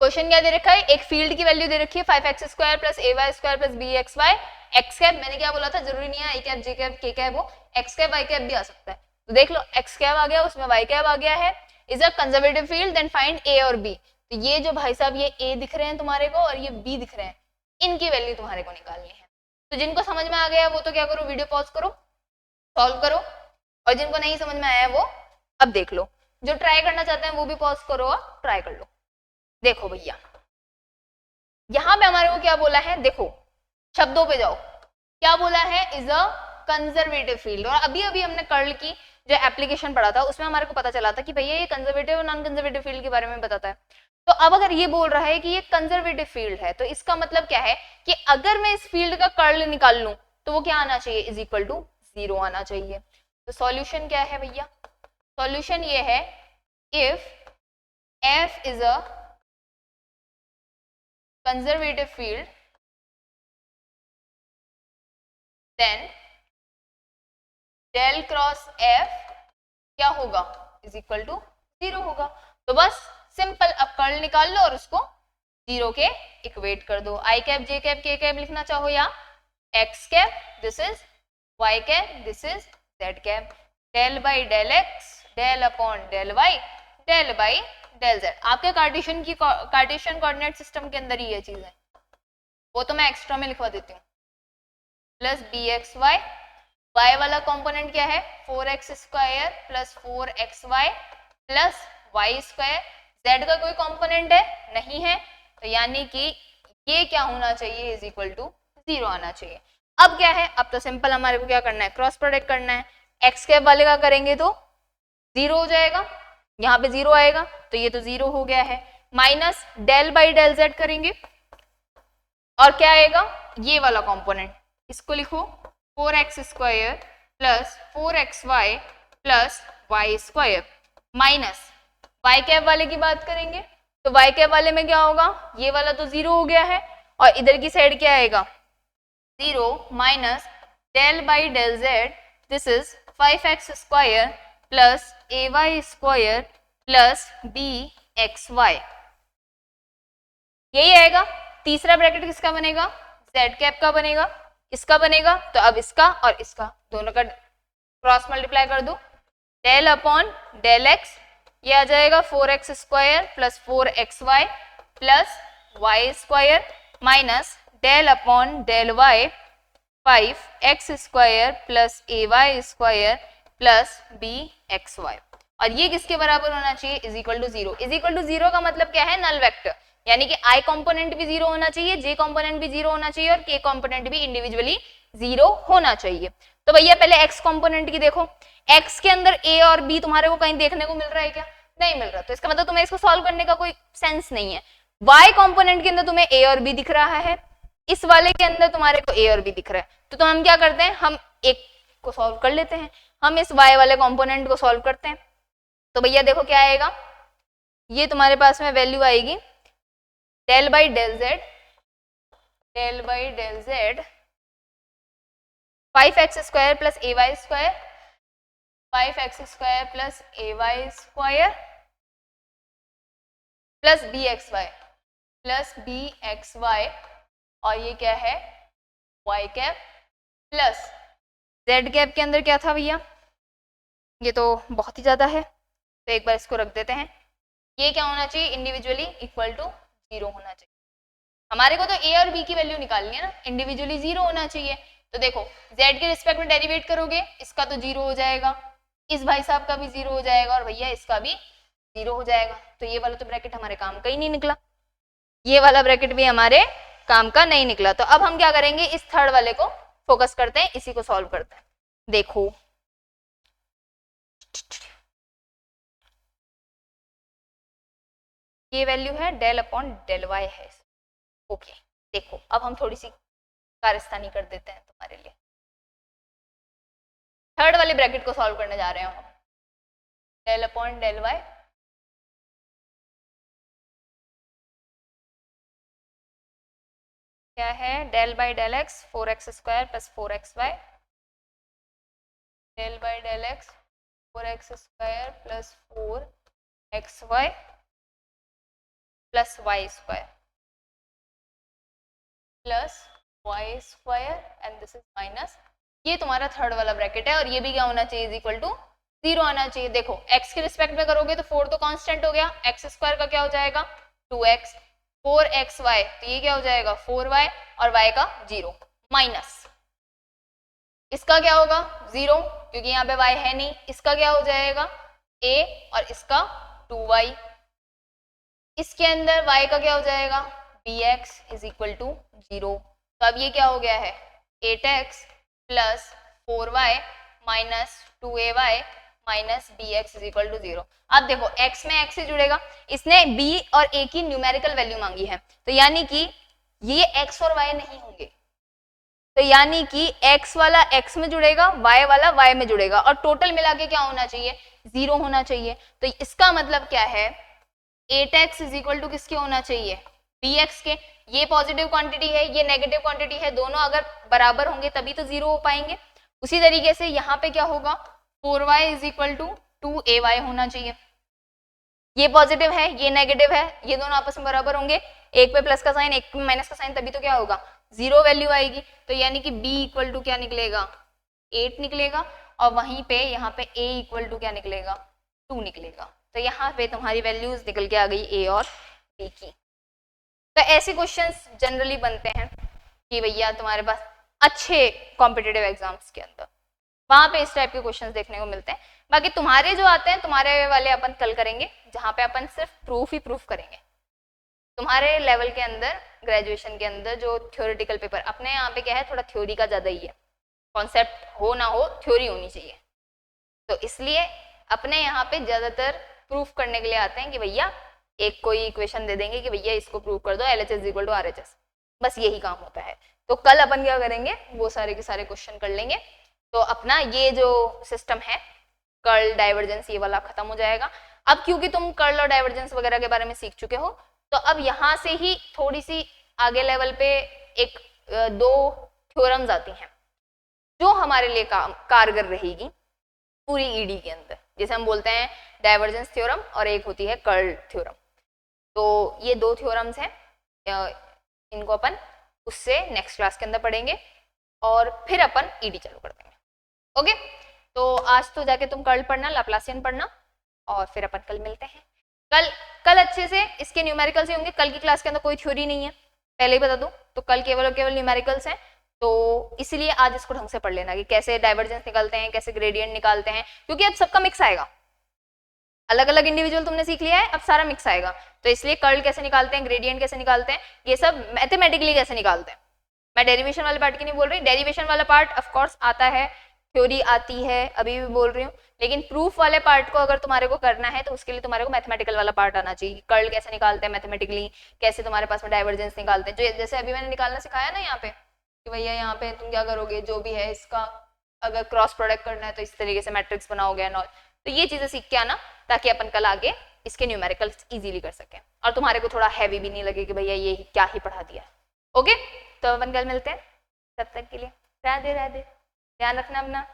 Question क्या दे रखा है, एक फील्ड की वैल्यू दे रखी है 5x square plus a y square plus b x y x cap. मैंने क्या बोला था, जरूरी नहीं है आई cap j cap k cap हो, एक्स कैप वाई कैप भी आ सकता है। तो देख लो एक्स कैप आ गया, उसमें वाई कैप आ गया है, is a conservative field, then find a और बी। तो ये जो भाई साहब ये ए दिख रहे हैं तुम्हारे को और ये बी दिख रहे हैं, इनकी वैल्यू तुम्हारे को निकालनी है। तो जिनको समझ में आ गया वो तो क्या करो, वीडियो पॉज करो, सॉल्व करो, और जिनको नहीं समझ में आया वो अब देख लो। जो ट्राई करना चाहते हैं वो भी पॉज करो और ट्राई कर लो। देखो भैया यहां पे हमारे को क्या बोला है, देखो शब्दों पे जाओ, क्या बोला है, इज अ कंजर्वेटिव फील्ड। और अभी अभी हमने कर्ल की जो एप्लीकेशन पढ़ा था उसमें हमारे को पता चला था कि भैया ये कंजर्वेटिव और नॉन कंजर्वेटिव फील्ड के बारे में बताता है। तो अब अगर ये बोल रहा है कि ये कंजर्वेटिव फील्ड है तो इसका मतलब क्या है कि अगर मैं इस फील्ड का कर्ल निकाल लूं तो वो क्या आना चाहिए, इज इक्वल टू 0 आना चाहिए। तो सॉल्यूशन क्या है भैया, सॉल्यूशन ये है, if f is a conservative field then del cross f क्या होगा, इज इक्वल टू 0 होगा। तो बस सिंपल, अब कर्ल निकाल लो और उसको 0 के इक्वेट कर दो। I cap j cap k cap लिखना चाहो या x cap, this is y cap, this is z cap. Del by del x, del upon del y, del by del z. आपके कार्टेशियन कोऑर्डिनेट सिस्टम के अंदर ही ये चीज है, वो तो मैं एक्स्ट्रा में लिखवा देती हूँ। Plus b x y, y वाला कंपोनेंट क्या है 4x square plus 4xy plus y square. Z का कोई कंपोनेंट है नहीं है, तो यानी कि ये क्या होना चाहिए, इज इक्वल टू 0 आना चाहिए। अब क्या है, अब तो सिंपल हमारे को क्या करना है, क्रॉस प्रोडक्ट करना है। एक्स कैप वाले का करेंगे तो 0 हो जाएगा, यहाँ पे 0 आएगा तो ये तो 0 हो गया है। Minus del by del z करेंगे और क्या आएगा, ये वाला कंपोनेंट, इसको लिखो 4x square plus 4xy plus y square minus y cap वाले की बात करेंगे तो वाई कैप वाले में क्या होगा, ये वाला तो 0 हो गया है और इधर की साइड क्या आएगा 0 minus del by del z, this is 5x square plus ay square plus bxy, यही आएगा। तीसरा ब्रैकेट किसका बनेगा, z कैप का बनेगा, इसका बनेगा, तो अब इसका और इसका दोनों का क्रॉस मल्टीप्लाई कर दो, डेल अपॉन डेल एक्स, ये आ जाएगा 4x square plus 4xy plus y square minus del upon del y 5x square plus ay square plus bxy। और ये किसके बराबर होना चाहिए, is equal to 0। Is equal to 0 का मतलब क्या है, नल वेक्टर, यानी कि i कंपोनेंट भी 0 होना चाहिए, j कंपोनेंट भी 0 होना चाहिए और k कंपोनेंट भी इंडिविजुअली 0 होना चाहिए। तो भैया पहले x कंपोनेंट की देखो, x के अंदर a और b तुम्हारे को कहीं देखने को मिल रहा है क्या, नहीं मिल रहा, तो इसका मतलब तुम्हें इसको सॉल्व करने का कोई सेंस नहीं है। y कंपोनेंट के अंदर तुम्हें a और b दिख रहा है, इस वाले के अंदर तुम्हारे को a और b दिख रहा है, तो हम क्या करते हैं, हम एक को सॉल्व कर लेते हैं, हम इस y वाले कंपोनेंट को सॉल्व करते हैं। तो भैया देखो क्या आएगा, ये तुम्हारे पास में वैल्यू आएगी del by del z, del by del z 5x square plus a y square, 5x square plus a y square plus b x y plus b x y, और ये क्या है y कैप प्लस z कैप के अंदर क्या था भैया, ये तो बहुत ही ज्यादा है, तो एक बार इसको रख देते हैं। ये क्या होना चाहिए, इंडिविजुअली इक्वल टू 0 होना चाहिए। हमारे को तो a और b की वैल्यू निकालनी है ना, इंडिविजुअली 0 होना चाहिए। तो देखो z के रिस्पेक्ट में डेरिवेट करोगे, इसका तो 0 हो जाएगा, इस भाई साहब का भी 0 हो जाएगा और भैया इसका भी 0 हो जाएगा। तो ये वाला तो ब्रैकेट हमारे काम का ही नहीं निकला, ये वाला ब्रैकेट भी हमारे काम का नहीं निकला। तो अब हम क्या करेंगे, इस थर्ड वाले को फोकस करते हैं, इसी को सॉल्व करते हैं। देखो ये वैल्यू है डेल अपॉन डेल वाई है, ओके। देखो अब हम थोड़ी सी कारस्तानी कर देते हैं तुम्हारे लिए, थर्ड वाले ब्रैकेट को सॉल्व करने जा रहे हैं हम, डेल अपॉन डेल वाई क्या है, del by del x 4x square plus 4xy del by del x 4x square plus 4xy plus y square plus y square and this is minus, ये तुम्हारा third वाला bracket है और ये भी क्या होना चाहिए, इज इक्वल टू 0 आना चाहिए। देखो x के रिस्पेक्ट में करोगे तो 4 तो कांस्टेंट हो गया, x स्क्वायर का क्या हो जाएगा 2x, 4xy तो ये क्या हो जाएगा 4y और y का 0 माइनस इसका क्या होगा 0 क्योंकि यहाँ पे y है नहीं, इसका क्या हो जाएगा a और इसका 2y, इसके अंदर y का क्या हो जाएगा bx इज इक्वल टू 0। तो अब ये क्या हो गया है 8x plus 4y minus 2ay minus b x is equal to 0। अब देखो x में x से जुड़ेगा, इसने b और a की न्यूमेरिकल वैल्यू मांगी है, तो यानी कि ये x और y नहीं होंगे, तो यानी कि x वाला x में जुड़ेगा, y वाला y में जुड़ेगा और टोटल मिला के क्या होना चाहिए 0 होना चाहिए। तो इसका मतलब क्या है 8x इज इक्वल टू किसके होना चाहिए bx के, ये पॉजिटिव क्वांटिटी है ये नेगेटिव क्वांटिटी है, दोनों अगर बराबर होंगे तभी तो 0 हो पाएंगे। उसी तरीके से यहाँ पे क्या होगा 4y is equal to 2ay होना चाहिए, ये पॉजिटिव है ये नेगेटिव है, ये दोनों आपस में बराबर होंगे, एक पे प्लस का साइन एक पे माइनस का साइन, तभी तो क्या होगा 0 वैल्यू आएगी। तो यानी कि b इक्वल टू क्या निकलेगा 8 निकलेगा और वहीं पे यहाँ पे a इक्वल टू क्या निकलेगा 2 निकलेगा। तो यहाँ पे तुम्हारी वैल्यूज निकल के आ गई a और b की। तो ऐसे क्वेश्चंस जनरली बनते हैं कि भैया तुम्हारे पास अच्छे कॉम्पिटिटिव एग्जाम्स के अंदर वहां पे इस टाइप के क्वेश्चंस देखने को मिलते हैं। बाकी तुम्हारे जो आते हैं तुम्हारे वाले अपन कल करेंगे, जहाँ पे अपन सिर्फ प्रूफ ही प्रूफ करेंगे। तुम्हारे लेवल के अंदर ग्रेजुएशन के अंदर जो थ्योरेटिकल पेपर, अपने यहाँ पे क्या है थोड़ा थ्योरी का ज्यादा ही है, कॉन्सेप्ट हो ना हो थ्योरी होनी चाहिए, तो इसलिए अपने यहाँ पे ज्यादातर प्रूफ करने के लिए आते हैं कि भैया एक कोई इक्वेशन दे देंगे कि भैया इसको प्रूव कर दो LHS इक्वल टू RHS, बस यही काम होता है। तो कल अपन क्या करेंगे वो सारे के सारे क्वेश्चन कर लेंगे। तो अपना ये जो सिस्टम है कर्ल डाइवर्जेंस ये वाला खत्म हो जाएगा। अब क्योंकि तुम कर्ल और डाइवर्जेंस वगैरह के बारे में सीख चुके हो, तो अब यहाँ से ही थोड़ी सी आगे लेवल पे एक दो थ्योरम्स आती हैं जो हमारे लिए कारगर रहेगी पूरी ईडी के अंदर, जैसे हम बोलते हैं डाइवर्जेंस थ्योरम और एक होती है कर्ल थ्योरम। तो ये दो थ्योरम्स हैं, इनको अपन उससे नेक्स्ट क्लास के अंदर पढ़ेंगे और फिर अपन ईडी चालू कर देंगे। ओके, तो आज तो जाके तुम कर्ल पढ़ना, लाप्लासियन पढ़ना और फिर अपन कल मिलते हैं। कल अच्छे से इसके न्यूमेरिकल्स ही होंगे, कल की क्लास के अंदर कोई थ्योरी नहीं है पहले ही बता दूं, तो कल केवल न्यूमेरिकल्स हैं। तो इसीलिए आज इसको ढंग से पढ़ लेना कि कैसे डाइवर्जेंस निकालते हैं, कैसे ग्रेडियंट निकालते हैं, क्योंकि अब सबका मिक्स आएगा, अलग अलग इंडिविजुअल तुमने सीख लिया है, अब सारा मिक्स आएगा। तो इसलिए कर्ल कैसे निकालते हैं, ग्रेडियंट कैसे निकालते हैं, ये सब मैथमेटिकली कैसे निकालते हैं। मैं डेरिवेशन वाले पार्ट की नहीं बोल रही, डेरिवेशन वाला पार्ट ऑफ कोर्स आता है, थ्योरी आती है, अभी भी बोल रही हूँ, लेकिन प्रूफ वाले पार्ट को अगर तुम्हारे को करना है तो उसके लिए तुम्हारे को मैथमेटिकल वाला पार्ट आना चाहिए। कर्ल कैसे निकालते हैं मैथमेटिकली, कैसे तुम्हारे पास में डाइवर्जेंस निकालते हैं, जो जैसे अभी मैंने निकालना सिखाया ना यहाँ पे कि भैया यहाँ पे तुम क्या करोगे, जो भी है इसका अगर क्रॉस प्रोडक्ट करना है तो इस तरीके से मैट्रिक्स बनाओगे एंड ऑल। तो ये चीजें सीख के आना ताकि अपन कल आगे इसके न्यूमेरिकल्स इजीली कर सकें और तुम्हारे को थोड़ा हैवी भी नहीं लगे कि भैया ये क्या ही पढ़ा दिया। ओके, तो अपन कल मिलते हैं, तब तक के लिए राधे राधे, ध्यान रखना अपना।